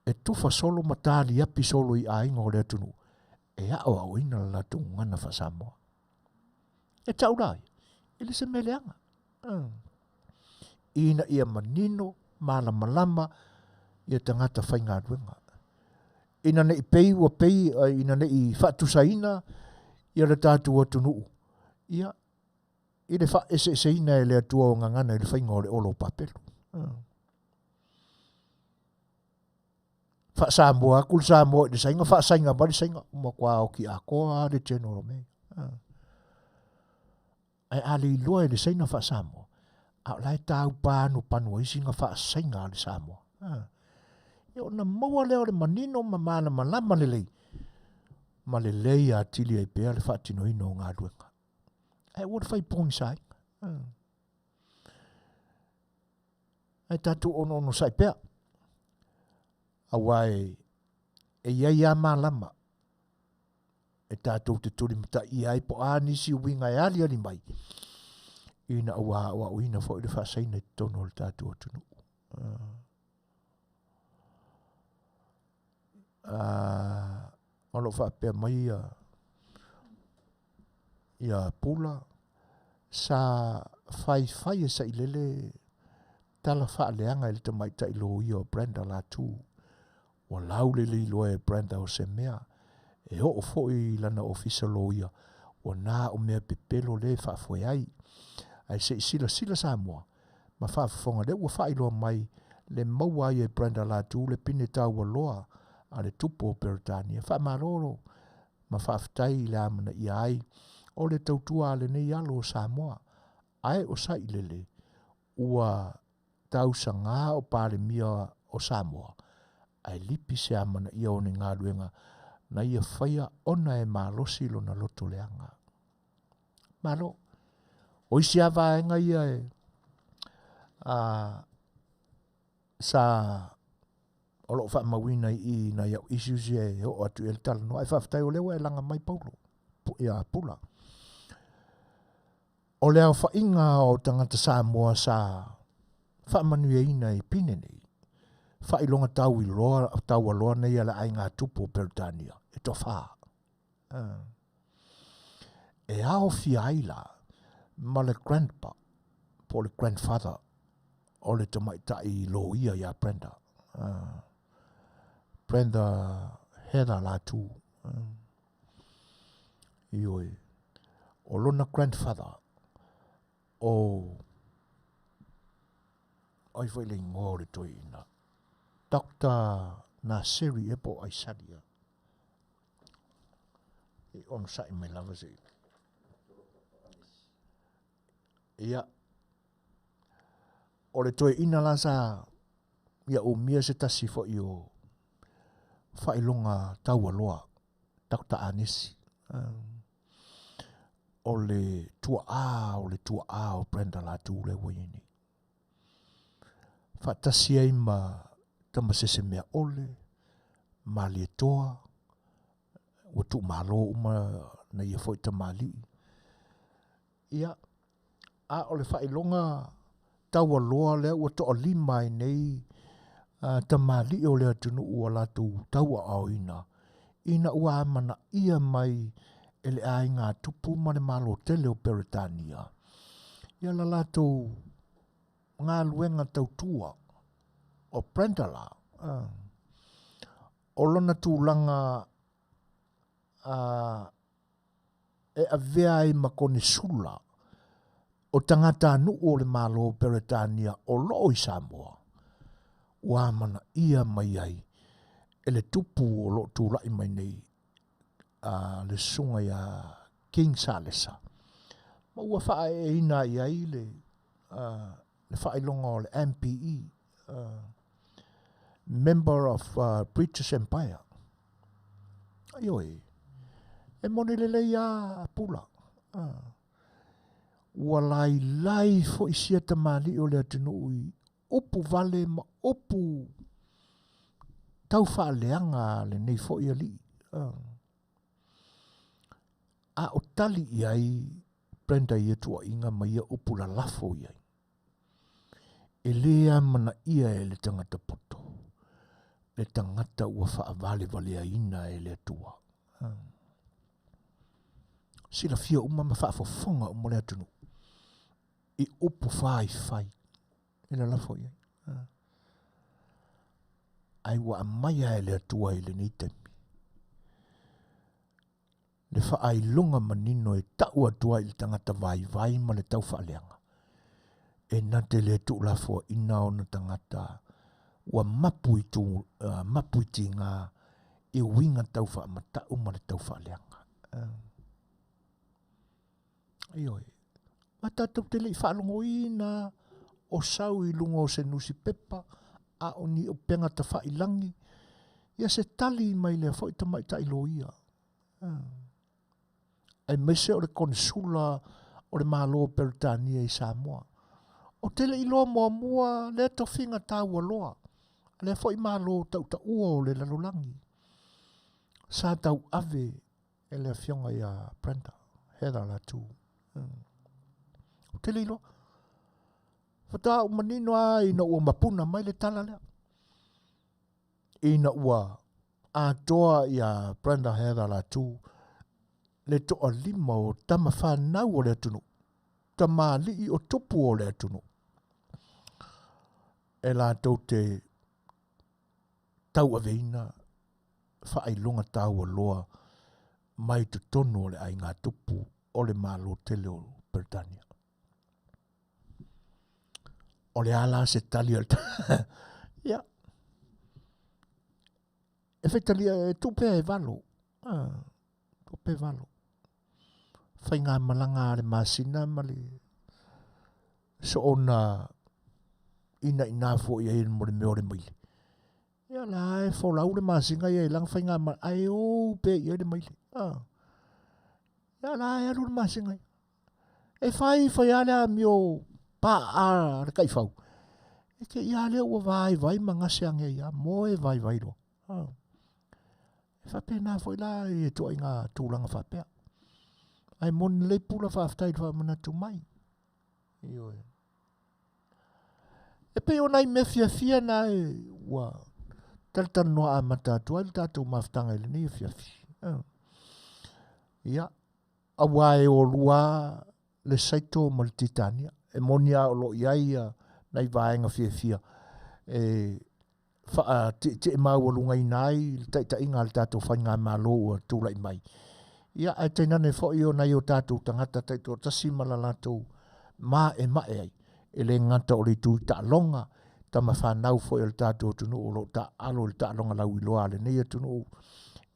E tufa solo matali api solo i a inga o le atunu. E ao au ina la tu ngana wha Samoa. E tau rai. Ele se meleanga. Ina ia manino, malama, ia tangata whainga ruenga. Ina ne i pei ua pei, ina ne i whatusaina, ia le tātu atunu. Ia, i le wha Eseese ina e le atua o ngangana i le whainga o le olo papelu. Wha Samoa, kul Samoa, i le sainga, wha sainga, bari sainga, umakua o ki a koa, le tēnoro mei. Ai ale i loa i le saina wha Samoa. A lai tāu pānu panua isi nga wha sainga le Samoa. Ia ona maua leo le manino ma mana malama le lei. Ma le lei a tili ai pēa le wha tino ino o ngā ruenga. Ai wad whai pongi sai. Ai tātu ono sai pēa. Awai e iai a malama. E tātou te turi mata i ai po a nisi winga e ali mai. Ina awa uina fo i le whasaina i tono le tātou atunu. Olo whaapea mai ia pula sa whai sa ilele tala whaaleanga ili te mai ta ilo ia o Brenda la tu o laule li loa e Brenda o se mea e ho o foi lana ofisa lo ia o nā o mea pepelo le whaafoi ai se sila Samoa ma whaafonga le ua whailo mai le maua ai e Brenda la tu le pine tau wa loa a le tupo o Peritania whaamaroro ma whaaftai le amana ia ai o le tautua le nei alo o Samoa ai o sa ilele ua tau sanga o pare mia o Samoa ai lipi se amana ia o ni ngā ruenga na ia whaia ona e malosi lo na loto leanga. Malo, o isi a vaenga ia e sa o lo wha mawina i na iau isusi e o atu el Talanoaina ai whaftai o lewa e langa mai paulo ia pula. O leo whainga o tangata Samoa sa wha Manuia ina i pine nei. Whailonga tau a loa nei ala ai ngā tupo Peritania. E to wha. E ao fia aila ma le grandpa po le grandfather o le tamaita i lo ia ia Brenda. Brenda Heather la tu. Ioi. O lona grandfather o ai foi le ngore toina. Dr. Nasiri e po ai sadia. E on sa i me lava se. Ia. O le toi ina la sa ia o mia se tasi fo i o whailonga tau aloa. Dr. Anisi. O le tua o Brenda la tu le waini. Fatasi ai ma tamasese mea ole, ma le toa, o tu malo uma na ia foi tamali. Ia, a ole whailonga taua loa lea ua toa lima i nei tamali o lea tunu ua latu taua au ina. Ina ua amana ia mai ele ai ngā tupu ma le malo tele o Peritania. Ia la latu ngā luenga tautua o Brenda la. O lona tūlanga e avea i makone sula o tangata anu o le malo o Peritania o loo i Samoa. Ua mana ia mai ai e le tupu o loo tūlai mai nei le sunga ia King Salesa. Ma ua wha e ina i ai le whailonga o le MPE. Member of British Empire. Aioi. E mone lele ia pula. Ua lai fo isia tamali o le atinu i upu vale ma upu tau whaaleanga le nei fo ia li. A o tali iai Brenda ia tua inga ma ia upu la lafo iai. E lea mana ia e le tangata poto. Le tangata ua wha vale ina e le tua. Sila fia uma ma wha fonga uma le atunu. I upu whai. E le lafo iai. Ai wa amaya e le atua e le neitemi. Le wha ai lunga manino e tau atua i le tangata vai ma le tau wha leanga. E nate le tu lafo ina o na tangata ua mapu i tinga i winga tau wha matau ma le tau wha leanga. Aioi. Mata tau te lei whalongo ina o sau i lunga o se nusi pepa a o ni o penga ta wha ilangi. Ia se tali mai le fo i ta mai ta ilo ia. Ai mese o le konsula o le malo o Peritania i Samoa. O tele ilo mua le to finga tau aloa. Le fo i malo tau ta ua o le lalolangi. Sa tau ave e le fionga ia Brenda. Heather la tu. O tele ilo. Fata o manino a ina ua mapuna mai le tala lea. Ina ua a toa ia Brenda Heather la tu le toa lima o tama whanau o le atunu. Tama li o topu o le atunu. E la tau te tau aveina whaailonga tau o loa mai te tono o le ai ngā tupu o le malo tele o Britannia. O le ala se tali o le ia. E Fetalia e tupe e valo. Tupe e valo. Whai ngā malanga le masina mali. So ona ina fo ia e mo le meo le maile. Ia la e folau le masinga ia e lang whai ngā malanga. Ai o pe ia le maile. Ia la e alu le masinga. E whai ale a mio pa a le kai whau. E ke ia le ua vai mangase ange ia. Mo e vai lo. E whapena fo ila e toa ngā tūlanga whapea. Ai mon le pula whaftai wha mana tu mai. Io e. E pe o nai me fia na e ua Talanoaina a matatu ai tātou maftanga ele ni Afiafi. Ia. Awa e o lua le saito mo le Titania. E monia o lo iaia nai vaenga fia. E te mau o lunga inai, ta inga le tātou whainga malo o tūlai mai. Ia ai teinane fo i o nai o tātou tangata taito tasima la lātou ma e ai. E le ngata o le tū ta longa ta ma whanau fo i o le tātou tunu o lo ta alo le ta longa lau i loa le nei tunu.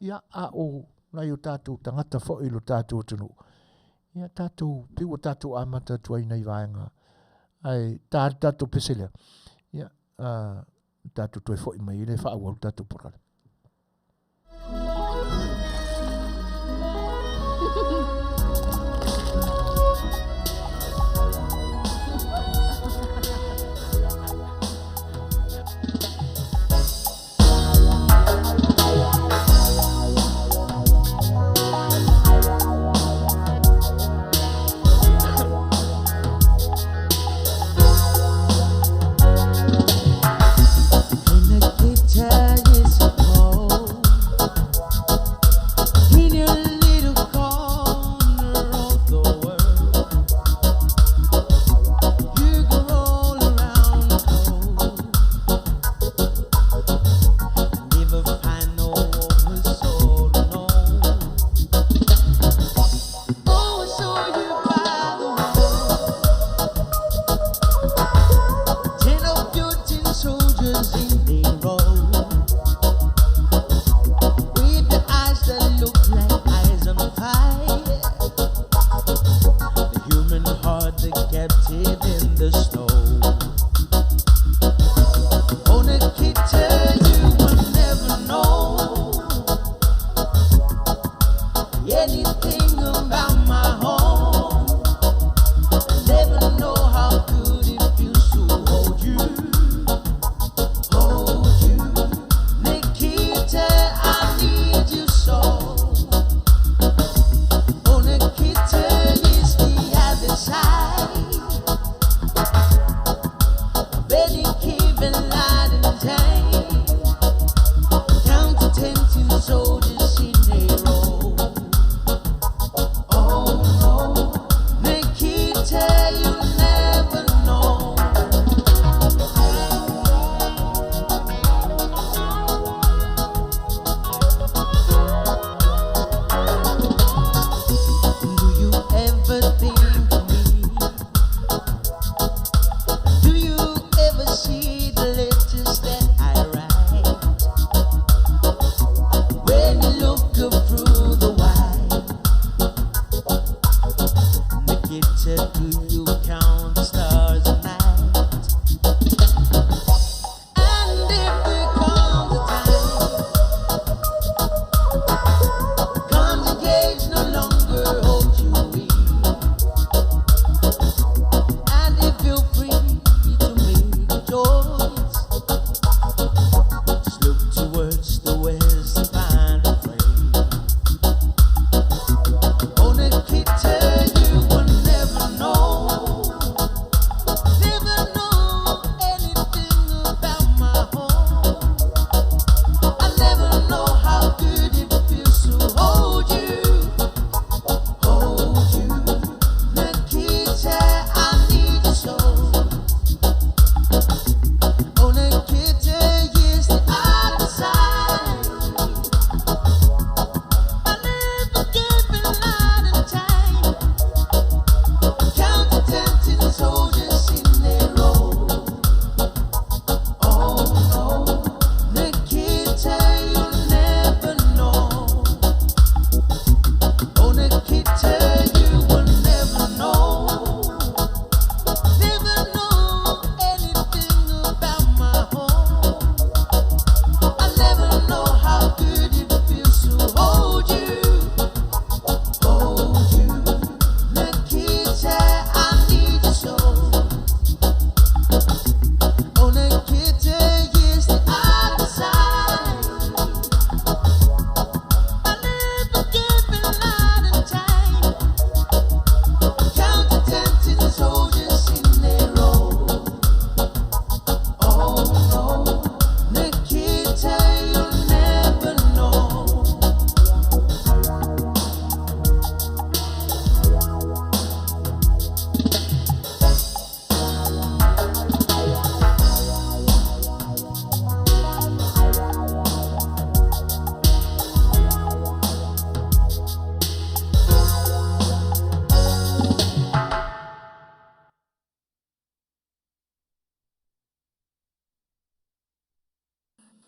Ia a o nai o tātou tangata fo i lo tātou tunu. Ia tātou piu o tātou amata tuai nei vaenga. Ai tātou peselea. Ia tātou toi fo i mai le whaawau tātou porale.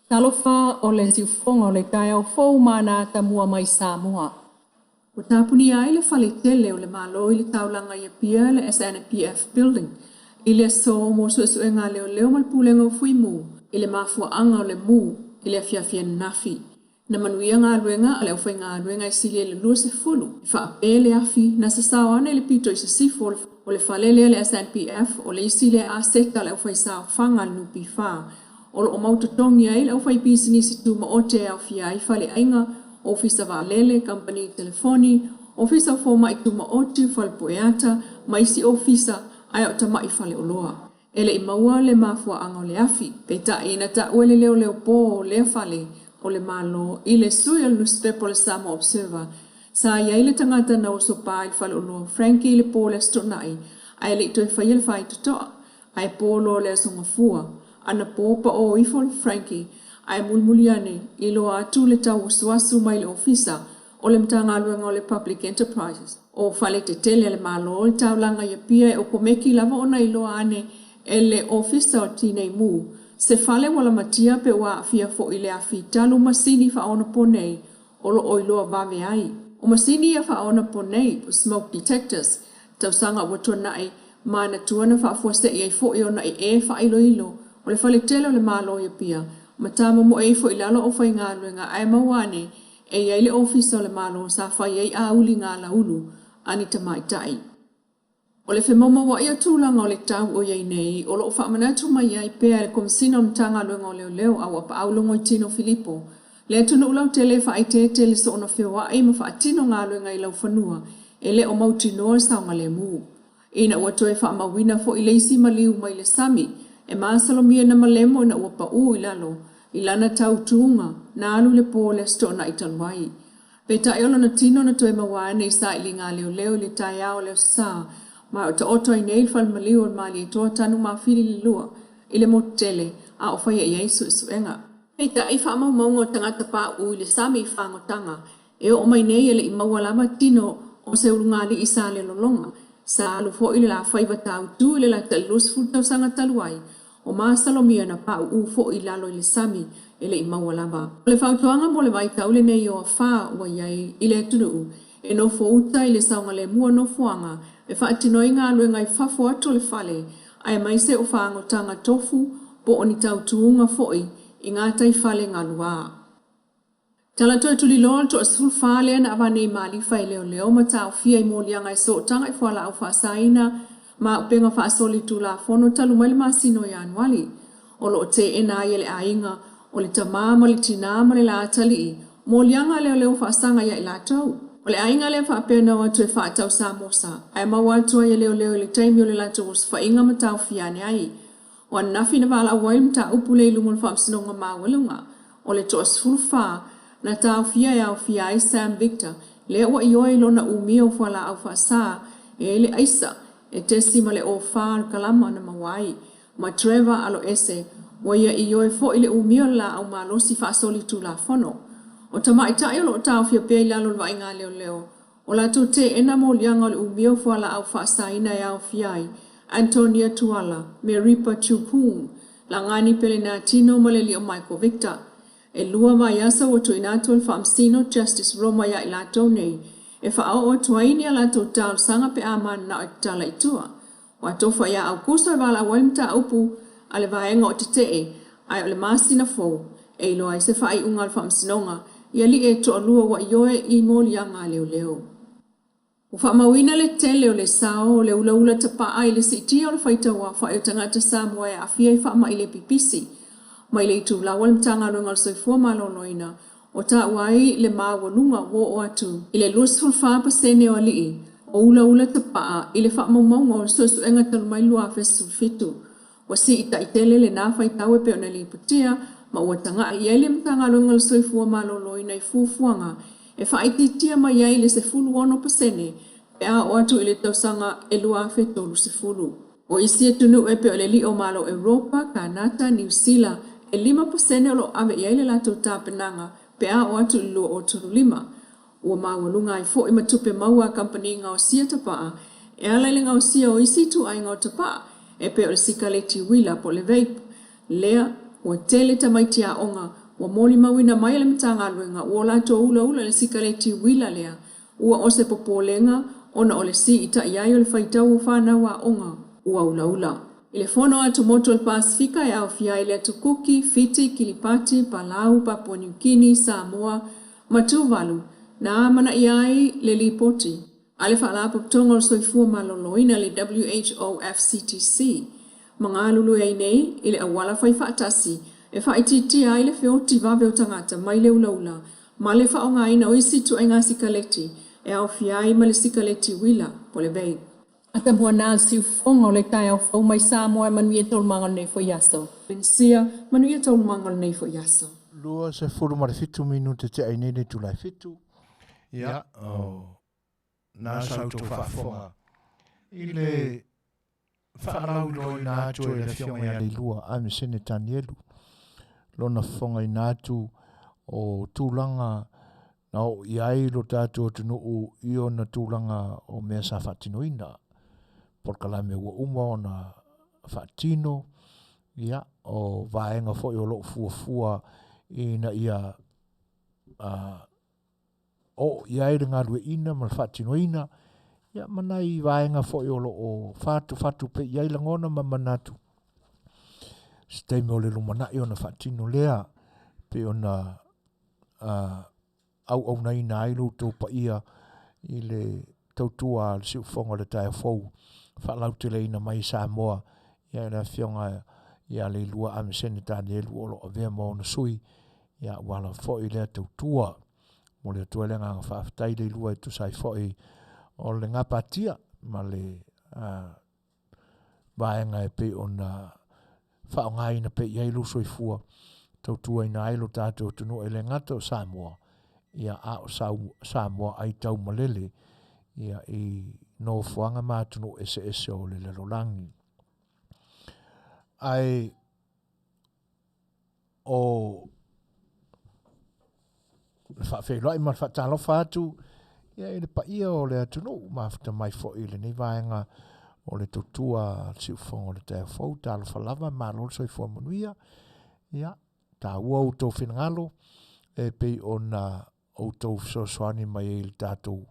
Talofa o le siufonga o le kai au fou mana tamua mai Samoa. O tapuni ai le fale tele o le malo i le taulanga ia pia le SNPF building. I le so mo suasuenga leo malpulenga o fuimu. I le mafua anga o le mu. I le Afiafi nafi. Na Manuia ngā luenga a le aufai ngā luenga i sili le lua se fulu. I wha e le afi na sasawana le pito i se sifo o le falele le SNPF o le isi le aseta le aufai sa whanga le nupi wha. O lo o mautotongi ai le aufai pisini si tu ma o te au fia i fale ainga ofisa valele, company telefoni, ofisa foma i tu ma o te fale poeata, ma isi ofisa ai o tama i fale oloa. Ele i maua le mafua anga o le afi, pe ta ina ta uele leo po le fale o le malo i le sui al newspaper le Samoa Observer. Sa iai le tangata na o sopa i fale oloa, Frankie le po le stonai, ai le ito i fai le fai tutoa, ai polo le asonga fua. Ana popa o ifol Frankie ai mulmuliane ilo atu le tau Suasua mai le ofisa o le mtanga luenga o le Public Enterprises. O fale te tele le malo o le tau langa ia pia e o komeki lava ona ilo ane e le ofisa o tinei mu. Se fale wala matia pe wa afia fo ile afi talu masini fa ona ponei o lo oiloa vave ai. O masini ia fa ona ponei po smoke detectors tau sanga watona ai mana tuana fa fuaste i fo i ona e fa ilo. O le fale tele o le malo ia pia, matama mo eifo i lalo o fai ngā luenga ai mawane e iai le ofisa o le malo sa fai ei a uli ngā laulu ani tamai tai. O le whemoma wa ia tūlanga o le tau o iai nei, o lo o whaamanatu mai iai pēr e komisina o mtanga luenga o leo au apa aulongo i tino Filipo. Le tuna ulau tele wha ai te so ona whioa ai ma wha atino ngā luenga i lau whanua, e le o mautinoa sa o ngale mu. Ina ua toe wha amawina fo i leisi maliu mai le sami, e masalomia na malemo na ua pau i lalo, i lana tau tuunga, na alu le po le stona i talwai. Pe tae olo na tino na toe mawane i sa ili ngā leo le tae ao leo sa, ma o ta oto i neil fal maliu o mali e toa tanu mawhiri le lua, i le motele, a o whaia i eisu e suenga. Pe tae i wha maungo tangata pa u i le sami i whangotanga, e o mai nei ele i mawalama tino o se urungali i sa le lolonga, sa alu fo i le la whaiva tau tu i le la talus futau sanga taluai, o masalomia na pa u fo i lalo i le sami ele i mawalama. O le whautuanga mo le vai taule nei o a wha ua iai i le tunu e no fo uta i le saunga le mua no fuanga e wha atinoi ngā luenga i whafo atu le fale ai mai se o whaangotanga tofu po o ni tau tuunga foi i ngā tai fale ngā lua. Tala toi tuli loa to asul fale na awane i mali fai leo ma tau fia i molianga i so tanga i fuala au whaasaina ma upenga whaasoli tu la fono talu mai le masino i anuali. O lo te ena i le ainga o le tamama le tinama le la atali mo lianga leo whaasanga ia i la tau. O le ainga le whaapena wa tue whaatau sa mosa. Ai mawatua i leo le taimi o le la tau whainga ma tau fiane ai. O anafi na wala awai mta upule i lumon whaamsinonga mawalunga. O le toas fulfa na tau fia i au fia ai Sam Victor. Le wa ioi lona umia o whala au whaasa e le aisa. E testi ma le o whaa kalama na mawai. Ma Trevor alo ese, wa ia i oe fo i le umio la au malosi whaasoli tu la fono. O tamai tae o lo tau fia pia i lalo lwa inga leo. O la tu te ena mo lianga o le umio fo la au whaasaina i au fiai. Antonia Tuala, Meripa Chukung, la ngani pele na tino ma le li o Michael Victor. E lua mai asa o tu inatu al whaamsino Justice Roma ia i lato nei. E whaao o tuaini a lato tau sanga pe aman na o tala itua. Wa tofa ia au kusa wala walimta upu ale vaenga o te ai o le masina fo. E ilo ai se whai unga al whaamsinonga ia li e to alua wa ioe i moli anga leo. O whaamawina le tele o le sao le ula tapa ai le sitia o le whaitawa whai o tangata Samoa e afia i whaama i le pipisi. Mai le itu la walimtanga runga al soifua maloloina. O ta wai le mawalunga wo o atu. I le lusful whaapa sene o alii. O ula tapaa i le whaamaunga o suasu enga talu mai lua fesul fitu. Wa si ita itele le na whai tawe pe o na li putia. Ma ua tanga i ele mtanga runga al soifua maloloina i fufuanga. E whaititia mai ai le se fulu ono pasene. Pe a o atu i le tausanga e lua fetolu se fulu. O isi e tunu e pe o le li o malo Europa, Kanata, New Zealand. E 5% o lo ave i ele lato tapenanga. Pe a o atu i lua o tunu 5. Ua mawalunga i fo i matupe maua company ngao sia tapaa. E alaile ngao sia o isi tu ai ngao tapaa. E pe o le sika le tiwila po le vape. Lea, ua tele tamaitia onga. Ua moli mawina mai le mitanga luenga ua lato ula le sikaleti wila lea ua o se popolenga ona o le si ita iai o le faitau o whanau a onga ua ula. I le fono atu moto le Pasifika e Afiafi le atu Kuki, Fiti, Kilipati, Palau, Papua New Guinea, Samoa, Matuvalu, na amana iai le lipoti. Ale whaalapo tonga o soifua maloloina le WHO FCTC. Mga alulu e nei, i le awala fai whaatasi, e whaititi ai le whioti vave o tangata mai le ula, ma le whaonga ina o isitu ai ngā sikaleti, e Afiafi ma le sikaleti wila, po le bei. Ata bua nā siu fonga o le tai au fau mai Samoa e Manuia tolu mangol nei fo yaso. Pensia, Manuia tolu mangol nei fo yaso. Lua se furu mare fitu minute te ainene tulai fitu. Ia, nā sautu whaafonga. I le whaarau loi nātu e le fionga ia Le lua ame sene tani elu. Lona fonga i nātu o tūlanga na o iai lo tātu o tunu i o na tūlanga o mea sa whatinoina. Porkalame ua uma o na whatino, ia, o vaenga fo i o loo fua i na ia o iai le ngā lue ina ma whatinoina, ia manai vaenga fo i o loo whatu pe iai langona ma manatu. Steime o le lumana i o na whatino lea, pe o na au nei na ai tō pa ia i le tautua le siu fonga le tai fou. Whalau te leina mai Samoa, ia la fionga ia le lua ame sene tani elu o lo avea mo na sui, ia wala fo i lea tautua. Mo le tua lenga ngā whaafitai le lua i tu sai fo i o le ngā patia, ma le vaenga e pe o na whaongai na pe iai lu soi fua. Tautua ina ai lo tātou tunu e le ngata o Samoa. Ia a o Samoa ai tau malele, ia i no fuanga mātunu Eseese o le lelolangi. Ai o le whawhewhai ma whatalofa atu, ia i le paia o le atunu, mafta mai fo i le nei vaenga o le tutua siu fonga o le te fau, talo whalava, mālol soi fua Manuia, ia, tā ua o tō whinangalo, e pei o na o tō Suasua mai e le tātou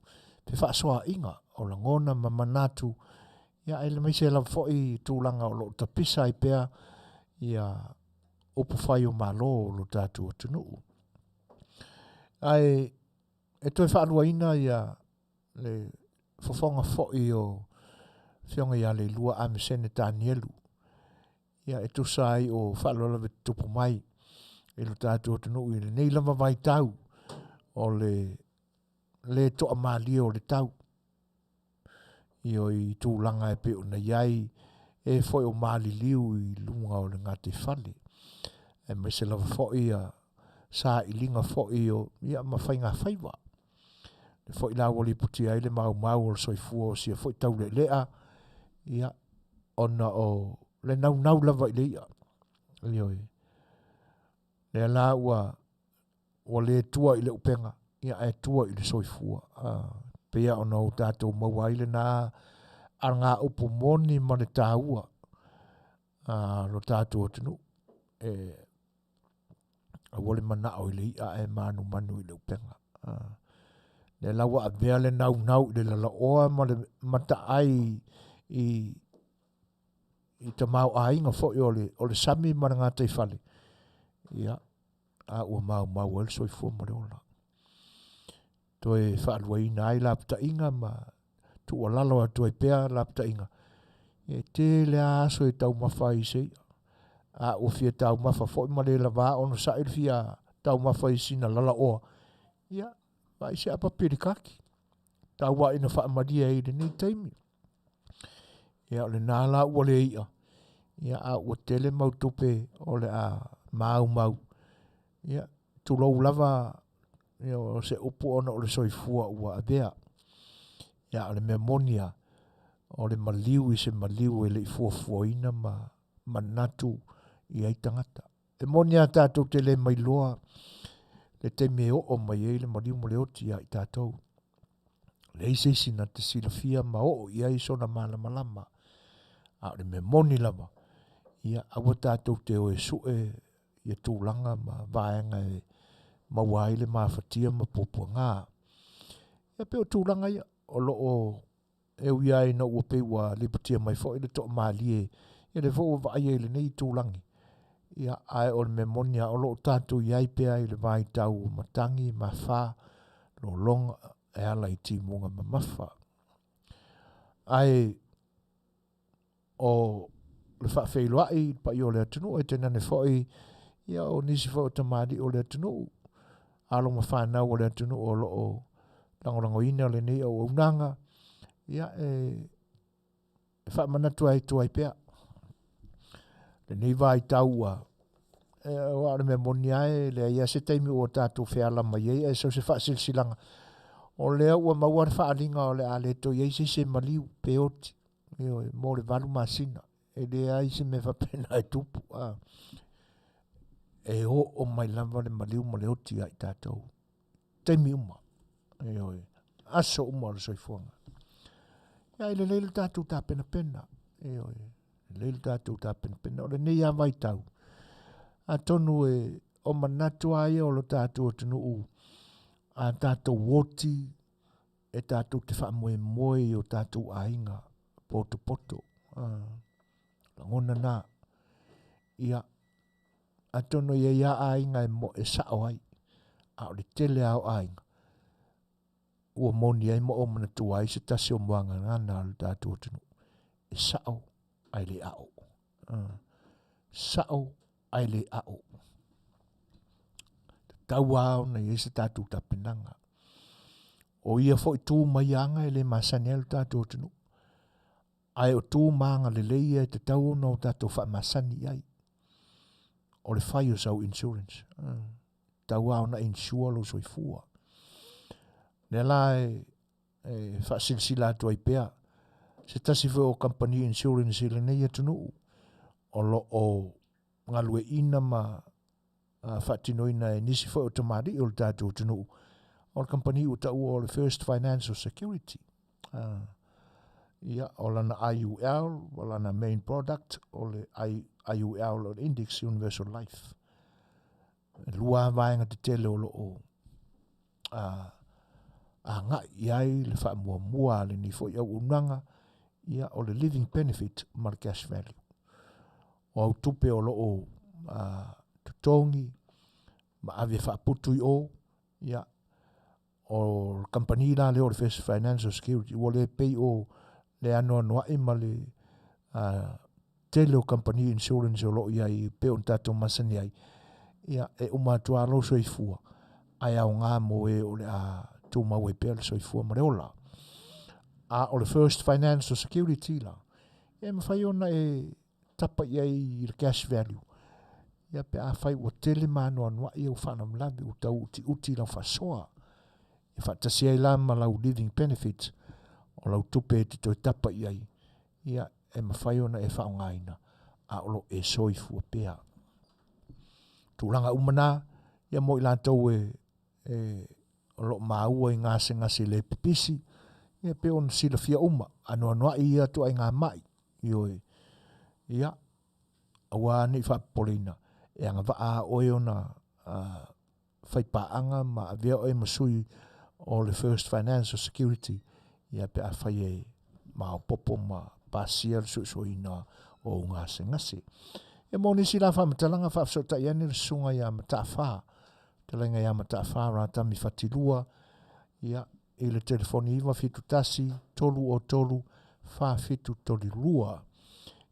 pe whaasoa inga o la ngona ma manatu, ia e le maise la foi tūlanga o lo tapisa i pea, ia opu whai o malo o lo tātou atunu. Ai e toi whaarua ina ia le whafonga foi o whionga ia le lua ame sene tānielu. Ia e tusai o whaarua lawe tupu mai e lo tātou atunu i le nei lama vai tau o le toa mali o le tau. Io i tūlanga e pe o na iai e foi o mali liu i lunga o le ngate whale. E mai se lava foi a sa i linga foi o ia mawhai ngā whaiwa. Le foi la wali puti ai le mau o le soifua o sia foi tau le lea. Ia ona o le nau lava i le ia. Io i. Le la ua le tua i le upenga. Ia e tua i le soifua. Pea ona o tātou mauaile na a ngā upo moni ma le tāua lo tātou atinu a wale mana o ile ia e manu i le upenga le lawa a vea le nau le lala oa ma le mata ai i ta mau a inga fo i o le sami ma ngā teifale ia a ua mau el soifua ma le ola toe whaalua ina ai lapta inga ma tu o lalo a toe pea lapta inga. E te le aso e tau mawha i se. A o fia tau mawha fo ma le lava ono sa il fia tau mawha i sina lala oa. Ia, vai se apa pirikaki. Tau wa ina wha amadia i le nei taimi. Ia o le nala ua le ia. Ia a ua tele mau tupe o le a mau. Ia, tu lau lava o se upu ona o le soifua ua avea. Ia o le memonia o le maliu i se maliu e le fuafuaina ma manatu i ai tangata. E monia tātou te le mai loa le te meo o mai e le maliu mo le oti i tātou. Le Eseese na te silafia ma o i ai sona malama. A le memoni lava. Ia awa tātou te o e sue ia tūlanga ma vaenga e mawai le mawhatia ma pōpuanga. Ia pe o tūlanga ia, o loo e ui ai na ua pe ua lipatia mai fo i le toa maalie, ia le fo vai e le nei tūlangi. Ia ai o le memonia o loo tātou iai pe ai le vai tau matangi, ma wha, lo longa e ala i timunga ma mawha. Ai o le whawheiloai pa i o le atunu e tenane foi ia o nisi fo o tamari o le atunu alo ma whanau o le atunu o loo Talanoaina o le nei o unanga ia e whamanatu ai tuai pea le nei vai taua o ale me moni ai le ia se taimi o tātou wheala mai ei e so se whaasilsilanga o lea ua maua le whaalinga o le ale to iei se maliu peoti mo le valu masina e le ai se me whapena e tupu e o mai lava le maliu ma le oti ai tātou taimi uma aso uma le soifuanga ia le leilo tātou tā pena pena leilo tātou tā pena pena o le nei a vai tau a tonu e o manatu ai o lo tātou tunu a tātou woti e tātou te wha moe o tātou ainga poto ngona nā ia a tono ia ainga e mo e sao ai a o le tele au ainga ua moni ai mo o manatu ai se tasi o moanga ngana le tātou tunu e sao ai le ao sao ai le ao tau au na i se tātou tapenanga o ia fo i tū mai anga e le masani alu tātou tunu ai o tū maanga le leia e te tau no tātou wha masani ai o le whai o sau insurance tau au na insure lo soifua le la e wha silsila atu ai pea se tasi fo o company insurance i le nei atunu o lo o ngalue ina ma whatinoina e nisi fo o tamari o le tātou tunu o le company o ta ua o le First Financial Security ia o lana IUL o lana main product o le IUL o le Index Universal Life lua vaenga te tele o lo o a nga iai le wha mua le ni fo i au unanga ia o le living benefit ma le cash value o au tupe o lo o tutongi ma ave wha putu i o ia o company la le o le First Financial Security o le pay o le anoa e ma le tele o company insurance o lo iai pe on tato masani ai ia e umatua lo soifua ai au ngā moe o le tu maue pe le soifua mareola o le First Financial Security la e mawhai ona e tapa iai le cash value ia pe a whai ua tele mano anua i au whanam labi o tau uti lau whasoa e whatasi ai la ma lau living benefits o lau tupe te toi tapa iai ia e mawhai ona e whaongaina a olo e soifua pea tūlanga umana ia mo i lātou o lo maua i ngase le pipisi ia pe on sila fia uma anoa ia tu ai ngā mai ia awa ni whapolina e anga waa oe ona whaipaanga ma avea oe masui o le First Financial Security ia pe a whai e mao popo ma pasia le suisoina o ngase e mo nisi la whamatalanga whaafsota iani le sunga ia matawha talenga ia matawha rata mi whatilua ia i le telefoni iwa fitu tasi tolu o tolu wha fitu tolilua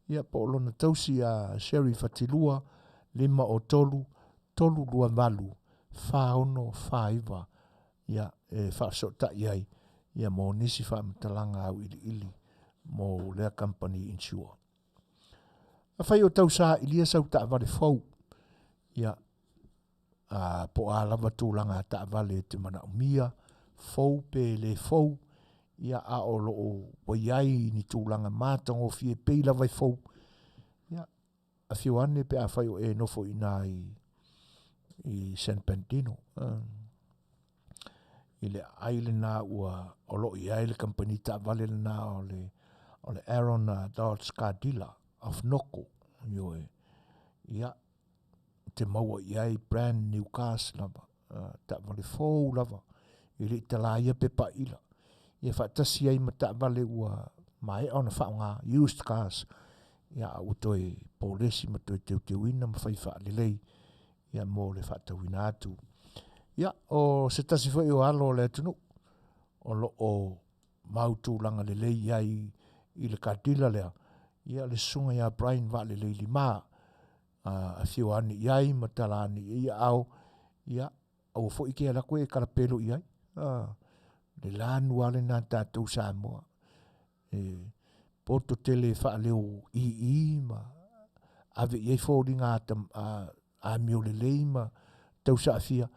ia po lona tausi a Sherry Fatilua 5 o tolu lua valu wha ono wha iwa ia e whaafsota iai ia mo nisi whamatalanga au ili mo lea company insure a whai o tau sa ilia sau ta vale fau ia po a lava tūlanga ta vale te mana umia fau pe le fau ia a o lo o waiai ni tūlanga mātango fie pei lava i fau ia a whiwane pe a whai o e nofo ina i San Bernardino i le aile na ua o lo i aile company ta vale na o le Aaron Dodds Cardilla of Noko ia te maua iai brand new cars lava, ta vale fōu lava, i le tala ia pe pa ila. Ia whaatasi ai ma ta vale ua mai ona whaonga used cars, ia au toi polesi ma toi teu ina ma whai wha lelei, ia mō le whaatawina atu. Ia, o se tasi whai o alo le atunu, o lo o mautu langa lelei iai i le katila lea, ia le sunga ia Brian wa lelei li maa, a whio ani iai ma talani ia au, ia au fo ike ala koe karapelo iai, le lanu ale nā tātou Samoa, poto tele wha leo i ma, ave iai fōri ngā a mio lelei ma tau sa afia,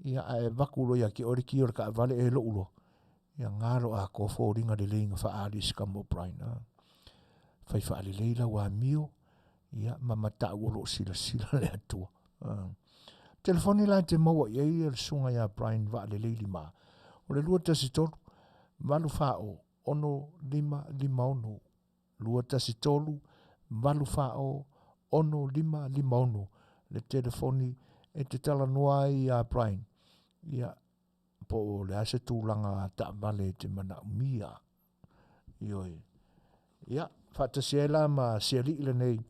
ia e wakuro ia ki ori ki ori ka vale e lo ulo, ia ngaro a ko fōri ngā lelei ngā wha aris ka mo Brian, whai wha lelei la wa mio, ia mamata uolo sila le atua. Telefoni la te maua iei le sunga ia Brian wa lelei lima, o le lua tasi tolu, malu whao, ono lima ono, lua tasi tolu, malu whao, ono lima ono, le telefoni e te Talanoaina ia Brian, ia po le ase tūlanga ta vale te mana umia, ioi. Ia, whaatasiela ma siali ile nei,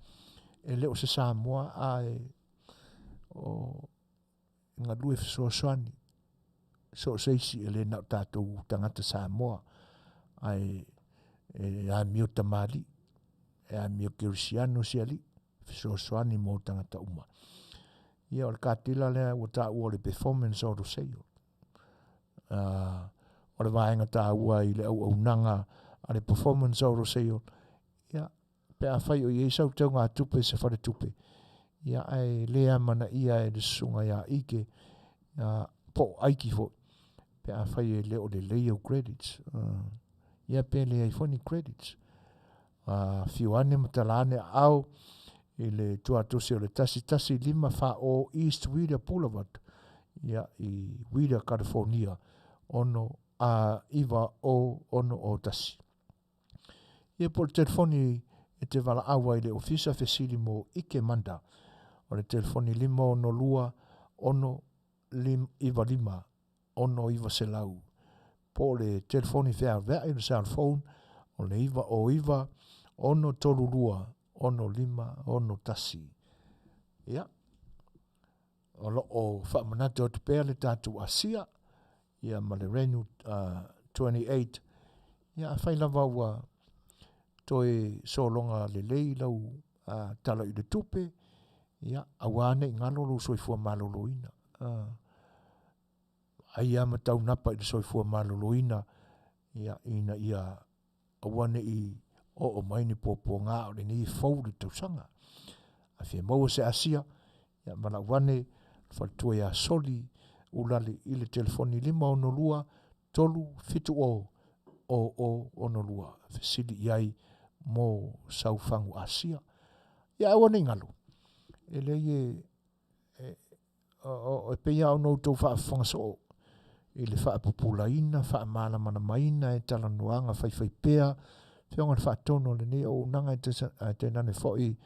e leo se Samoa ai o ngā lue Suasuani, so seisi e le nau tātou tangata Samoa, ai e a mio tamali, e a mio kirisiano siali, Suasuani mō tangata uma. Ia o le kātila lea ua tā ua le performance o seio. O le vaenga tā ua i le au nanga a le performance o seio. Ia, pe a whai o i eisau tau ngā tupe se whare tupe. Ia ai lea mana ia e le sunga ia ike, po aiki fo. Pe a whai e leo le leo credits. Ia pe le ai foni credits. Whioane matalane au i le tuatose o le tasi lima wha o East Wida Boulevard. Ia i Wida, California. Ono a iwa o ono o tasi. Ia po le telefoni e te wala awa i le ofisa fesili mo ike manda. O le telefoni lima ono lua, ono iwa lima, ono iwa selau. Po le telefoni vea i le cell phone, o le iwa, ono tolu lua, ono lima, ono tasi. Ia. O lo o whaamanate o te pēr le tātou asia, ia ma le renu 28, ia a whailawa ua toi solonga le lei lau tala i le tupe, ia awane ngalo lo soifua maloloina. Ai ama tau napa i le soifua maloloina, ia awane i o maini popo ngā o le ni fau le tausanga. A fia maua se asia, ia mana wane whaltua ia soli ulale i le telefoni lima ono lua, tolu fitu o ono lua. Fesili iai mo saufangu asia. Ia awane ngalo. E le e peia o nou tau whaafanga so i le whaapupulaina, whaamala mana maina e talanoanga whai pea, whionga whaatono le ne o nanga e te nane fhoi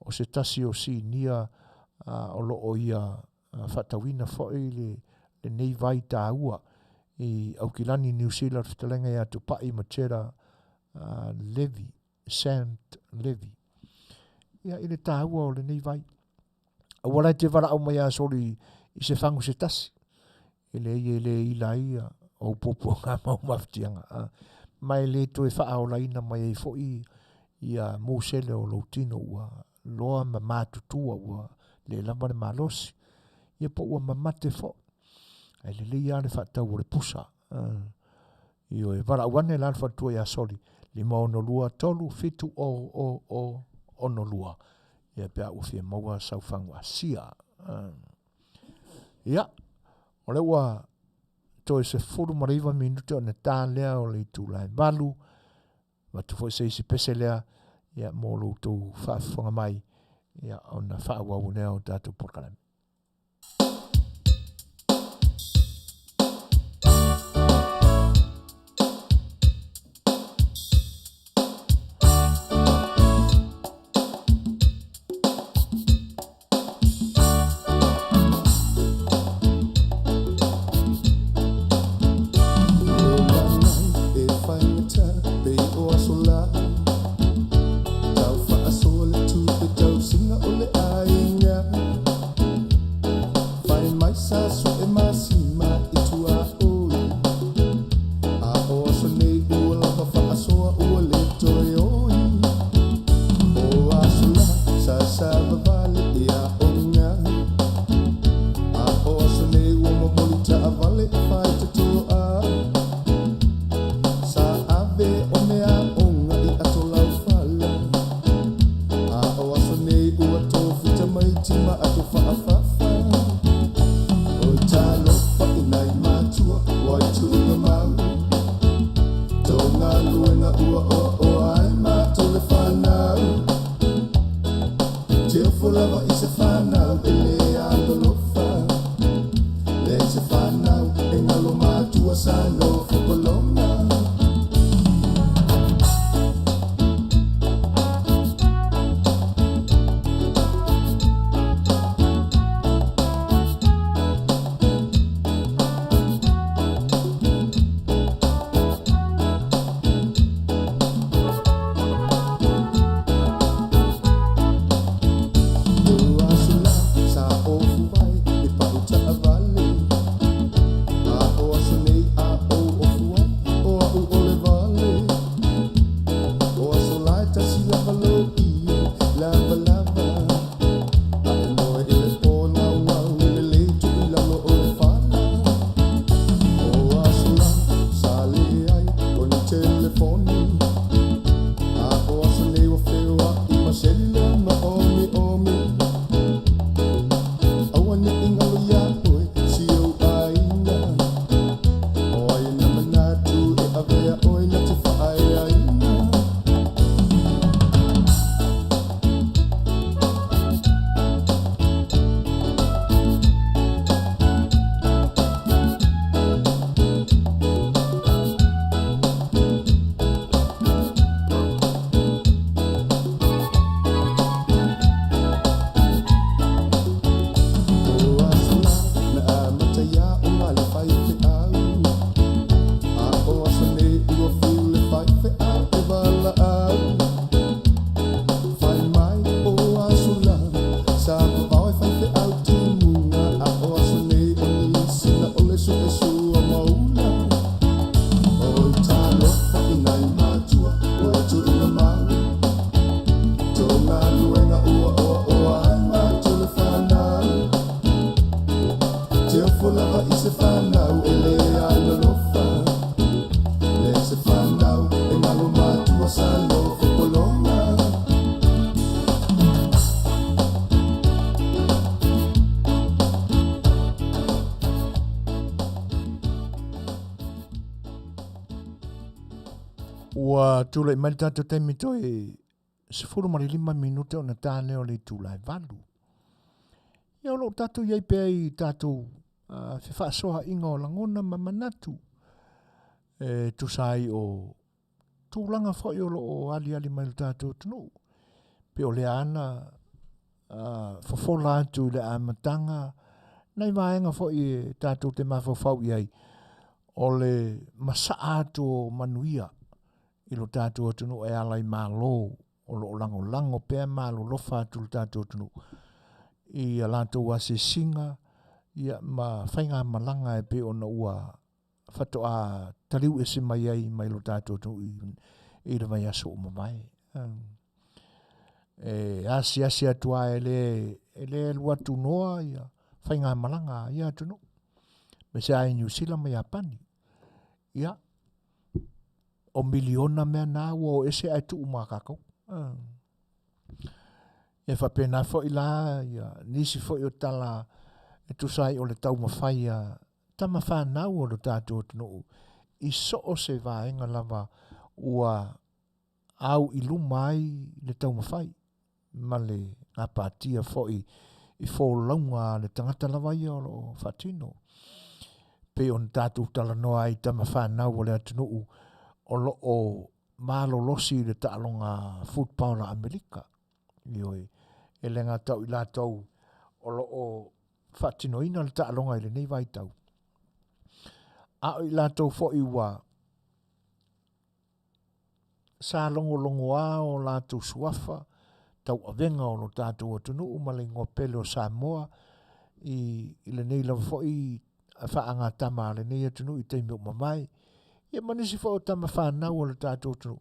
o se tasi o si nia o lo o ia whaatawina fhoi le nei vai tā ua i Aukilani, New Zealand, Fetalaiga ia tu pai matera levy, sand levy. Ia i le tā ua o le nei vai. Awalai te wara au mai a sori i se whangu se tasi. I le ila ia o popo ngā mau maftianga. Mai le to e whaao laina mai e fhoi ia mōsele o lautino ua loa ma mātutua ua le lamane malosi. Ia po ua mamate fo. Ai le ia le whaatau o le pusa. Io e wara wane lan whatua ia soli. Lima ono lua tolu fitu o ono lua. Ia pia uwhia maua saufangu asia. Ia. O le ua toi se furu mariva minute o ne tā lea o le tūlai valu. Watu fo se isi pese lea. Ia mō loutou whaafonga mai. Ia ona whaawau nea o tātou porkalami. fulava i se whanau e le andolofa. Le se whanau e ngalo mātua sa no whukolonga. Ua tūlai mai tātou teimi toi 15 minute o na tāne o le tūlai valu. Ia o lo tātou iai pēa i tātou whewhaasoha inga o langona ma manatu. Tu sai o tūlanga whai o lo o ali mai lo tātou tunu. Pe o le ana whawhola atu le amatanga. Nei vaenga whai tātou te mawhawhau iai o le masa atu o Manuia. I lo tātou atunu e alai mālo o lo lango pēr mālo lofa atu lo tātou atunu. I a lātou ase singa, ia ma whainga malanga e pe ona ua whato a tariu e se mai ai mai lo tātou atunu i le vai aso o mawai. Asi atua e le lua tunoa ia whainga malanga ia atunu. Me se ai New Zealand mai apani. Ia. O miliona mea nā o ese ai tu umakakau. E whapena fo i la, nisi fo i o tala, e tu sai o le tau mawhai a tama whanau o le tātou tunu. I so o se vaenga lava ua au i lumai le tau mawhai. Ma le apatia fo i fo launga le tangata lava i o lo whatino. Pe on tātou talanoa i tama whanau o le atunu o lo o malo losi le ta'alonga food power Amerika. Ioi, e lenga tau i la tau o lo o whatinoina le ta'alonga i le nei vai tau. A o i la tau fo i wa sa longo a o la tau suafa tau avenga o lo tātou atunu umale ngopele o Samoa i le nei la fo i whaanga tama le nei atunu i teimi o mamai. Ia manisi fo o tama whanau o le tātou tunu.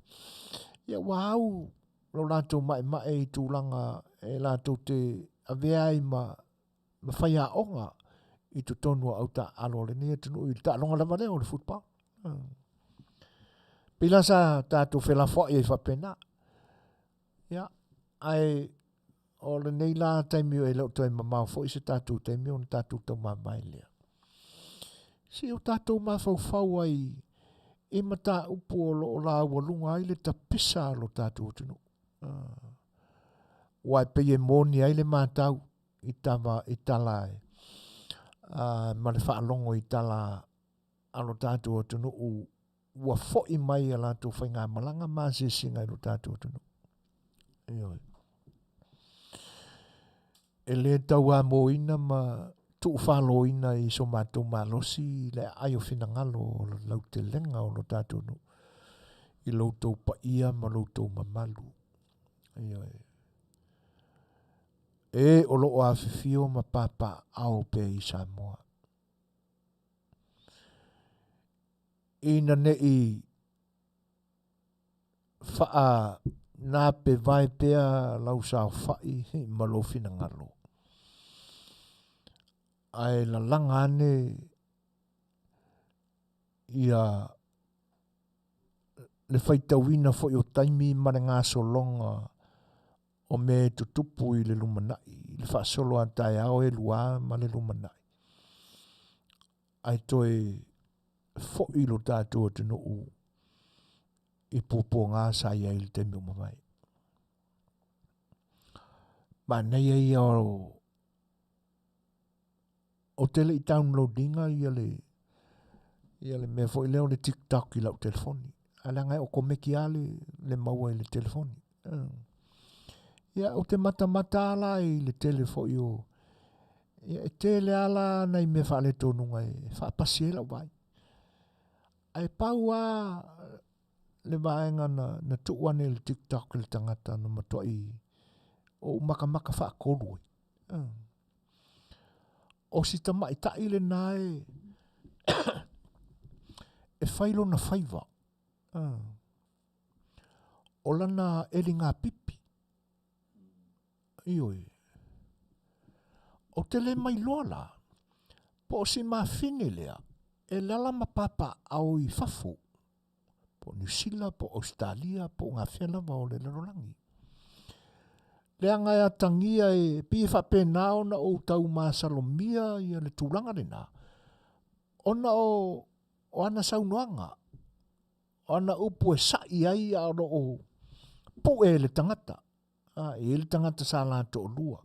Ia wau, lo lātou mai i tūlanga e lātou te aveai ma whaia onga i tu tonua au ta alo le nia tunu i ta longa lama leo le football. Pila sa tātou whela fwoi e whapena. Ia, ai o le nei la taimio e lau toi mamau fwoi se tātou taimio na tātou tau mamai lea. Si o tātou mawhau ai e mata upo o la walunga ai le tapisa lo tātou tunu. Wai pe e moni ai le mātau i tala e. Ma le whaalongo i tala alo tātou o tunu u ua fo'i mai a lātou whai ngā malanga mā se singa i lo tātou o tunu. E le tau a mō ina ma tu whalo ina i so mātou mālosi le ai o whina ngalo o lau te lenga o lo tātou no. I loutou pa ia ma loutou mamalu. E o loo Afiafio ma papa au pe i Samoa. Ina ne i faa nā pe vai pea lau sao fai ma lo fina ngalo. Ai la langa ane ia le whaitawina fo i o taimi mare ngā solonga o me tutupu i le lumanai. Le wha solo a tai ao e lua ma le lumanai. Ai toi fo i lo tātou tino u i popo ngā sa ia i le temi o mamai. Ma nei ia o tele i downloadinga ia le me fo i leo le TikTok i lau telefoni. Ala ngai o komeki ale le maua i le telefoni. Ia o te mata ala i le tele fo i o. Ia e tele ala nei me fa le tonunga e fa pasiela vai. Ai pau a le vaenga na tuwane le TikTok le tangata na matoi o maka fa kolu. O si tamai tai le nae e failo na faiva. O lana eli ngā pipi. Ioi. O te le mai lola. Po si ma fine lea. E lala ma papa au i fafu. Po New Zealand, po Australia, po ngā whiana wao le larolangi. Lea ngai a tangia e pi whape nao na o tau maa salomia i le tūranga le nā. Ona o ana saunoanga. Ona upu e sai ai a o pu e le tangata. E le tangata sa lato o lua.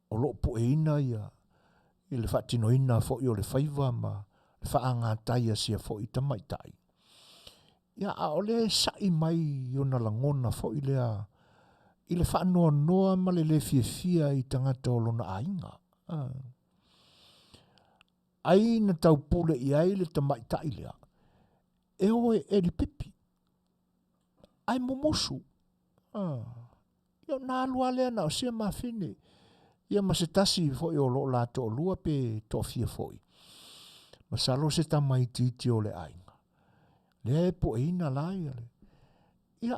O lo pu e ina ia. I le whatino ina fo i o le whaiva ma le whaanga taia sia fo i tamaitai. Ia a o le sai mai i o na langona fo i lea i le whaanoa noa ma le fia i tangata o lona ainga. Ai na tau pule i ai le tamaitai lea. E oe e li pipi. Ai momosu. Ia nā lua lea na o sia mawhine. Ia ma se tasi fo i o lo lato o lua pe tofia fo i. Ma salo se tamai titi o le ainga. Le e po e ina lai ale. Ia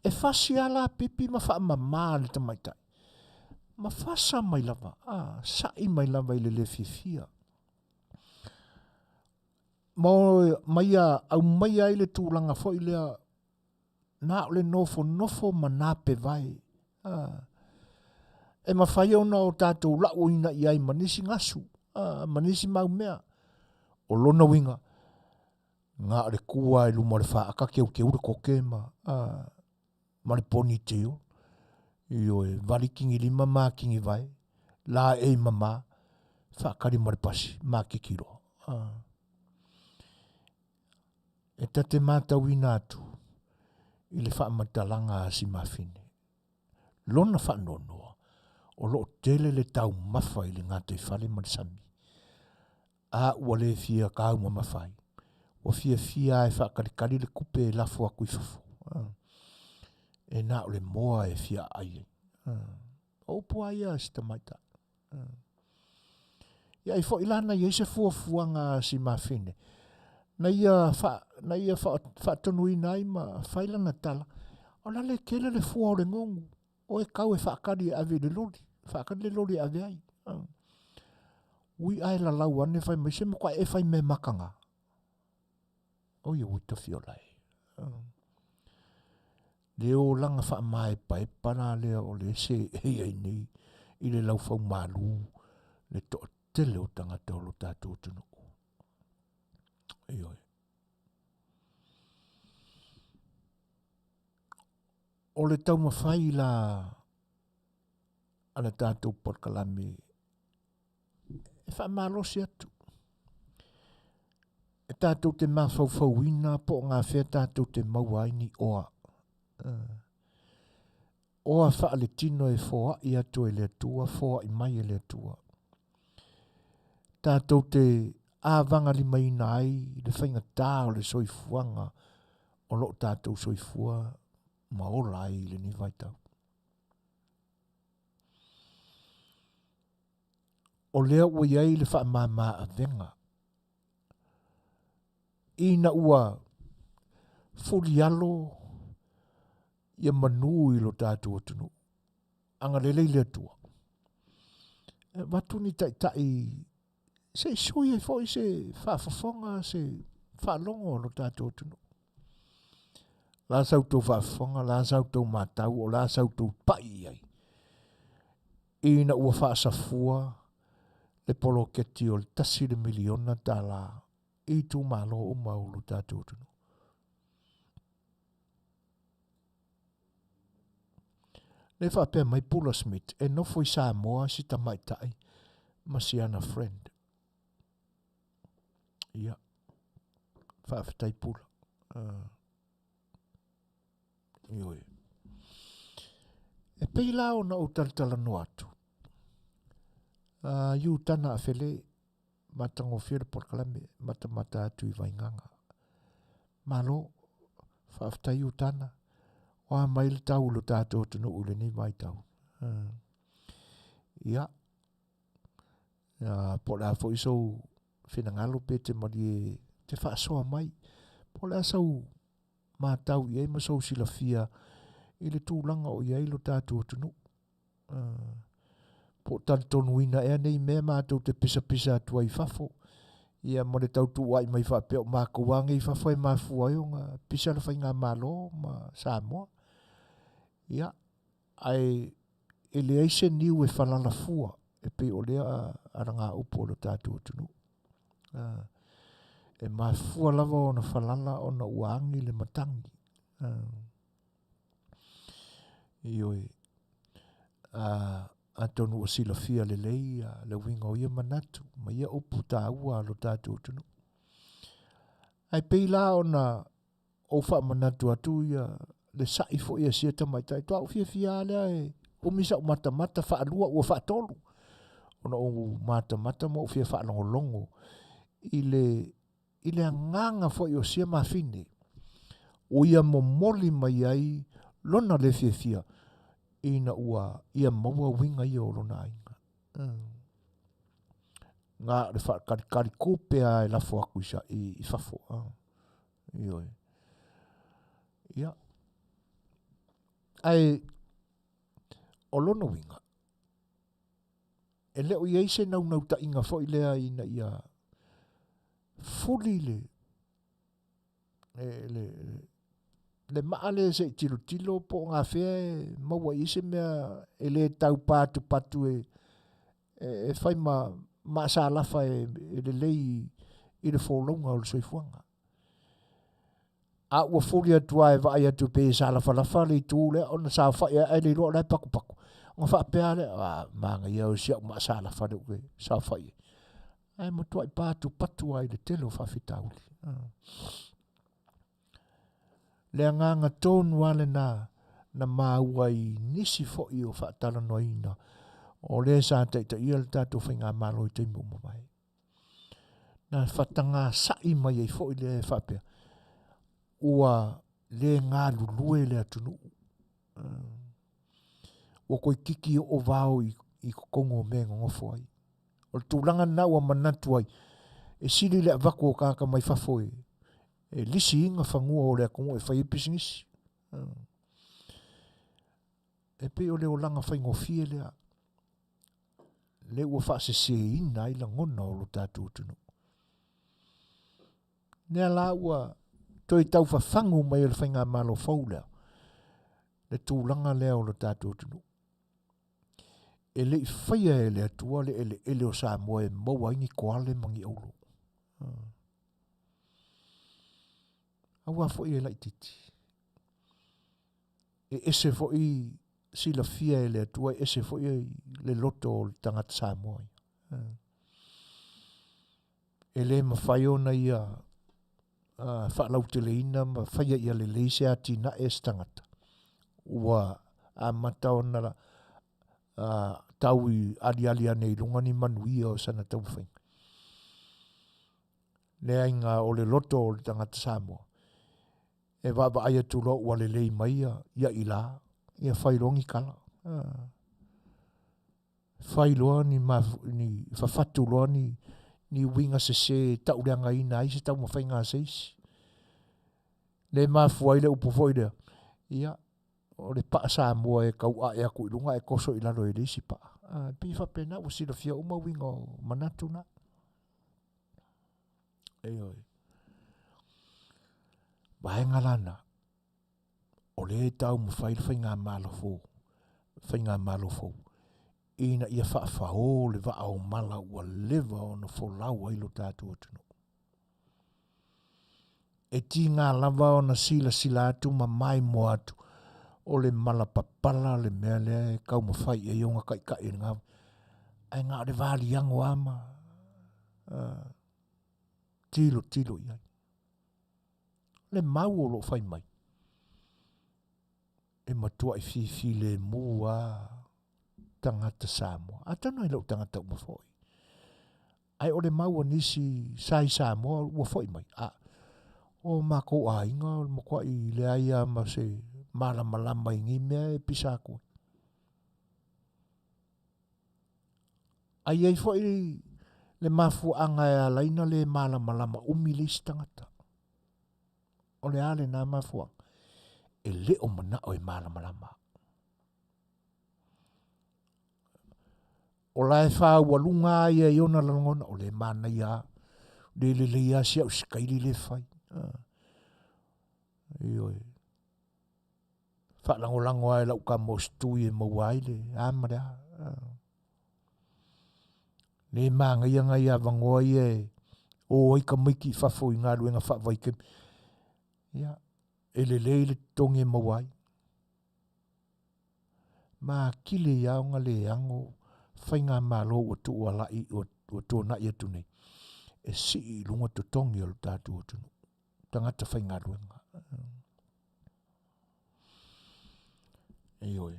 e fasi ala pipi ma wha mamā le tamaitai. Ma fasa mai lava. Sai mai lava i le fia. Maia au maia i le tūlanga fo i lea nā o le nofo ma nā pe vai. E ma whai au na o tātou lau ina i ai manisi ngasu. Manisi mau mea. O lona winga. Ngā le kua e luma le wha aka keu le koke ma. Ma le poni teo. I o e vari kingi lima mā kingi vai. La e mama. Whakari ma le pasi. Mā kikiro. E tate mātau ina atu. I le wha matalanga si mawhine. Lona wha nonoa. O lo tele le tau mawhai le ngā te whale ma le sami. Ua le fia kāu ma mawhai. O fia e whakarikari le kupe e lafo a kui fufu. E nā o le moa e fia ai. O pua ia si tamaita. Ia i fo ilana ia se fuafuanga si mawhine. Na ia whaatonu i nai ma whailana tala. O la le kele le fua o le ngongu. O e kau e whaakari ave le lori. Whaakari le lori ave ai. Ui ai la lau ane whai mai se mokwa e whai me makanga. O ia ui tawhi o lai. Leo langa wha mai pai pana lea o le se hei ai nei. I le lau whau malu. Le to tele o tangata o lo tātou tunu. Ioi. o le tau mawhai la ana tātou porkalame e wha malosi atu. E tātou te mawhauwhauina po ngā whea tātou te mauaini oa. Oa wha le tino e fōa i atu e le atua, fōa i mai e le atua. Tātou te āwanga li mai nai, le whainga tā o le soifuanga, o lo tātou soifua, ma ola ai le ni vaitau. O lea ua iai le wha mama a venga. Ina ua furialo ia manu i lo tātou atunu. Anga lelei le atua. Watu ni tai se sui e foi se whaafafonga, se whaalongo lo tātou atunu. La sau tau whaafafonga, la sau tau mātau, o la sau tau pai ai. Ina ua whaasafua, le polo keti o le tasi le miliona Tala, i tu malo o maulu tātou atunu. Le whapea mai Pula Smith, e nofo i Samoa si ta mai tai, ma si ana friend. Ia, whaafitai Pula. Ioi. E pei lao na o Talanoaina atu. Iu tana a whele, matango whira porkalame, mata atu I vainganga. Malo, whaafitai iu tana. O a maile tau lo tātou tunu ule ni mai tau. Ia. Po la fo iso whenangalo pe te mari te whaasoa mai. Po la sau mātau I ma sau sila fia I le tūlanga o iai lo tātou tunu. Po Talanoaina ea nei mea mātou te pisa atua I whafo. Ia mo le tau tu wai mai whapea o mākauanga I whafo e māfua o ngā pisa la whainga mālo ma Samoa. Ia, ai ele aise niu e whalala fua, e pe o lea aranga upo lo tātou tunu. E mafua lava o na whalala o na uangi le matangi. Ioi, a tonu o sila fia le lei, le winga o ia manatu, ma ia upu tā ua lo tātou tunu. Ai pei la o na o wha manatu atu ia, le sai fo ia sia tamai tai toa o fia lea e o misa o mata wha alua ua wha tolu ona o mata mo o fia wha longo I le anganga fo i o sia mawhine o ia momoli mai ai lona le fia ina ua ia maua winga I o lona ainga ngā le wha kari kūpea e lafo aku isa I whafo ioi ia ai o lono winga e leo I eise nau ta inga fo I lea ina ia fuli le maale se tilo po ngā whea maua ise mea e le tau patu e whai ma sa lafa e le lei I le wholonga o le soifuanga a ua fuli atua e vai atu pe sa lafa le tu le ona sa whai e le loa le paku ngā wha pēa le maanga iau sia ma sa lafa le ue sa whai ai matua I patu ai le telo whawhitauli le nganga tonu ale na maua I nisi fo I o Talanoaina o le sa taita ia le tātou whainga malo I te mumu mai na whatanga sai mai ai fo I le whapea ua le ngā lulue le atunu. O koi kiki o vau I kongo me ngofo ai. O tūlanga na ua manatu ai. E siri le avako o kaka mai whafo e lisi inga whangua o le kongo e whai pisingisi. E pe o le o langa whai ngofie lea. Le ua whaase se ina I la ngona o lo tātou tunu. Nea la ua toi tau whawhangu mai o le whainga malo fau lea. Le tūlanga lea o lo tātou tunu. E le I whaia e le atua le ele o Samoa e maua ingi koale mangi aulu. Aua fo I e lai titi. ese fo i sila fia e le atua ese fo i le loto o le tangata Samoa. E le mawhai ona ia whaalau te leina ma whaia ia le leise ati na e stangata. Ua a mata ona la tau i ali ane lunga ni Manuia o sana tau whainga. Le ainga o le loto o le tangata Samoa. E waba aia tulo ua le lei maia ia ila ia whairongi kala. Whailoa ni whawhatu loa ni winga se taureanga ina i se tau mawhainga seisi. Le mafua ile upufo ile. Ia, o le paa Samoa e kau a ea kuilunga e koso ilalo e leisi paa. Pifa pena o sila fia uma winga o manatu na. Eoi. Vaenga lana. O le tau mwhaile whainga malofo. Ina ia whaafao le wa au mala ua lewa o na wholau ailo tātua tunu. E ti ngā lava o na sila atu ma mai mo atu. O le mala papala le mea lea e kau mawhai e ionga kai ngā. Ai ngā le vali ango ama. Tilo iai. Le mau o lo whai mai. E matua i fifi le mua tangata Samoa. Atana i lau tangata umawhoi. Ai o le mau nisi sai Samoa ua whoi mai. O mako a inga o makua i le aia ma se malama ingi mea e pisa koe. Ai whoi le mafu anga e alaina le malama umilis tangata. O le ale na mafua. E leo mana o e malama. O la e wha walunga ia i ona langona o le Manuia. Le ia sia o skaili le whai. Ioi. Wha lango ai lau ka mostui e mauaile. Amara. Le manga ia ngai a vangoa ia o ika maiki whafo i ngā ruenga whavaike. Ia. E le tongi e mauai. Ma kile ia o ngā le ango. Whainga malo o tu ua lai o tu na ia tu nei. E si i lunga tu tongi o tātu o tunu. Tangata whainga ruenga. Ioi.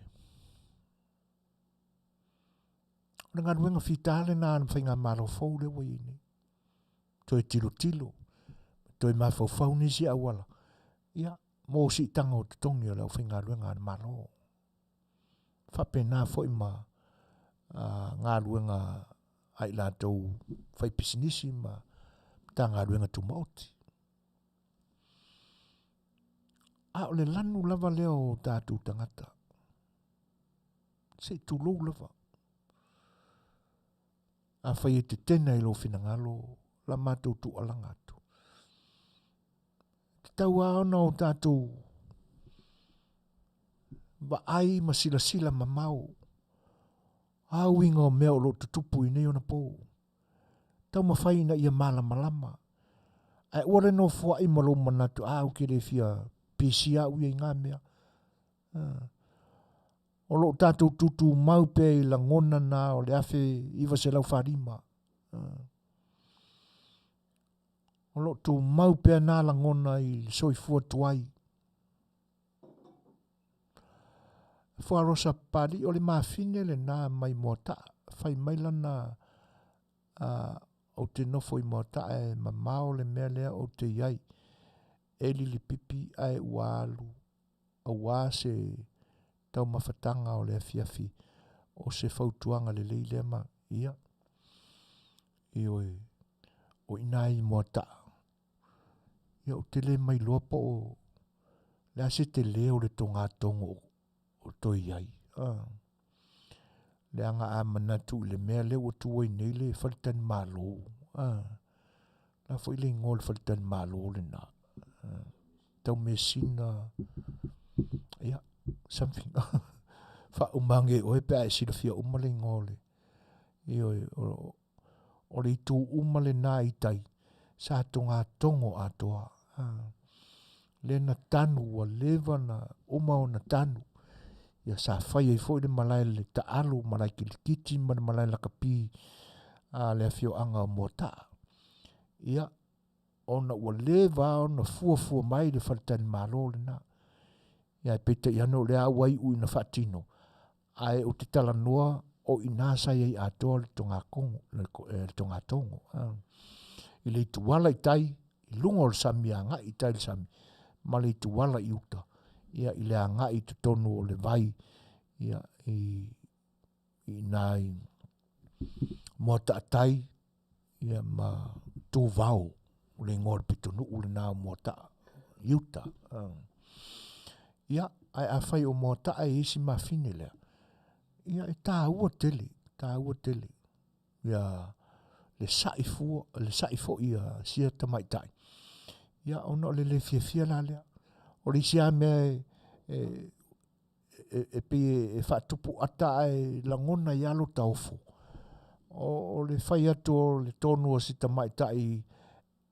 O ngā ruenga fitale nā whainga malo fau le wai ni. Toi tilo. Toi mafau ni si awala. Ia. Mō si tanga o tu tongi o lau whainga ruenga na malo. Whapena fo ima ngā ruenga ai la tau whai pisinisi ma ta ngā ruenga tu maoti. O le lanu lava leo tātu tangata. Se tu lou lava. A whai e te tena i lo whina ngalo la mātou tu alangatu. Te tau aona o tātou ba ai ma sila ma mau. Winga o mea o lo tutupu i nei o na pō. Tau ma whai na ia malama. Ai ore no fua i malo manatu kere fia pisia ui ngā mea. O lo tātou tutu mau pe i la ngona nā o le afe iwa se lau wharima. O lo tu mau pe nā la ngona i soifua tuai. Fuarosa pari o le mawhine le nā mai mota. Whai mai lana o te nofo i mota e mamao le mea lea o te iai. E li pipi ai ualu. A wā se tau mawhatanga o le Afiafi. O se fautuanga le leile ma ia. Ioi. O inai mota. Ia o te le mai lopo o. Le ase te leo le tonga tongo o toi iai. Le anga a manatu le mea le o tuai nei le whalitan malo. La fo ile ngol whalitan malo le na. Tau me sina. Ia, something. Wha umange oe pe ai sila fia umale ngole. Ioi, o le itu umale na itai. Sa tonga tongo atoa. le na tanu wa lewa na uma o na tanu ia sa fai ai foi le malai le taalu malai kilikiti ma le malai lakapi a le Fai'oanga o mota ia ona ua lewa ona fua mai le faletani malo le na ia peta ia no le awai ui na fatino ai o te talanoa o ina sai ai atoa le tonga kongo le tonga tongo i le tuwala i tai i lunga o le sami anga i tai le sami ma le tuwala i uta ia i le anga i tutonu o le vai ia i nai mota atai ia ma tu vau le ngor pitonu ule na mota i uta ia ai a fai o mota ai isi mafine lea ia e tā ua tele ia le saifo ia sia tamaitai ia ona le fiafia la lea o le isia mea e pe e whaatupu ata e langona i alo taofo o le whai atu o le tonu o si tamaitai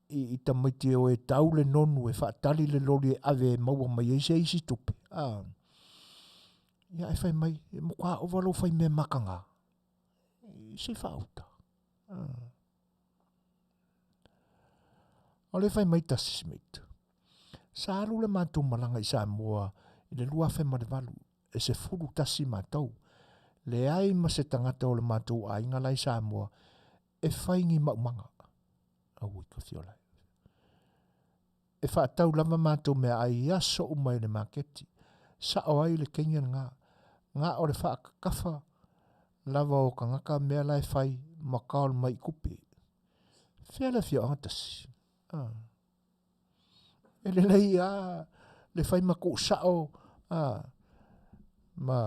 i tamaiti o e tau le nonu e whaatali le lori e ave maua mai e se isi tupe ia e whai mai e mokwa o walo whai mea makanga i se whauta o le whai mai tasi smita sa alu le mātou malanga i Samoa i le lua whai marewalu e se furu tasi mātou le ai ma se tangata o le mātou a inga lai Samoa e whaingi maumanga a ui ka fiolai e whaatau lama mātou mea ai aso umai le maketi sa o ai le kenyan ngā o le whaakakafa lava o ka ngaka mea lai whai makaol mai kupe whiala Fai'oanga tasi e le lei le whai mako sao ma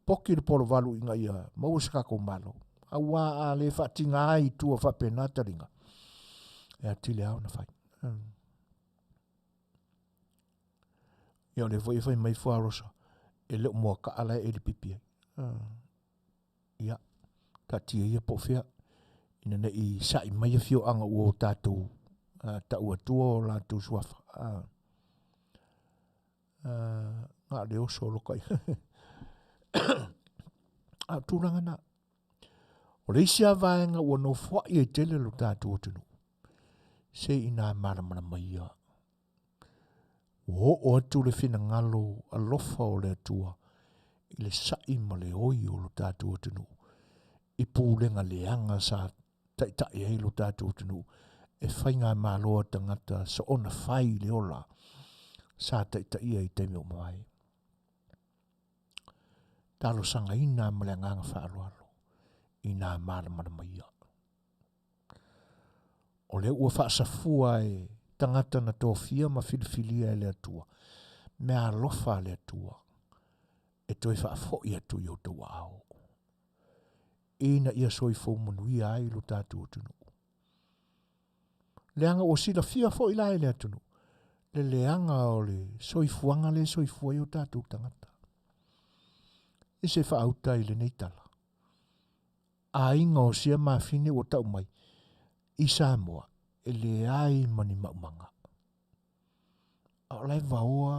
poki le polo walu inga ia mau sakako malo a wā a le whaatinga ai tua whapenata ringa e atile au na whai ia le whai mai wharosa e leo mua ka ala e le pipi ia ka tia ia po whea ina ne i sai mai a Fai'oanga ua o tātou ta ua tua o lātou suafa ngā leo solo kai a tūranga na o reisi a vaenga ua no fwa i e tele lo tātou tunu se ina maramana mai ia o atu le fina ngalo a lofa o le atua i le sai ma le oi o lo tātou tunu i pūlenga leanga sa tai ei lo tātou tunu e whainga māloa tangata sa ona whai le ola sa tai ai teimi o mai talo sanga ina ma le nganga whaaloalo ina maramana mai ia o le ua whaasafua e tangata na tōwhia ma filifilia e le atua mea alofa le atua e toi whaafoi atu i o taua ao ina ia soifo Manuia ai lo tātou tunu leanga o sila fia fo i lai le atunu le leanga o le soifuanga le soifua i o tātou tangata e se whaauta i le nei tala a inga o sia mawhine o tau mai i Samoa e le ai mani maumanga a lai vaoa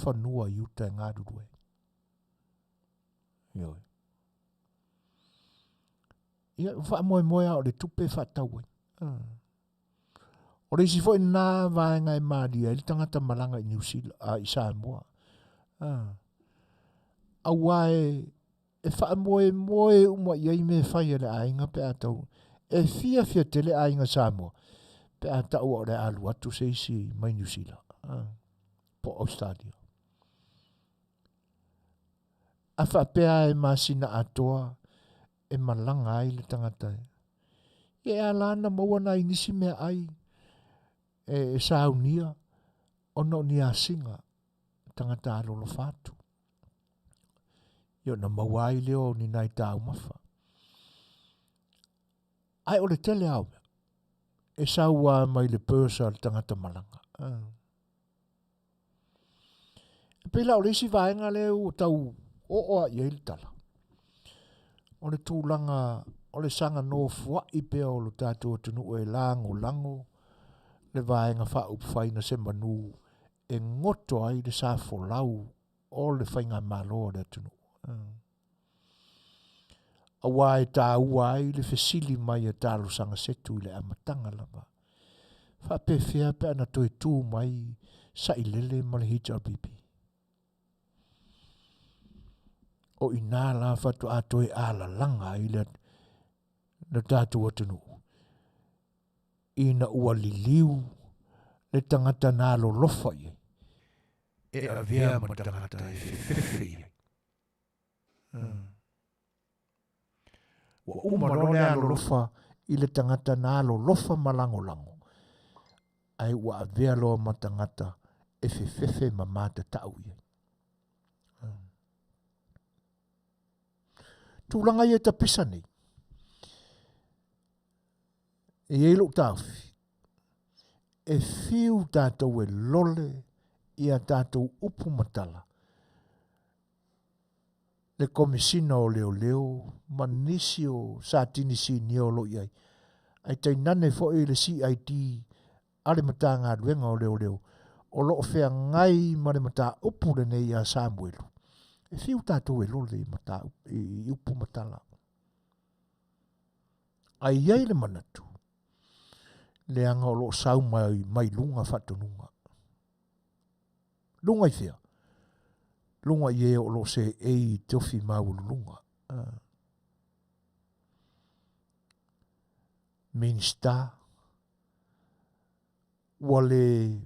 whanua i uta e ngā rurue ioi ia wha moe o le tupe whatau o le sifo i nā vaenga e Manuia i tangata malanga i New Zealand i Samoa a wae e wha moe uma iei me whai le ainga pe atau e fia tele ainga Samoa pe atau o le alu atu se isi mai New Zealand po Australia a wha pea e masina atoa e malanga ai le tangata e alana maua na inisi mea ai e saunia ono ni asinga tangata alolo fatu yo na maua ai leo ni nai tau mafa ai o le tele au e saua mai le persa le tangata malanga e pela o le isi vaenga leo tau o a iei le tala o le tūlanga o le sanga no fua i pea o lo tātou tunu e lango le vaenga wha upwhaina se manu e ngoto ai le sa folau o le whainga malo le tunu. Awa e tā ua ai le fesili mai e tālo sanga setu i le amatanga lava. Wha pe fea pe ana toi tū mai sa i lele ma le hita pipi. O ina la whatu a toi ala langa i le tātua tunu. Ina ua liliu le tangata nā lo lofa i. E a vea ma tangata e whiwhi i. Wa umaro le alo lofa i le tangata nā lo lofa malango lango. Ai wa a vea loa ma tangata e whiwhi ma mata tau i. Tūlanga i e tapisa nei. E elo tauwhi. E whiu tātou e lole i a tātou upu matala. Le komisina o leo leo, manisi o sātini si niolo iai. Ai tai nane fo e le CID, ale mata ngā ruenga o leo leo. O loo whea ngai ma le mata upu le nei a Samuelu. E whiu tātou e lole i upu matala. Ai iai le manatu. Le anga o loo sau mai lunga whatonunga. Lunga i whia. Lunga i e o loo se ei tofi maulu lunga. Minister. Wale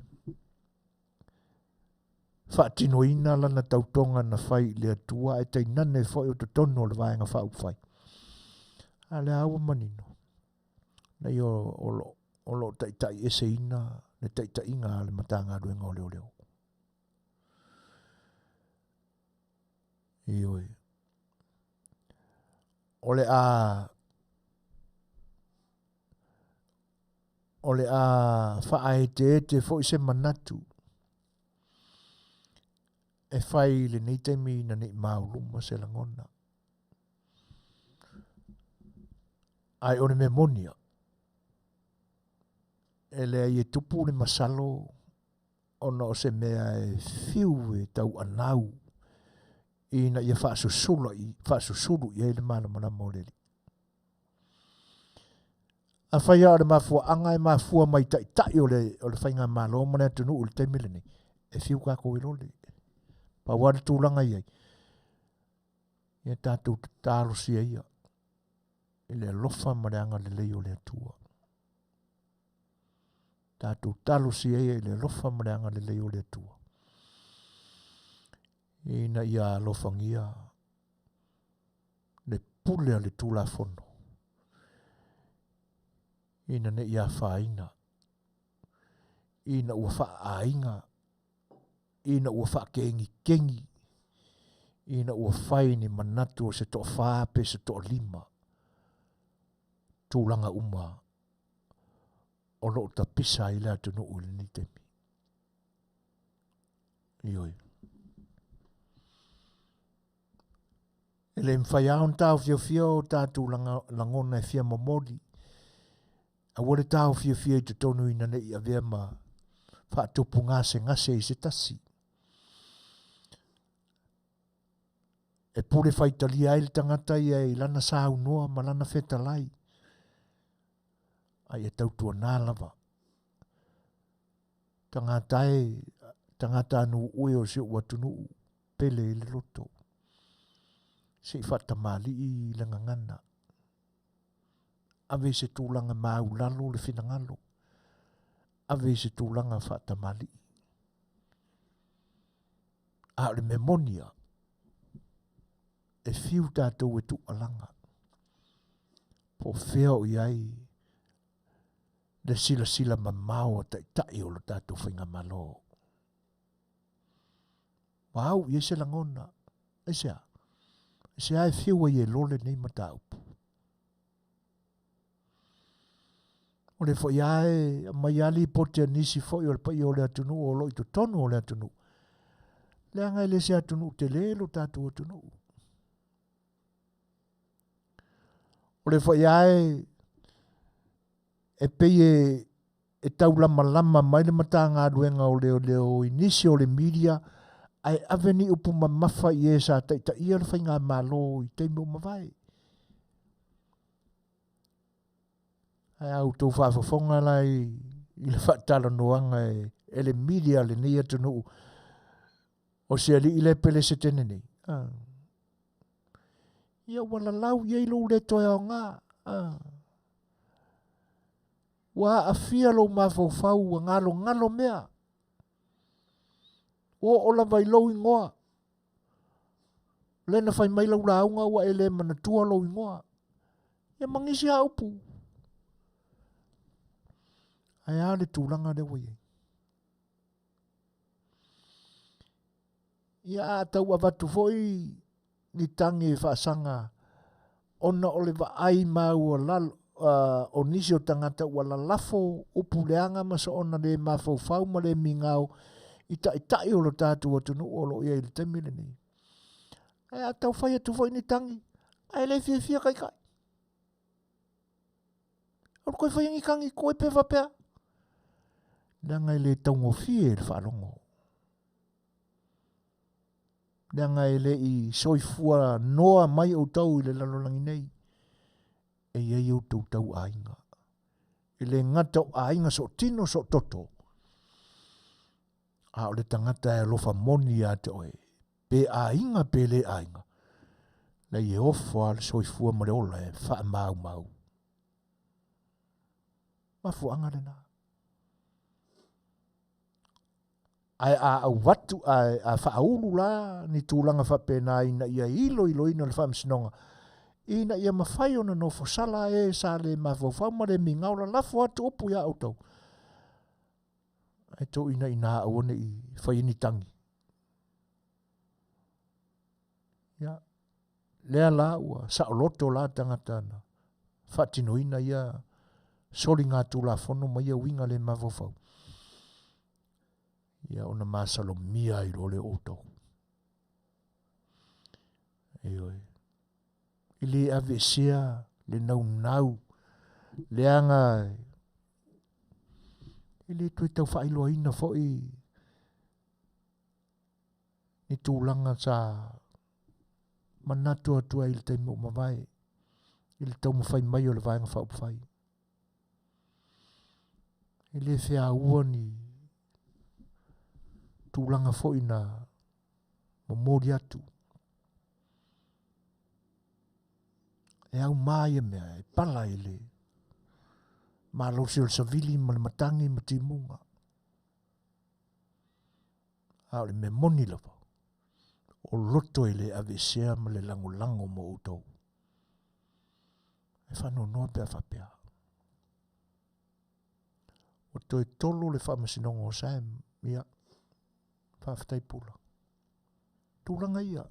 whaatinoina lana tautonga na whai le atua e tai nane whai o te tono le vaenga whau whai. A le awa manino. Nei o lo taitai ese ina, le taitai inga le matanga ruenga o leo leo. Ioi. Ole a whaai te fo se manatu. E whai le nei teimi na nei mauluma se langona. Ai one me monia. E le ai e tupu le masalo ona o se mea e fiu e tau anau. Ina ia whaasusulu i ele mana mana moreli. A whaia o le mafua anga e mafua mai tai o le whainga malo mana tunu o le teimile nei. E fiu kako i role. Pa wale tūlanga iai. Ia tātou tālo sia ia. I le lofa mareanga le leo le atua. Tātou tālo sia ia i le lofa mareanga le leo le atua. Ina ia lofangia le pule le tula fono. Ina ne ia whaina. Ina ua wha ainga. Ina ua wha kengi. Ina ua whaini manatu o se to whaape se to lima. Tūlanga uma. O lo ta pisa i lea tunu uli ni temi. Ioi. Ele mwhai aon tau fio o tātou langona e fia momoli. A wale tau fio i te tonu ina nei a vea ma whaatupu ngase i se tasi. E pure whaitali ai le tangata i e lana sāu noa ma lana fetalai. Ai e tautua nā lava. Tangata anu ue o se watunu pele i le loto. Se whatamali i le ngangana. Ave se tūlanga mau lalo le whinangalo. Ave se tūlanga whatamali. A le memonia. E fiu tātou e tu alanga. Po whea o iai. Le sila mamao tai o lo tātou whainga malo. Wau, i se langona. E sea. Se ai fiu e lole nei mataupu. O le fo iae, mai ali pote nisi fo i o le pai o le atunu, o lo i to tonu o le atunu. Le anga i le se atunu te lelo tatu atunu. O le fo iae, e pei e e tau lama lama mai le matanga aduenga o leo inisi o le media, ai aveni upu mamafa i e sa ta ia le whainga malo i te mo mawai. Ai au tau whaafafonga lai i le Talanoaina e le media le nia tunu o se ali i le pele se tene nei. Ia wala lau ia ilo le toe o ngā. Wa afia lo mafau ngalo mea. O la vai lo ingoa. Lena fai mai lau launga wa ele manatua lo ingoa. Ia mangisi a upu. Ai ale tūlanga de wai. Ia tau avatu foi ni tangi whaasanga. Ona ole wa ai mau o lalo. O nisi o tangata wala lafo upu leanga masa ona le mafau ma le mingau. Itai o lo tātu o tunu o lo ia ili temile ni. Ai a tau whai atu foi ni tangi. Ai le fia kai. O koe whai ngi kangi koe pe wapea. Nanga le taungo fie le whalongo. Nanga le i soifua noa mai o tau i le lalolangi nei. E iei o tau ainga. I le ngata o ainga so tino so toto. A o le tangata e lofa moni a te oe. Pe ainga pe le ainga. Na i e ofo le soifua ma le ola e wha mau. Mafu anga le na. Ai a watu a whaulu la ni tūlanga whapena ina ia ilo ina le whamsinonga. Ina ia mawhai ona no fosala e sa le mawhau ma le mingaula lafo atu opu ia autau. Ai tō ina awane i whai tangi. Ia. Lea la ua saoloto la tangata na. Whatino ina ia soli ngā tūla whono ma ia winga le mawhau. Ia ona masalo mia i role oto. Eoi. Ili avesia, le nau. Le anga. Ili tui tau whailo ina foi. Ni tūlanga sa manatu atua ili te mo mawai. Ili tau mawhai mai o le vaenga whaupwhai. Ili fea ua ni tūlanga foi na mamori atu. E au mai mea, e pala ele. Ma losi o savili ma le matangi ma timunga. Au le me moni lava. O loto ele avesea ma le lango mo utou. E whano noa pia whapea. O toi tolo le whamasinongo o Sam, ia. Whawhatai pula. Tūlanga ia.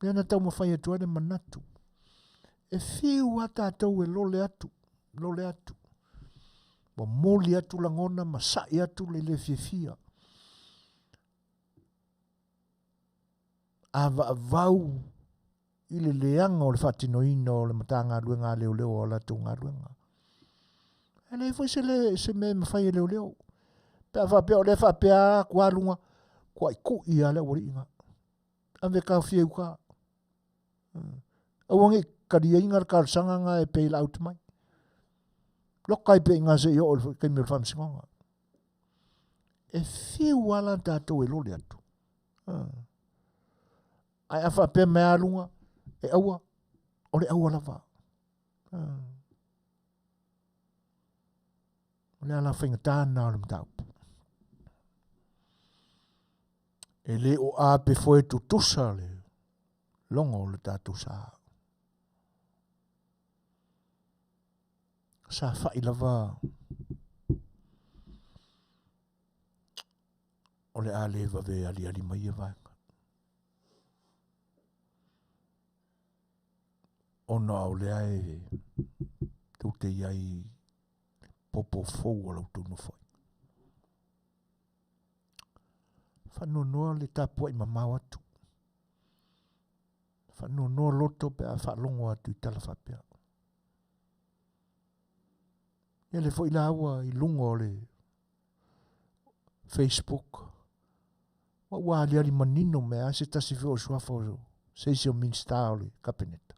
Nena tau mawhai atua ne manatu. E whiu ata tau e lole atu. Wa moli atu langona, ma sai atu le fia. Ava avau i le leanga o le whatinoina o le matanga luenga leo o la tunga luenga. E le fwoi se me mawhai e leo. Pea whapea o le whapea kua lunga. Kua i ku i ale wari inga. Ave ka whiu ka. Awangi karia inga karsanga nga e peila out mai. Lokai pe inga se i o le keimir whamsingonga. E whiu ala tātou e lole atu. Ai a whapea mea lunga. E aua. O le aua lava. O le ala whaingatana o le mtaupu. E le o a pe foe tu tusa le. Longo le tātou saa. Sa whai lava. O le a le vave ali mai e vaenga. Ona o le ae tu te iai popo fou o lau tunu foi. Whanonoa le tapua i mamau atu. Whanonoa loto pe a whalongo atu i tala whapea. Ia le fo i laua i lunga o le Facebook. Wa ua ali manino me a se tasi fio suafa o seisi o minsta o le kapeneta.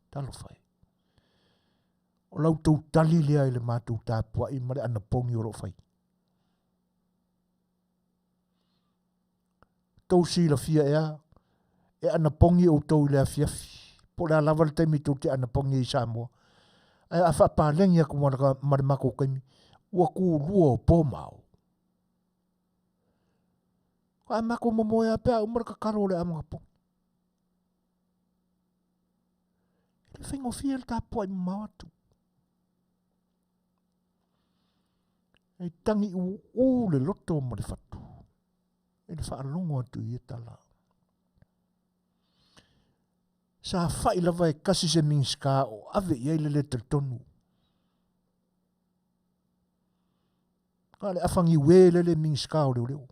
Talo fai. O lau tau tali lea i le mātou tāpua i mare ana pongi o lo fai. Tau si la fia e ana pongi o tau i le afiafi. Po le alawa le taimi tau te ana pongi i Samoa. Ai a whapālengi aku marimako kaimi. Ua ku lua o pōmao. Ai mako momo e apea umara kakaro le amanga pongi. Le whaingo fia le tāpua i mawatu. Ai tangi u le loto o mare fatu. E le whaalongo atu i e Tala. Sa whai lava e kasi se minska o ave i eile le tonu. Ka le afangi wele le minska o leo.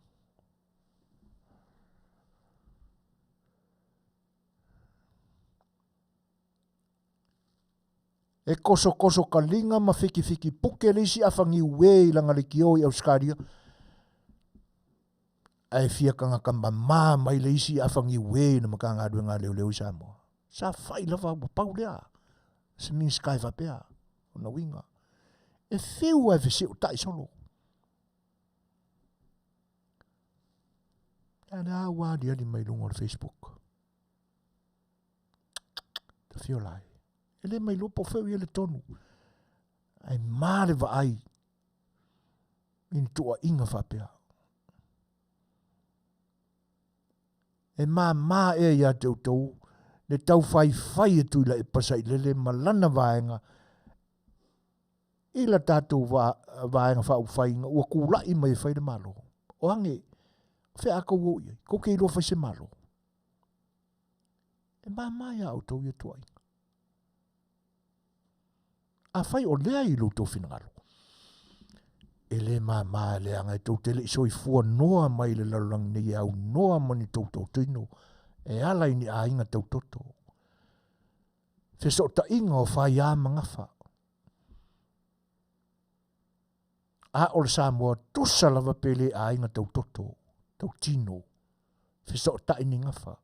E koso kalinga ma fiki puke le isi afangi we langa le kio i Auskaria. Ai fia kanga kamba mai le isi afangi we na makanga adwe ngā leo i Samoa. Sa whai lava wa pau lea. Se min sky vapea. O na winga. E whiu ai vese o tai solo. Ana wadi ali mai lungo o Facebook. Ta fio lai. Ele mai lopo feu i ele tonu. Ai mare va ai. In tua inga vapea. E mā e ia te utou. Le tau fai e tui la e pasai lele malana vaenga. Ila tātou vaenga whau whainga. Ua kūlai mai whai le malo. O hange. Whea aka uo iai. Ko kei loa whai se malo. E mā ia au tau ia tuai. A whai o lea i lo tau whinangaro. E le mā le anga e tau tele iso i fua noa mai le lalang ni au noa mani tau tino. E ala ini a inga tau toto. Feso ta inga o whai a mangafa. A o le Samoa tusa lava pele a inga tau toto. Tau tino. Feso ta ini ngafa.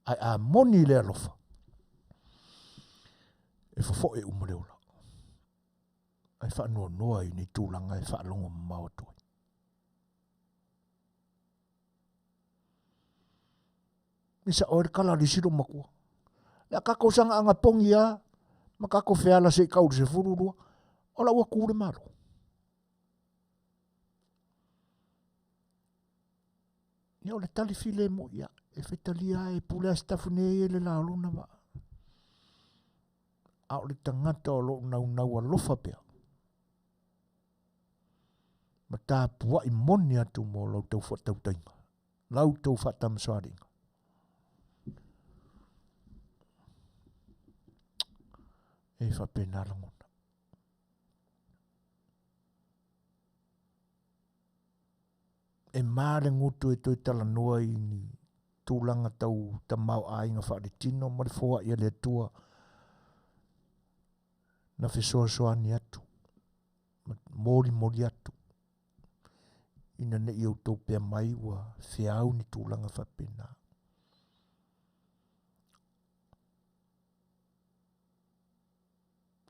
Ai a moni le alofa. E fofo e umareola. Ai wha noa i ni tūlanga e wha longa maotua. Misa oere kala li siro makua. Lea kako sanga anga pongi a, ma kako feala se kauru se fururua, ola ua kure maro. Ia o le tali file mo ia, e fetalia e pulea stafune e le laoluna ma. A o le tangata o lo nau alofa pea. Ma tā pua i moni atu mo lau tau whatau tainga. Lau tau whatam soaringa. E whapena langona. E māre ngutu e toi Talanoaina i ni tūlanga tau tamau ainga whaare tino mare fōa ia le tua na Suasua ni atu. Mori atu. Ina ne iau tau pia mai wa whiau ni tūlanga whapena.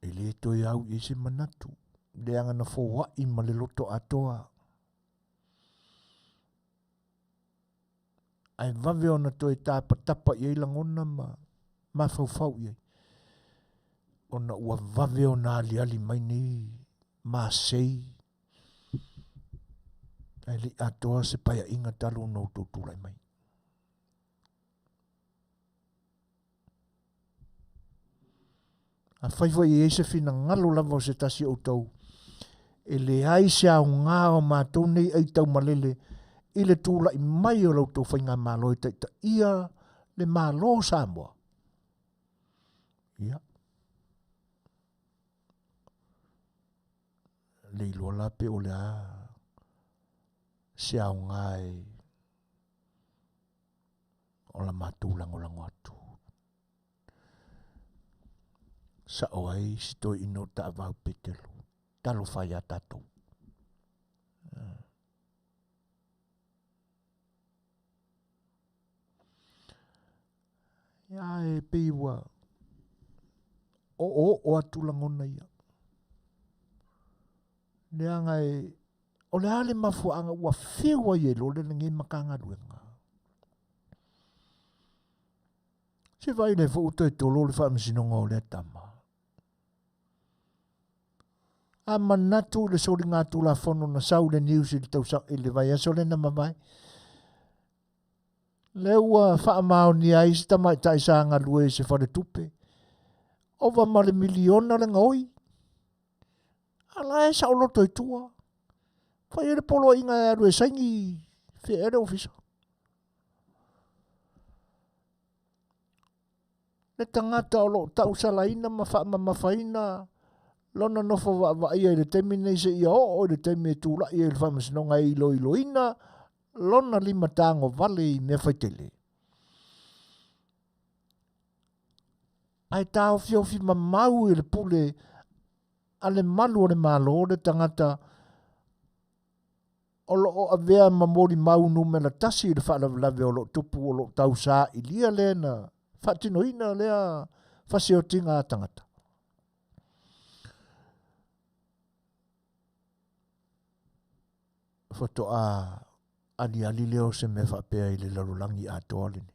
E le toi au i se manatu. Le anga na fōwa i ma le loto atoa. Ai vave ona toi tapa i langona ma fau i. Ona ua vave ona ali mai ni ma sei. Ai li atoa se paya inga talo no tūtulai mai. A whaiwai e se fina ngalo lava o se tasi o tau. E le ai se au ngā o mātou nei ai tau malele. I le tūla i mai o lau tau whainga mālo i taita ia le mālo Samoa. Ia. Le ilo lape o le a. Se au ngā e. O la mātou lango atu. Sa o ai si toi ino ta avau petelo. talo whai a tatou. Ia e peiwa o atulangona ia. Leanga e o le ale mafuanga ua whiwa i e lo le nge makanga luenga. Se vai le fu uto e tolo le wha msinonga o le tama. A manatu le sori ngā tula fono na sau le news i le tausa i le vai aso le na mamai. Le ua wha mao ni ai si tamai taisa ngā lue se whare tupe. Ova ma le miliona le ngoi. Ala e sa oloto i tua. Whai ere polo inga e aru e saingi whi ere ofisa. Le tangata o lo tausalaina ma wha mawhaina. Lona nofo wa ia i le temi nei se ia o i le temi e tūla i le whamasinonga i lo ina. Lona lima tango vale i mea whaitele. Ai tau fiofi ma mau i le pule ale malu o le malo le tangata o lo o avea ma mori mau nume la tasi le whaalavelave o lo tupu o lo tausa i lia le na whatinoina lea whaseotinga tangata. Foto a ali leo se me whapea i le larulangi a toalini.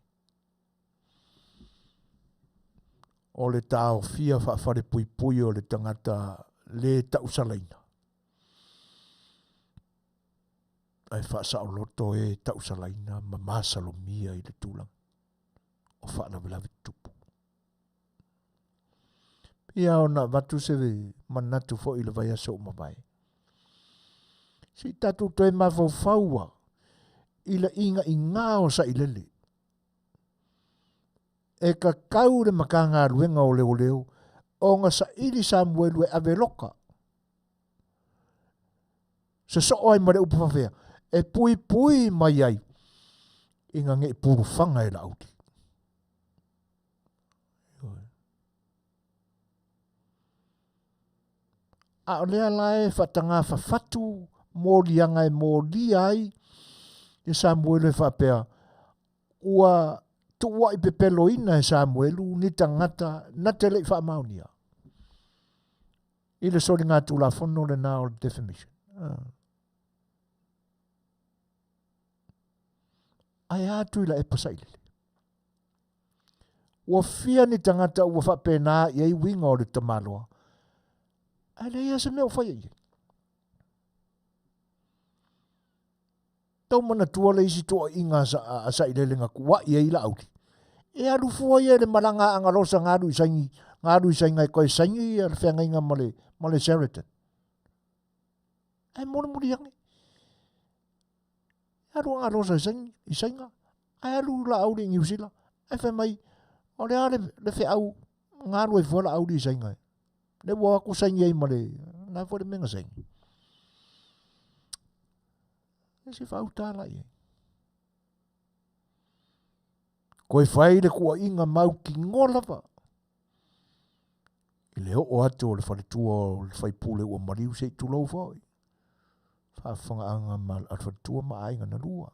O le tau fia whare pui pui o le tangata le tausalaina. Ai whaasa o loto e tausalaina ma masalomia i le tulang. O whaalavelave tupu. Ia o na watu se manatu fo i le vai aso mawai. Si tatu toi mawhauwhaua i le inga i ngā o sa i lele. E ka kau le makanga ruenga o leo leo, o ngā sa ili Samuelu e aveloka. Se so ai mare upawhawhea, e pui pui mai ai, inga nge puru whanga e la auti. A o lea lae whatanga whawhatu, mōri anga e mōri ai, e Samuelu e whapea, ua tuwa i pepelo ina e Samuelu, ni tangata, na tele i whamaunia. I le sori ngā tūla whono le nā o defamation. Ai atu ila e pasailele. Ua fia ni tangata ua whapena i ei winga o le tamaloa. Ai le ia se mea o whai ai. Tau mana tua le isi toa inga sa i lele ngā kua i eila auti. E alu fua ia le malanga anga rosa ngāru i sainga e koe saingi i al whenga inga male Sheraton. Ai mora muri yangi. Alu anga rosa i sainga. Ai alu la auri i New Ai whai mai, o le ale le Fai'oa ngāru e fuala auri i sainga. Le waku saingi ai male, nā fuare menga saingi. Si whau tāla i. Koe whai le kua inga mau ki ngolawa. I le o atu o le whaletua o le whaipule ua mariu se i tulau whai. Whawhanga anga ma al whaletua ma ainga na lua.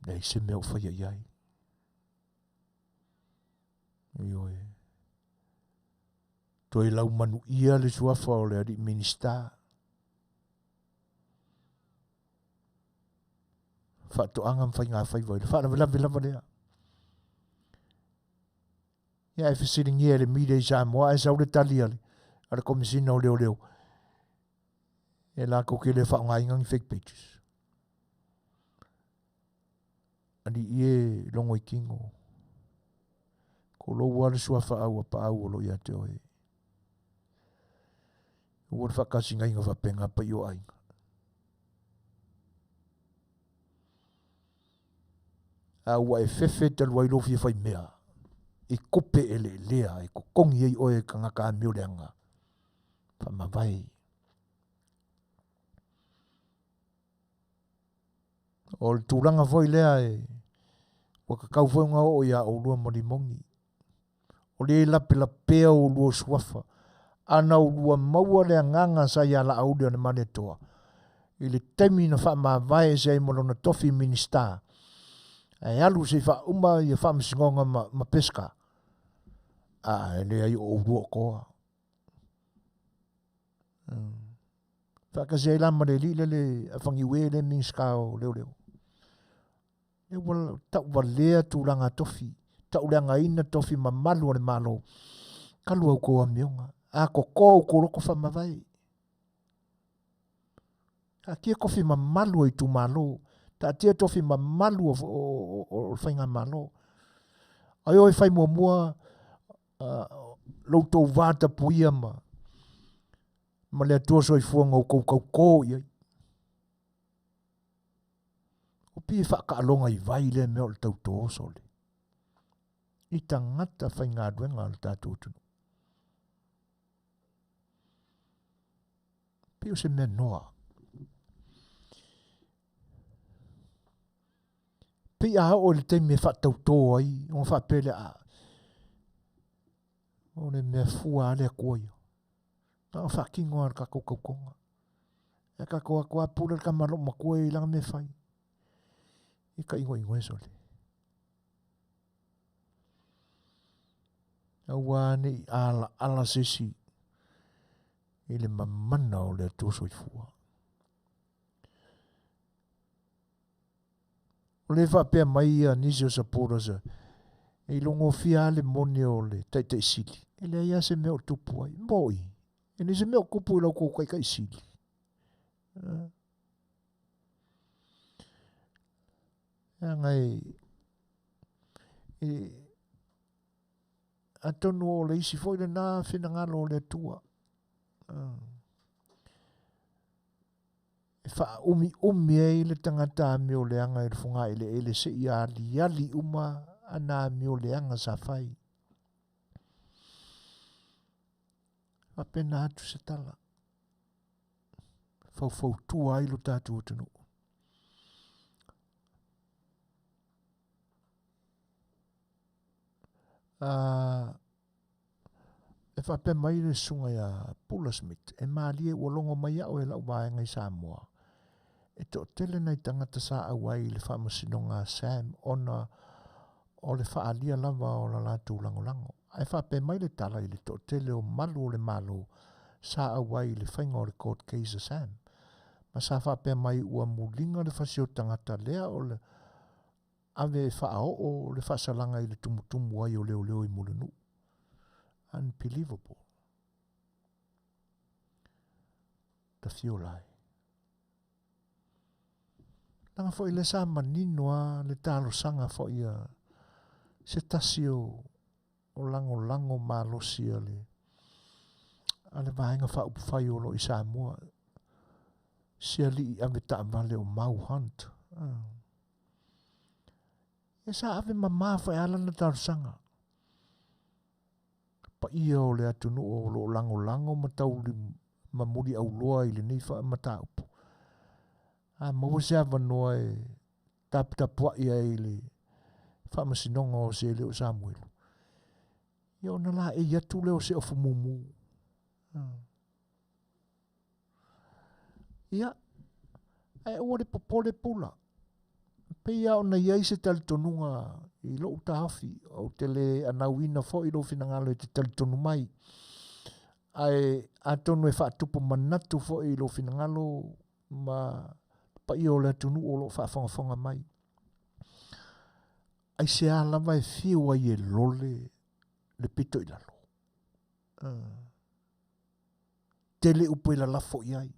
Nei se mea o whai ai ai. Ioi. Toi lau Manuia le Suasua o le ari minister. Whato angam whai ngā whai vai. Whaana lea. Ia e whisiringi e le mire i Samoa e sau le tali ale. Ara komisina o leo leo. E la koke le whao ngā ingang fake pages. Ani ie longo i kingo. Ko lo wale Suasua au a pa au o lo ia te oe. Ua whakasi ngai ngā whapenga pa i o ainga. A ua e whewhe talu ai lofi e whai mea. I kope e le lea, e ko kongi ei oe ka ngaka a meo leanga. Pa mawai. O le tūranga foi lea e waka kau foi ngā o ia o lua mori mongi. o le lape lapea o lua suafa, ana o lua maua le anganga sa ia la aude o ne mane toa. I le temi na wha mawai se ai molona tofi minista. Ai alu se wha uma i a wha msingonga ma peska. Le ai o lua koa. Whakasei lama le li le awhangiwe le minska o leo leo. E wala tau walea tūranga tofi. Tau leanga ina tofi ma malu o le malo. Kalu au koa mionga. A ko kou ko loko wha mawai. A kia kofi ma malu i tu malo. Ta tia tofi ma malu o whainga malo. Ai oi whai mua loutou vāta puia ma. Ma lea tua soi fuanga o kou iai. O pia whaka alonga i vai le mea o le tau tō sole. I tangata whai ngā duenga le tātou tunu. Pia se mea noa. Pia o le teime wha tau tō ai, o wha pele a. O le mea fua ale a koi. Nā wha kingo ar kako kaukonga. E kako a kua pūra ka maro ma koe i langa me whai. I ka ingo e sole. Awa ni ala sesi. I le mamana o le tōso i fua. O le whapea mai a nisi o sapora sa. E longo fia le mone o le taitai sili. E le ia se meo tupu ai. Moi. E ni se meo kupu i lau kou kai sili. Ngai. Atonu o le isi foi le nā whina ngalo o le tua. E wha umi e le tangata mi o le anga i le funga i le se i ali uma ana mi o le anga sa whai. Apena atu se tala. Fau tua ai lo tātu o tunu. E whape mai le sunga ia Pula Smith. E maalie ua longo mai au e lau vaenga i Samoa. E to tele nei tangata sa awai le whamasinonga Sam ona o le whaalia lava o la lātu langolango. E whape mai le tala i le to tele o malu o le malo sa awai le whainga o le court case Sam. Ma sa whape mai ua mulinga le whasio tangata lea o le ave whaao o le whasalanga i le tumutumu ai o leo i mulinu. Unbelievable. Ta fiolai. Nanga fo i le sa maninoa le talo sanga fo ia se tasio o lango malosi ale vaenga wha upwhai o lo i Samoa. Sia li i ave ta vale o mau hunt. E sa ave mamafa e ala na talo sanga. Pa ia o le atunu o lo lango matau li mamuri au loa i le nifa matau. Mawase ava noa e tapua ia i le whamasinonga o se leo Samuel. Ia ona la e iatu leo se o fumumu. Ia, e ore popole pula. Pe ia ona iai se talitonunga i lo utahafi o tele anauina fo i lo finangalo i te talitonu mai. Ai atonu e whaatupu manatu fo i lo finangalo ma pa i o le atunu o lo whaafongafonga mai. Ai se a lava e whiu ai e lole le pito i lalo. Tele upo i la lafo i ai.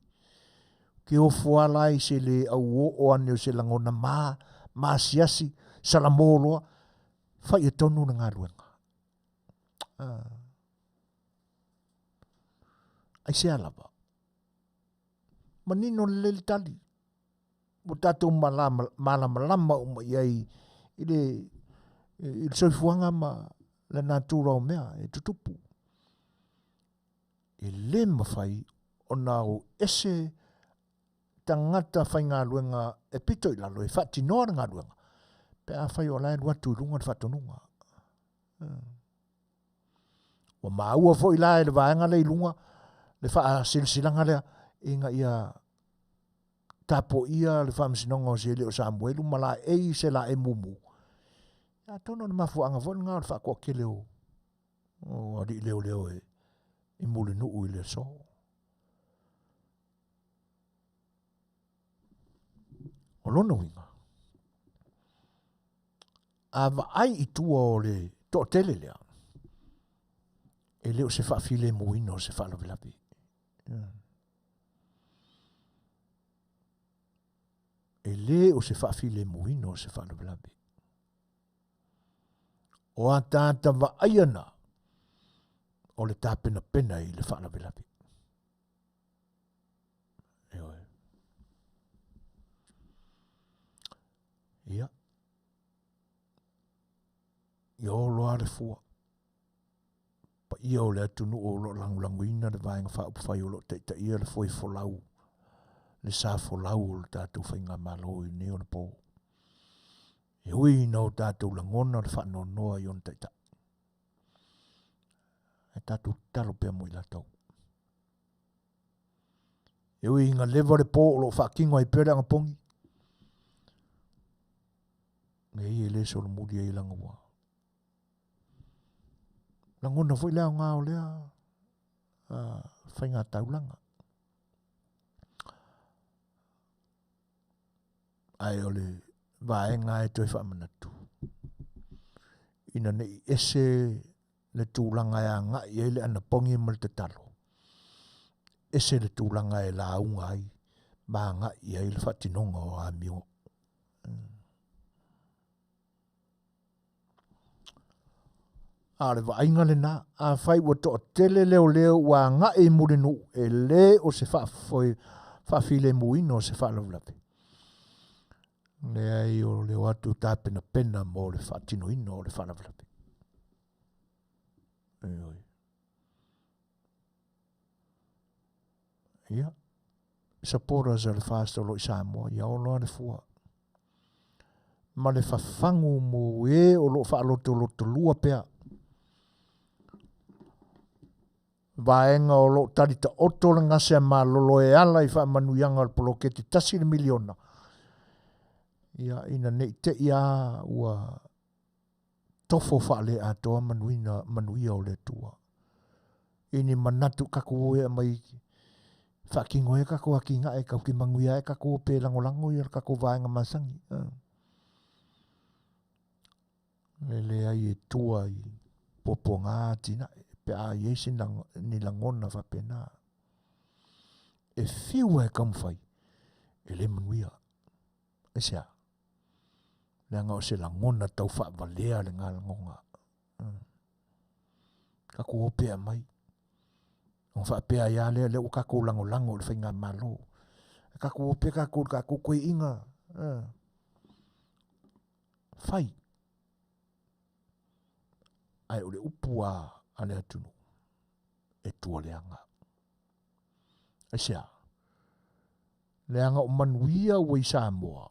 Ke o fuala i se le au o ane o se langona maa siasi salamoloa whai e tonu na ngā ruenga. Ai se alava. Manino le tali. Mo tatou malama uma iai i le soifuanga ma le natura o mea e tutupu. E le mawhai o nā o ese tangata whai ngā ruenga e pito i lalo e whati noa ngā ruenga. Pe a whai o lai rua tūrunga le whatonunga. Wa maua fo ila e le vaenga le ilunga, le wha silsilanga lea, inga ia tapo ia le wha msinonga o se le o Samuelu, ma la e se la e mumu. Ia tono na mafuanga fo ngā le wha kua ke leo, o ari leo e, i mule nuu i le so. O lona winga. A ai i tua o le to tele lea. E leo se whaafile muino se whaalawilapi. E leo se whaafile muino se whaalawilapi. O a tāta wa aiana o le tāpena pena i le whaalawilapi. Ia. Ia o loa le fua. Pa ia o le atunu o lo langulanguina le vaenga whaupwhai o lo te ia le foi folau. Le sa folau o le tātou whainga malo i neo na pō. E hui na o tātou langona le whanonoa i on teita. E tātou talo pia mo i la tau. E hui inga lewa le pō o lo whakingo ai pere anga pongi. Nge i e le so le muri e ilanga wā. Langona fo i lea o ngā o lea whainga taulanga. Ai o le vaenga e toi whamanatu. Ina nei ese le tūlanga e a ngai e le ana pongi mal te talo. Ese le tūlanga e la unga ai. Ba ngai e le whatinonga o a mio. A le vainga le na. A whai wa to tele leo leo wa ngai murinu e le o se whaafile muino o se whaalawlapi. Le ai o le watu tāpena pena mo le whaatino ino o le whanawalapi. Ia. Supporters o le whaastolo i Samoa, ia o loa le fua. Ma le whawhangu mo e o lo whaaloto lua pea. Vaenga o lo tarita oto le ngase ma lolo e ala i wha manuianga al poloketi tasi le miliona. Ia ina nei te ia ua tofo whaale a toa manuia o le tua. Ini manatu kako e mai whakingo e kako akinga e kako ki manguia e kako pe langolango i kako vaenga masangi. Le ai e tua i poponga tina pe a iesi ni langona whapena. E whiua e kamwhai e le manuia. E sea. Leanga o se langona tau whaavalea le ngā langonga. Kako opea mai. O whaapea ia lea leo kako langolango le whainga malo. Kako opea kako koe inga. Whai. Ai o le upua a le atunu. E tua leanga. E sea. Leanga o manuia ua i Samoa.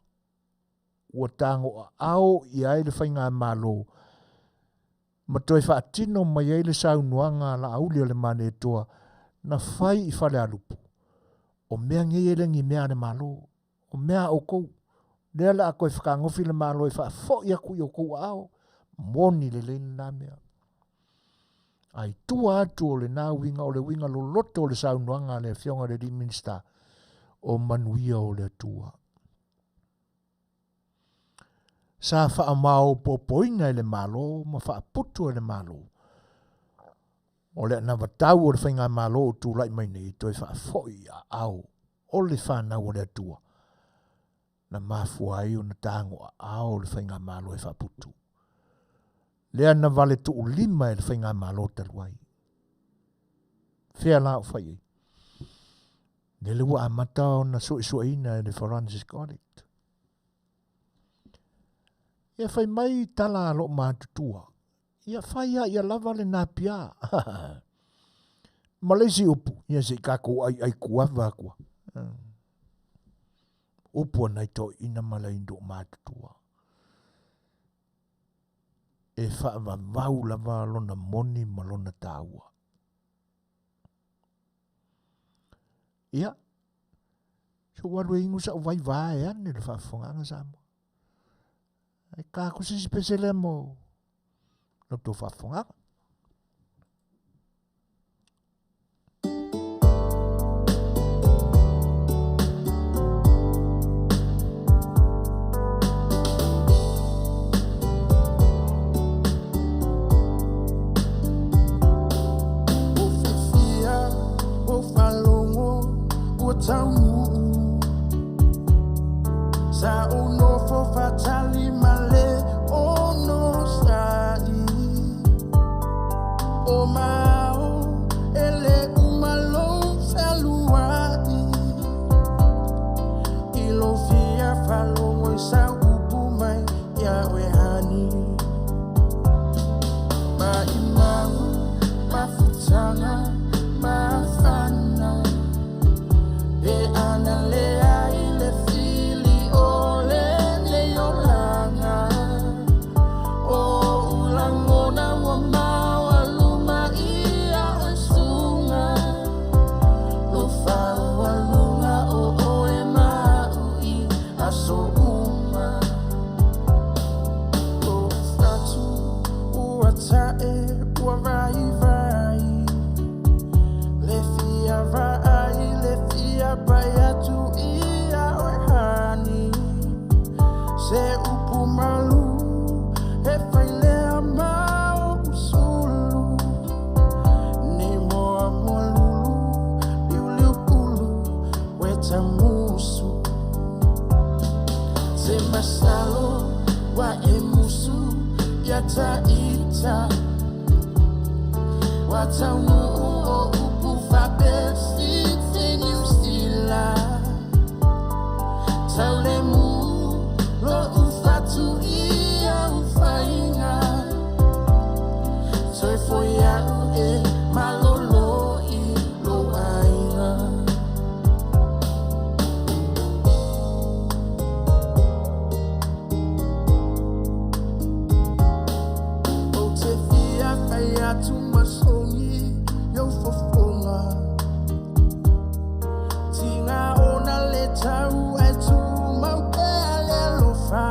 Ua tango ao i ai le whainga malo. Ma toi whaatino mai ai le saunuanga la auli o le mane toa. Na whai i whale alupu. O mea ngei rengi mea le malo. O mea o kou. Lea la a koe whakangofi le malo i whaafo i aku i o kou ao. Moni le leini nā mea. Ai tua atu o le nā winga o le winga lo loto o le saunuanga le fionga le di minister. O manuia o le tua. Sa whaamau popoina i le malo, ma whaaputu i le malo. O le na watau o le whainga malo o tūlai mai nei, toi whaafoi a au, o le whanau o le atua. Na mafuai o na tango a au le whainga malo e whaaputu. Lea na vale tu ulima i le whainga malo taluai. Whea la o whai. Nele wa amata o na suisuaina i le forensic audit. Ia whai mai tala lo mātutua. Ia whai ia lava le nā pia. Malaysi upu. Ia se kako ai kuawa kua. Upu anai to ina malaindo mātutua. e whaamavau lava lona moni ma lona tāua. Ia, so waru e ingu sa vai vai ane le whaafonganga Samoa. E kā kusisi pesele mo no tō whaafonganga. Sa uno fo fatali male ono sai o mao ele umalo saluai ilo fia falo sa upu mai ya wehani ma imau ma futanga ma fana e analea Ita watanu o upu fabesi tenu stila taulemu lo ufatu ia ufainga soy foya e malolo i lo ainga tu masongi yo fofonga tinga ona le tau e tu maupele lo fa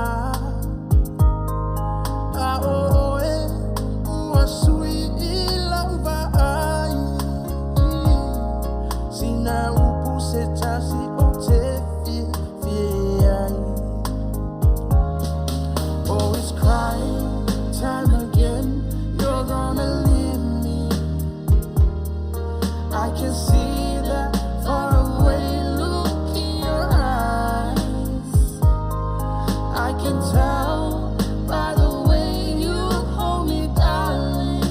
a oe ua sui i lauva ai sina upu se tasi o te fie ai always crying time again you're gonna leave me. I can see that far away look in your eyes. I can tell by the way you hold me, darling,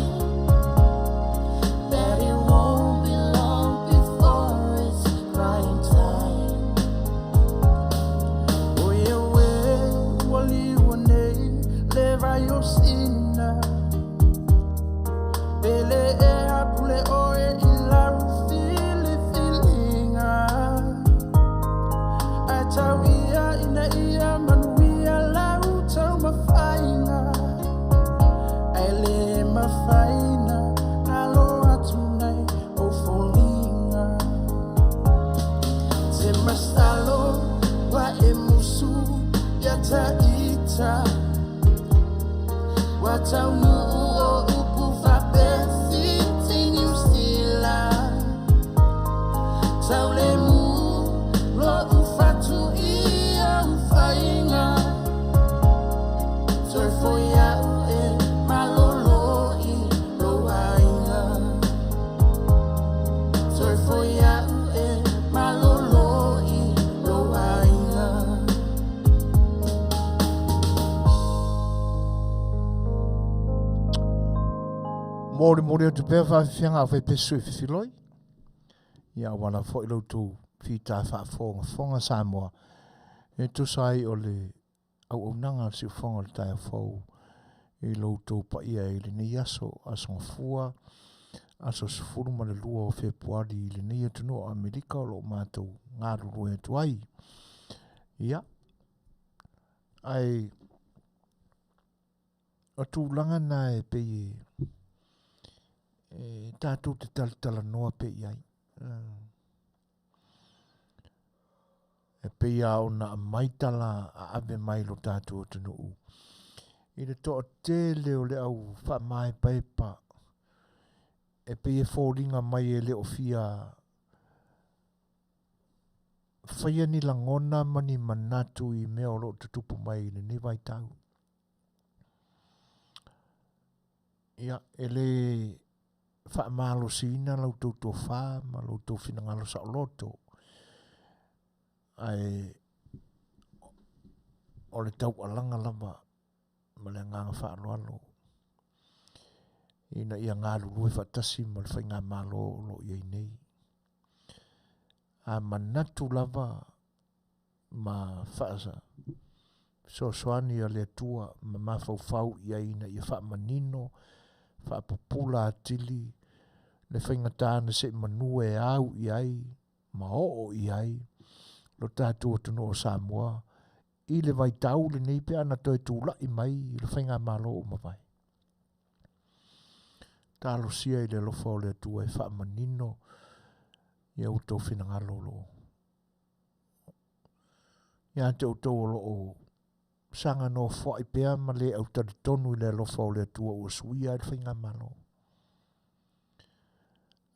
that it won't be long before it's crying time. Oh yeah, wali wane leva yo sina. Bele e apule oe ila fili filinga Atau ia ina ia manuia lau tau mafainga Aile mafaina alo atunai o folinga Te masalo wa e musu ya taita Wa tau nuu o upu fabesi tinu stila Taulemu lo ufatu ia ufainga Toi foia ue malolo i lo ainga Toi foia ue malolo i lo ainga Mori o te pēr whawhianga a whai pesu e whiwhiloi. Ia wana fo i loutu whita whaafonga Samoa. E tusai o le au nanga si whonga le tai whau i loutu pa ia i le nei aso asonga fua aso sifuru ma le lua o Februari i le nei atunu o Amerika o lo mātou ngāruru e tuai. Ia. Ai o tūlanga nā e pe tātou te talanoa pe iai. E pe ia o na maitala a ave mai lo tātou te nuu. I le toa te leo le au wha mai paipa. E pe e fōringa mai e le o fia whaia ni langona mani manatu i mea o lo te tupu mai le ni vai tau. Ia, e le wha malo sina lau tau tō wha, ma lau tau whinangalo sa o loto. Ai, o le tau alanga lama, ma le nganga wha alo. Ina ia ngā lulue whatasi ma le whai ngā malo lo iei nei. A manatu lava ma whaasa. Suasua le tua ma mawhau ia ina ia wha manino, wha popula atili, le whaingatana se Manuia e au iai, ma o iai, lo tātua tunu o Samoa, i le vai tau le nei pe ana toi tūla i mai, le whainga malo o mawai. Talo sia i le lofa o le tua e wha manino, ia utou whinangalo lo. Ia te utou lo o sanga no fwa i pea ma le au tari tonu i le lofa o le tua o suia i whainga malo.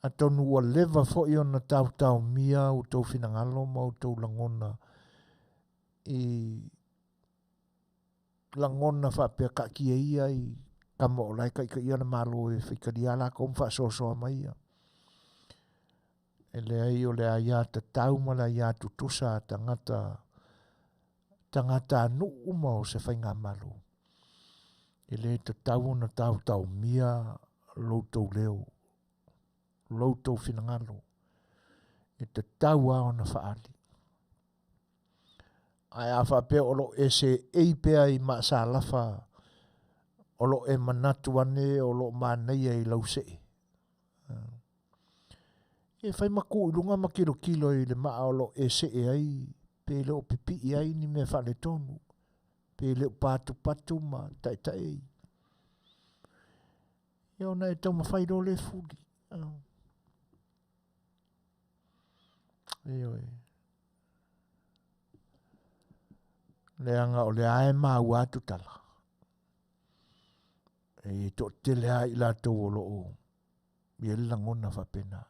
A tonu ua leva fo i ona tau mia utou whinangalo ma utou langona i langona wha pea ka kia ia i kama o lai ka ia na malo e whikari ala kom wha soa mai ia. E le ai o le aia ta tau ma le aia tutusa tangata anu uma o se whainga malo. E le ta tau na tau mia loutou leo, loutou whinangalo. E ta tau ao na whaali. Ai a whapea o lo Eseese ei pea i maa sa lafa, o lo e manatu ane, o lo Manuia i lau se. E whai maku i lunga ma kilo i le maa o lo Eseese ai, pe le o pipi i ai ni mea whale tonu, pe le o patu ma tai. Ia ona e tau mawhai do le fuli. Eo e. Le anga o le ae maa watu tala. E to te le ai la tau o lo o. Ia le langona whapena.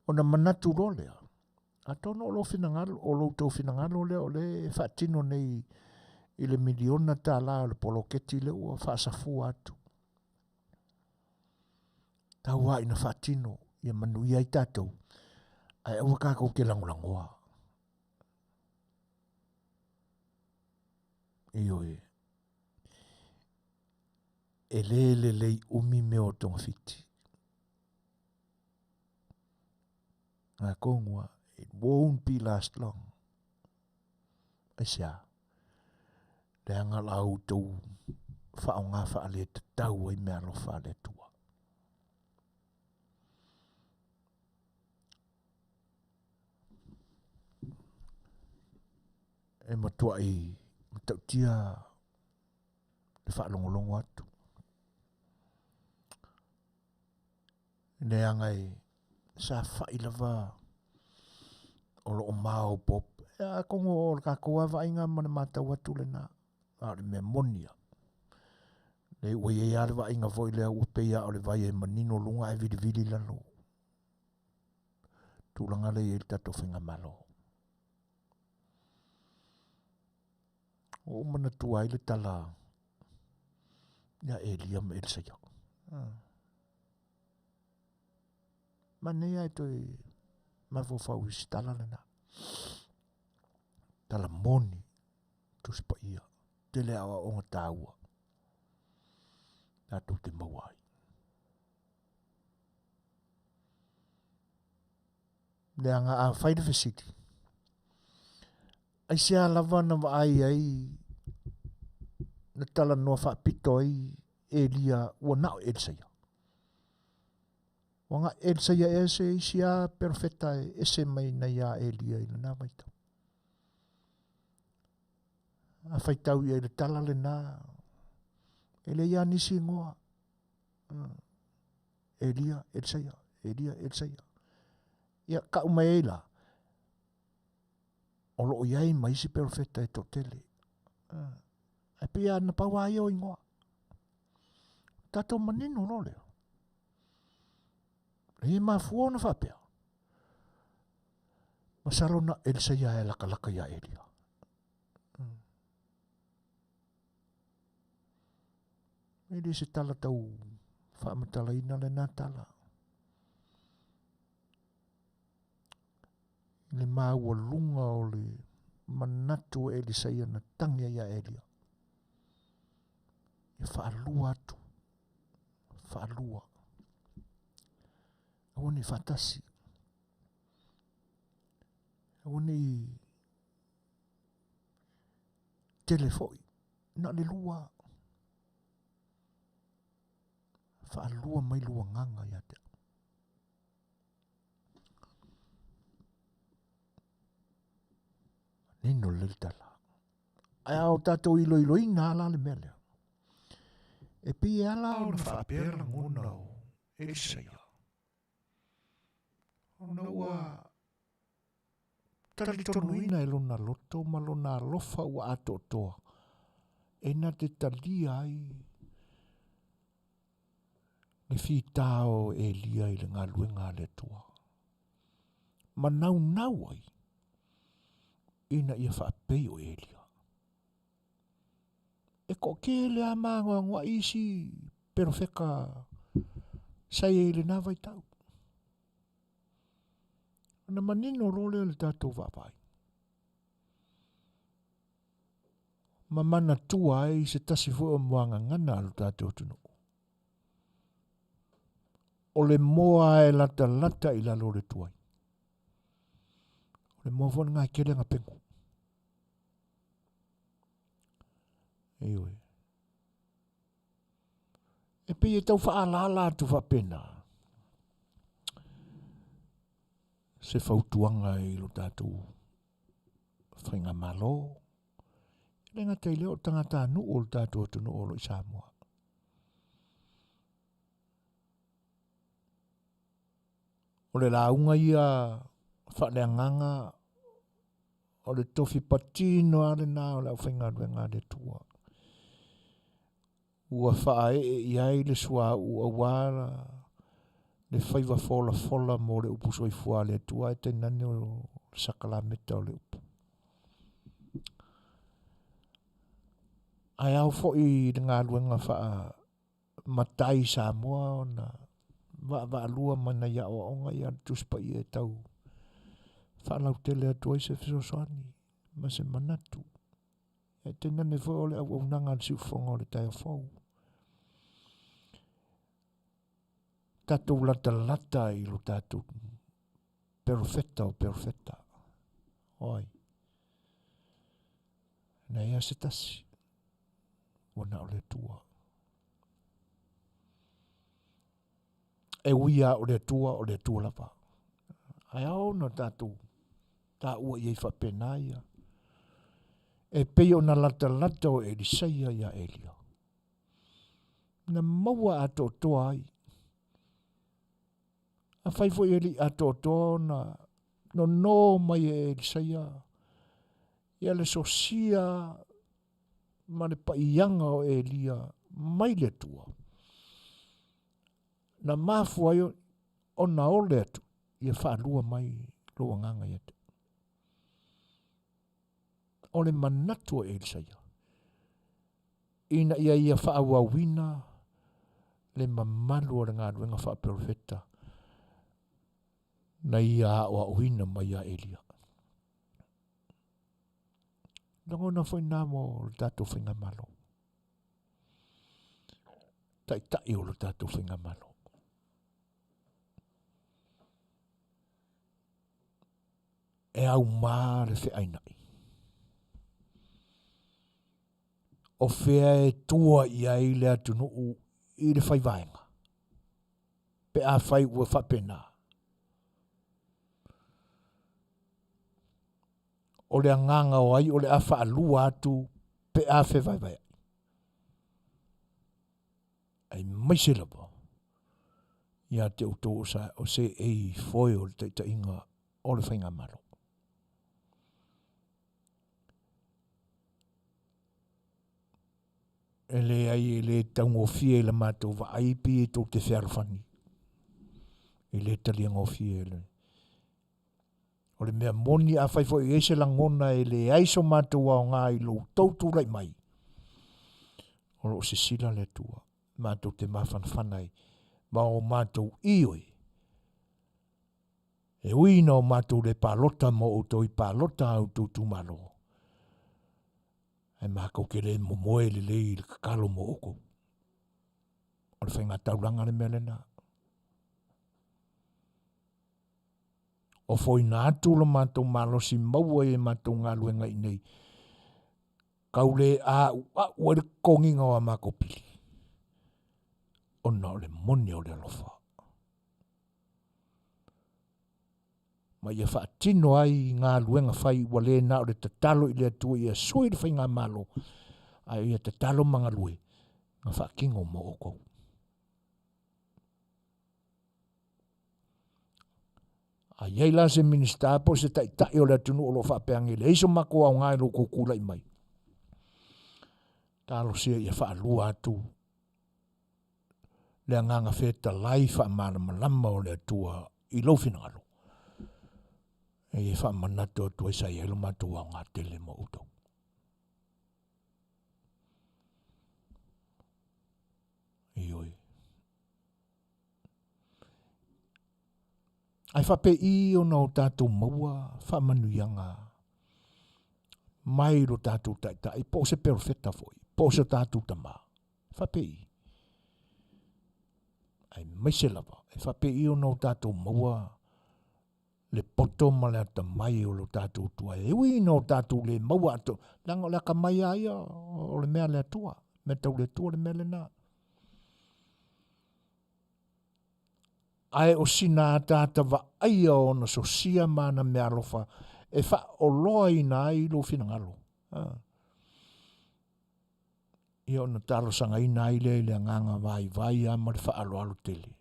Ona manatu ro lea. A tono o lo whinangalo, o lo tau whinangalo lea o le whaatino nei i le miliona Tala o le poloketi le ua whaasafu atu. Tau wa ina whaatino, ia Manuia i tātou. Ai awa kākou ke langolangoa. Iyo e. E le lei umi meo tonga fiti. Ngā kongua, it won't be last long. Asia. Le anga lau tau whao ngā whaale te tau ai mea lo whaale tua. E matua i matau tia le whaalongolongo atu. Ne anga i sa whailava o lo o mao pop. A kongo o kakoa vainga mana matau atu le na. A le mea monia. Le ua ye ale vainga voi lea ua peia o le vai e manino lunga e vili lalo. Tūlanga le e tato whinga malo. O mana tua i le tala. Ia e liam e le sayak. Manea e toi mawofau i stala lena. Tala moni tu spa ia. Te le awa o ngā tāua. Tātou te mawai. Le anga a whaida whesiti. Ai sea lava na waai ai na tala noa whaapito ai e lia ua nao e saya. Wanga e saya e se isia perfecta e se mai na ia e lia ina na waitau. A whaitau i e le tala le na E le ia nisi ngoa. Elia, Eseia, Elia, Eseia. Ia ka umaela. O loo iai maisi perfecta e totele. E pia na pawa yo ingoa. Tato manino no leo. E mafuo na whapea. Masalo na Eseia e laka ia Elia. Ele se tala tau Talanoaina le nā tala. Le māua lunga o le manatu e le saia na tangia ia Elia. E whaalua atu. Whaalua. Awane whatasi. Awane telefoi. Na le lua. Whaalua mai lua nganga ia te. Nino le tala. Ai au tatou ilo ina ala le mele. E pi ala o na whapera ngona o Eseia. Ona ua Talanoaina e lona loto ma lona alofa ua ato toa. E na te talia ai le fitao Elia i le ngā luenga le tua. Ma nau ai ina ia whaapei o Elia. E ko ke le a māngoa ngua isi pero wheka sai e le nā vai tau. Na manino role le tātou wapai. Ma mana tua ai se tasi fua o moanga ngana alu tātou tunu. O le moa e lata i lalo le tuai. O le moa fona ngai kele ngā pengu. Ewe. E pe e tau whaalala atu whapena. Se whautuanga i lo tātou whainga malo. Le ngā teile o tangata anu o lo tātou tunu o lo i Samoa. O le launga ia whaneanganga o le tofi patino ale nā o le whainga ruenga le tua. Ua whae e iai le sua ua wara le whaiva fola mo le upu soi fua le tua e te nane o sakalameta o le upu. Ai au fo i ngā ruenga wha matai Samoa o na wa lua mana ia o onga ia tuspa i e tau. Whalau tele atua i se fisosoani, ma se manatu. E te nane fo o le au nanga le siufonga o le tai o fau. Tatou lata i lo tatou perfetta. Oi. Na ia se tasi. Wana o le tua. E uia o le tua lapa. Ai au na tatou. Ta ua iei whapena ia. E pei o na lata o Eseia ia Elia. Na maua ato toa ai. A whaifo ili ato toa na no mai e Eseia. Ia le sosia ma le paianga o Elia mai le tua. Na mafua yo o na ole atu. Ia whaalua mai loa nganga ia te. O le manatu o Eseia. Ina ia whaawawina le mamalu o le ngā ruenga whaaperofeta. Na ia o auhina mai a Elia. Nangona foi namo o tatou whinga malo. Tai o lo tatou whinga malo. E au maa le whiainai. O whea e tua i ai le atunu i le whaivaenga. Pe a whai ua whapena. O le anganga o ai, o le a whaalua atu, pe a whewaiwai. ai maise lava. Ia te uto o se ei foi o te inga o le whainga malo. E le taungo fie le mātou wa aipi e tō te whearwhani. E le tali ngō fie le. O le mea moni a whaifo i ese langona e le aiso mātou au ngā i lo tautu rai mai. O lo se sila le tua. Mātou te mawhanwhanai. Ma o mātou ioi. E uina o mātou le pālota mo o tō i pālota au tūtu malo. E mākau ke le mo moe le lei le kakalo mo oko. O le whainga tauranga le mele nā. O foi nā atu lo mātou malo si maua e mātou ngā luenga i nei. Kaule a ua le konginga o a mākau pili. O nā o le moni o le alofa. Ma ia whaatino ai ngā luenga whai ua le nā o le tatalo i le atua ia soi le whai ngā malo. A ia tatalo manga lue. Ngā whaakingo mo oko. A iei la se minista po se tai o le atunu o lo whaapeangi le iso mako au ngai lo kukula i mai. Talo sia ia whaalua atu. Le anganga Fetalaiga whaamana malama o le atua i lo finangalo. E ia whaamanato atua isa ia ilo matua ngā tele mo uto. Ioi. Ai whape i o nao tātou maua, whaamanuia ngā. Mai ro tātou tai, po se perfecta foi, po se tātou tama. Whape i. Ai maise lava, ai whape i o nao tātou maua, le poto ma le ata mai o lo tātou tua. E ui nao tātou le maua ato, lango le ka mai aia o le mea le atua, me tau le tua le mea le nā. Ai o sina tāta wa aia o na sosia mana mea alofa e wha o loa i nā i lo finangalo. Ia o na talo sanga i nā i le nganga vai a ma le wha alo alo tele.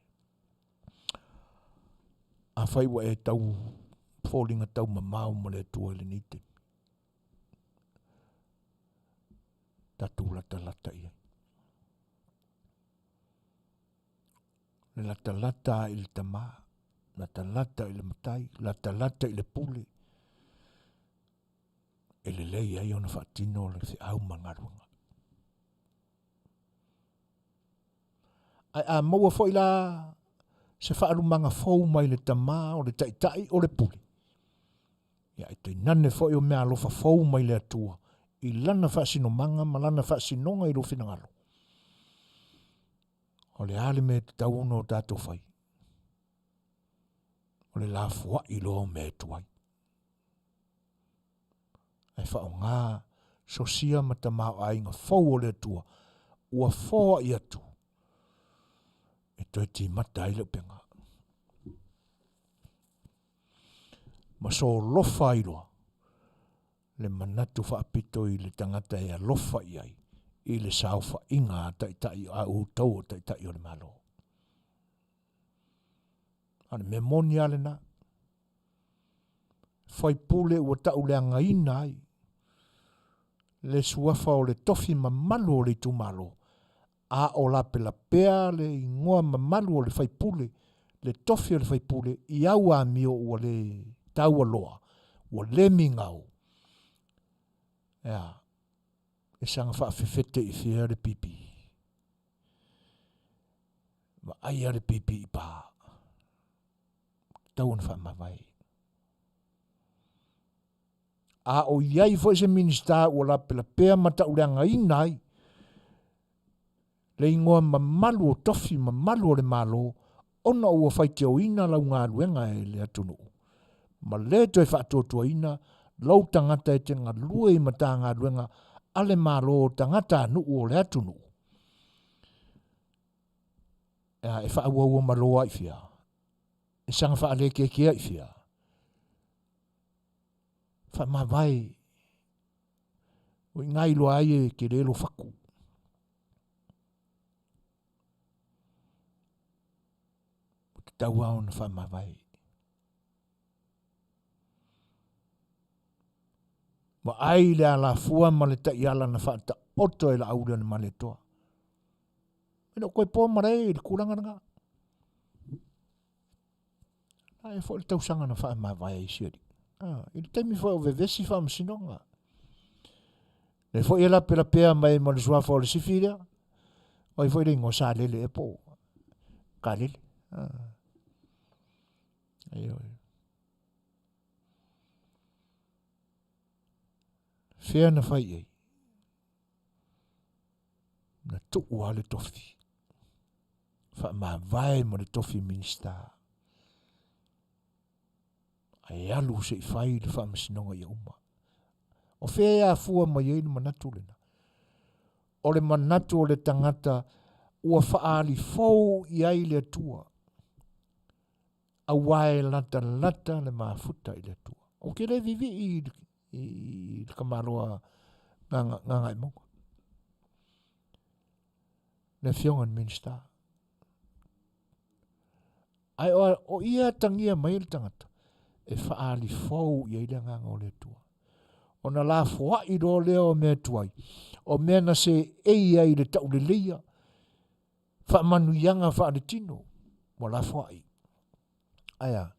A whaiwa e tau fōlinga tau mamau ma le tua le nite. Tatu lata ia. Le lata i le tama, lata i le matai, lata i le pule. E le lei ai ona whaatino le se au mangaruanga. Ai a maua fo i la se whaarumanga fau mai le tama o le tai o le pule. Ia i te nane fo i o mea alofa fau mai le atua. I lana whaasino manga, ma lana whaasinonga i lo finangalo. O le ale me te tauno o tātou whai. O le la fua i lo me tuai. Ai whao ngā sosia matamau a inga fau o le atua. Ua fua i atu. E toi ti mata i le penga. Ma so lofa i loa. Le manatu whaapito i le tangata e a lofa i ai. I le saufa inga tai a utau tai o le malo. Ane me moni ale na. Whai pule ua tau le anga ina ai. Le suafa o le tofi ma malu o le tu malo. A o la pela pea le ingoa ma malu o le whai pule. Le tofi o le whai pule i au a mio ua le tau aloa. Ua le mingau. Ea. E sanga whaafefete i whia le pipi. Ma aia le pipi i pā. Tau na whaamawai. A o iai fo se minista ua la pela pea mata ureanga inai. Le ingoa mamalu o tofi mamalu o le malo. Ona ua whaite o ina lau ngā luenga e le atunu. Ma le toi whaatotua ina. Lau tangata e te ngā lue i mata ngā luenga. Ale malo tangata nu o le atunu. E wha ua maloa i fia. E sanga wha ale kia i fia. Wha mawai. O i ngai loa ai e ke relo whaku. tau au na whamawai. Ma ai le ala fua ma le ta iala na whaata oto e la aura na male toa. Ino koe pō marei le kuranga nga. Ai fo le tausanga na whamawai i siari. I le taimi fo o vevesi whamasinonga. Le fo i la pera pea mai ma le suafa o le sifiria. O i fo i le ingo sa lele e pō. Ka lele. Ai oi. Fea na whai ei. Na tuku a le tofi. Whamawai ma le tofi minista. Ai alu se i whai le whamasinonga i uma. O fea fua mai ei ni manatu lena. O le manatu o le tangata ua whaali fau i ai le atua. A wae lata lata le mafuta i le atua. O ke le vivi i le kamaroa nganga i monga. Le fiongan minsta. Ai o ia tangia mai le tangata. E whaali fau i ai le nganga o le atua. O na la fua i do leo mea tuai. O mea na se ei ai le tau le leia. Wha manuianga wha le tino. Mo la fua i. Aia.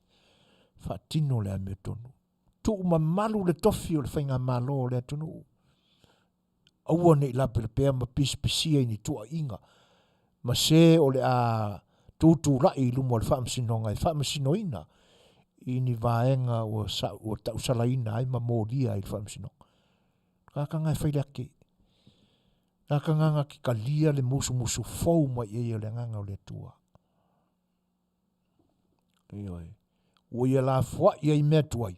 Wha tino le ame tonu. Tu ma malu le tofi o le whainga malo o le atunu. Aua nei lape le pea ma pispisia ni tua inga. Ma se o le a tutu rai lumo le whaamsinonga. Whaamsinoina. Ini vaenga o tau salaina ai ma moria i whaamsinonga. Kakanga e whairake. Kakanga ki kalia le musu fau ma i e le nganga o le tua. Ioi. Ui e la fua i ai mea tuai.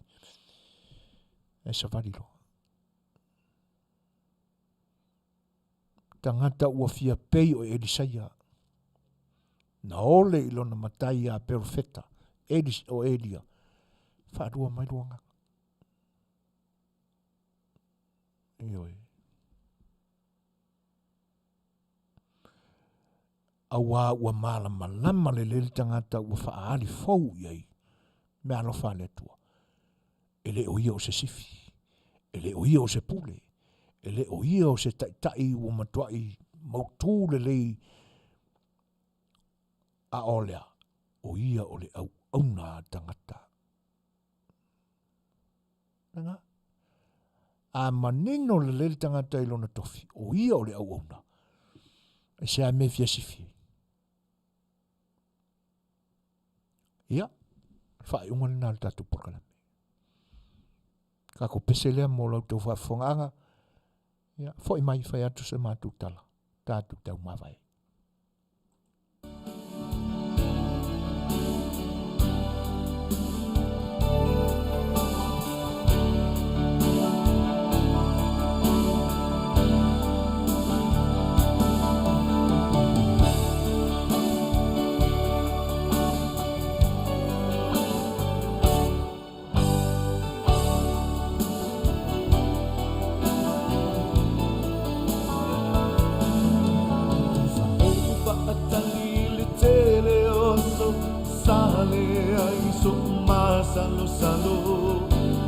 E sa varilo. Tangata ua fia pei o Elisaia. Na ole ilo na matai a perfeta. Elis o Elia. Whaarua mai luanga. Ioi. Awa ua malama le lele tangata ua whaari fau iai. Me alo whale tua. Ele o ia o se sifi. Ele o ia o se pule. Ele o ia o se tai ua matuai. Mautu le lei. A olea. O ia o le au auna tangata. Nanga. A manino le lele tangata ilona tofi. O ia o le au auna. E se a me fia sifi. Ia. Whae unga nina le tatu porkalame. Kako peselea mo lau tau whaafonganga. Ia. Foi mai whai atu se mātu tala. Tatu tau mawai. Salo,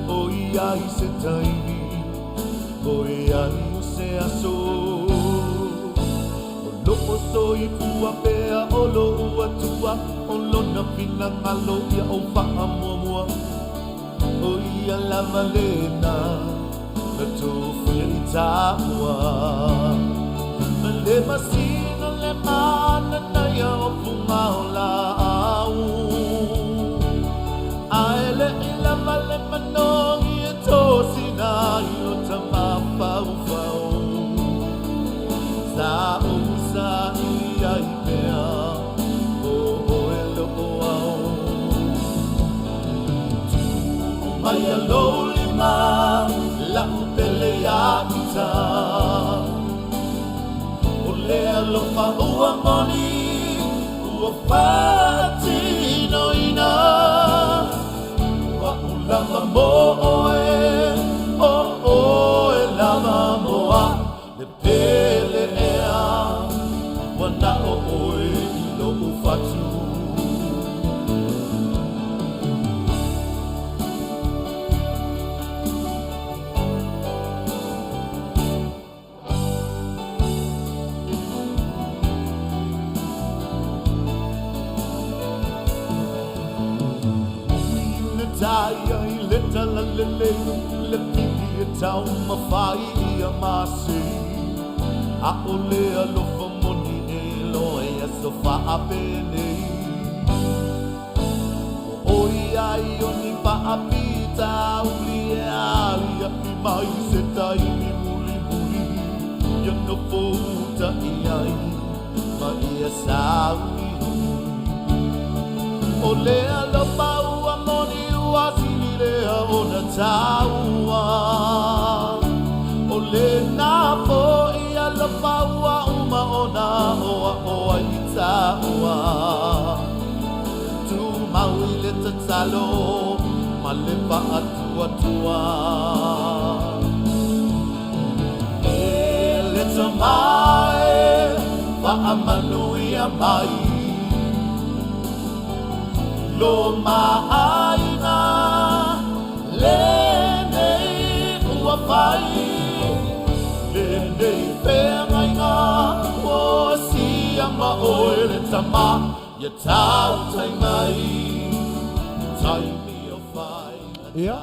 oi ai se taimi, oi ai se aso. O loko soi kua pea, o lo ua tua, o lona pina ngalo ia o wha mua mua. Oi a lava lena, na tofu ia i tāua. Ma le masino le mana na ia o punga o la au. Aele ila male manongi e tosina i o tama pau pau. Sa usa i ai mea o e loko au. Mai a loli ma la upele a ita. O lea lofa ua moni ua patino ina. Lava moe, e lava moa, le pele ea, wana o oe i lo ufatu. ai le tala le pili e tau mawhai ia masi. A o le alofa moni e loe a sofa a penei. O oi ai o ni pa a pita uli e ali a pi mai se tai ni muli muli. Ia no pouta i ai ma ia saui. O le alofa ua moni ua sili lea o na taua. O le na po ia alofa ua uma o na oa oa i taua. Tu maui le tatalo ma le pa atua tua. E le tamae wa a Manuia mai. Lo maaina le nei ua whai. Le nei whengainga o sia ma oe le tama. Ia tau tai mai, tai mi o whai. Ia,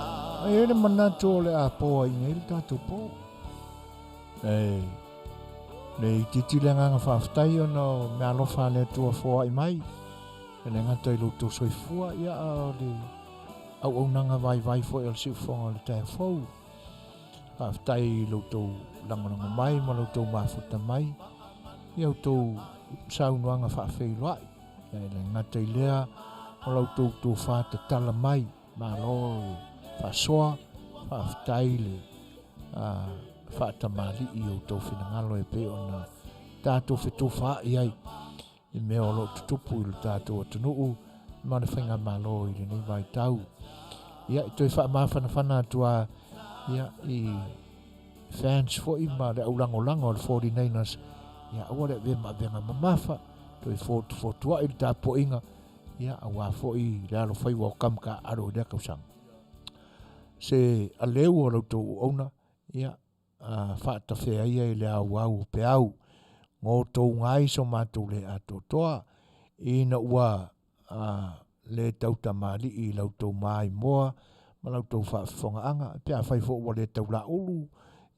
ai ere manato le a poa i ngei tātou po. Le i titi le nganga whaftai o no me alofa le tua fua i mai. Le ngata i luto soifua ia a le au au nanga vai fo el si fonga le tai fau. Whaftai i luto langonanga mai, ma luto mafuta mai. Ia uto saunuanga whawhei loai. Le ngata i lea o luto tu whata tala mai. Ma lo whasoa, whaftai le whata mali i uto whinangalo e pe o na tātou whetu wha i ai. I mea o lo tutupu i lo tātou atunuu, mana whainga malo i le nei vai tau. Ia, i toi wha mawhana atua, ia, i fans fo i ma le aulango o le 49ers, ia, awa le vema venga mamafa, toi fotua i le tāpo inga, ia, awa fo i le alo whaiwa o kamka aro i lea kausang. Se aleu o lautou ona, ia, whaata whea ia i le au pe au, ngō tau ngai so mātou le atotoa, i na ua le tau tamali i lautou mai moa, ma lautou whaafonga anga, pia whaifo ua le tau la ulu,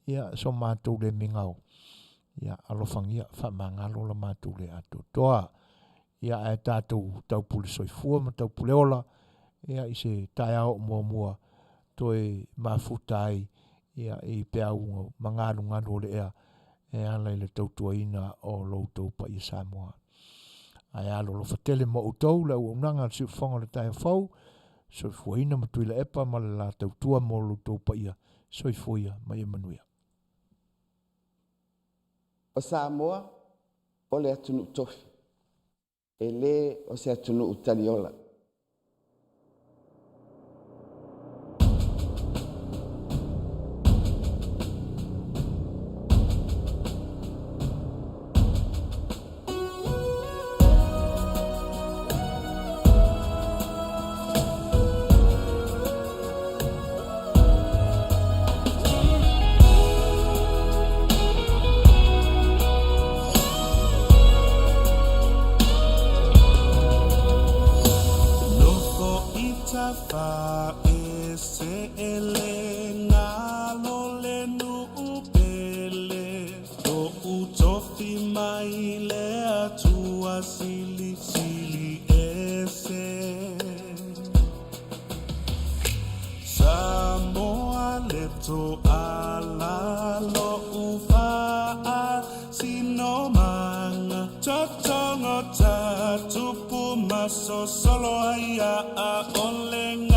ia so mātou le mingau. Ia alofangia whamangalo la mātou le atotoa, ia e tātou tau pule soifua, ma tau pule ola, ia i se tai au mua toi mafutai, ia i pia ungo, mangalu ngalo le ea, e ala le tautuaina o loutou pa i Samoa. Ai alo lo fatele mo utou le unanga si fonga le tai fau, soifuaina matui le epa ma le la tautua mo loutou pa ia, soifuia ma ia Manuia. O Samoa, o le atunu tofi. E le o se atunu utaliola. Samoa leto ala lo ufa sino manga chotongo tatupu maso solo haya a onlenga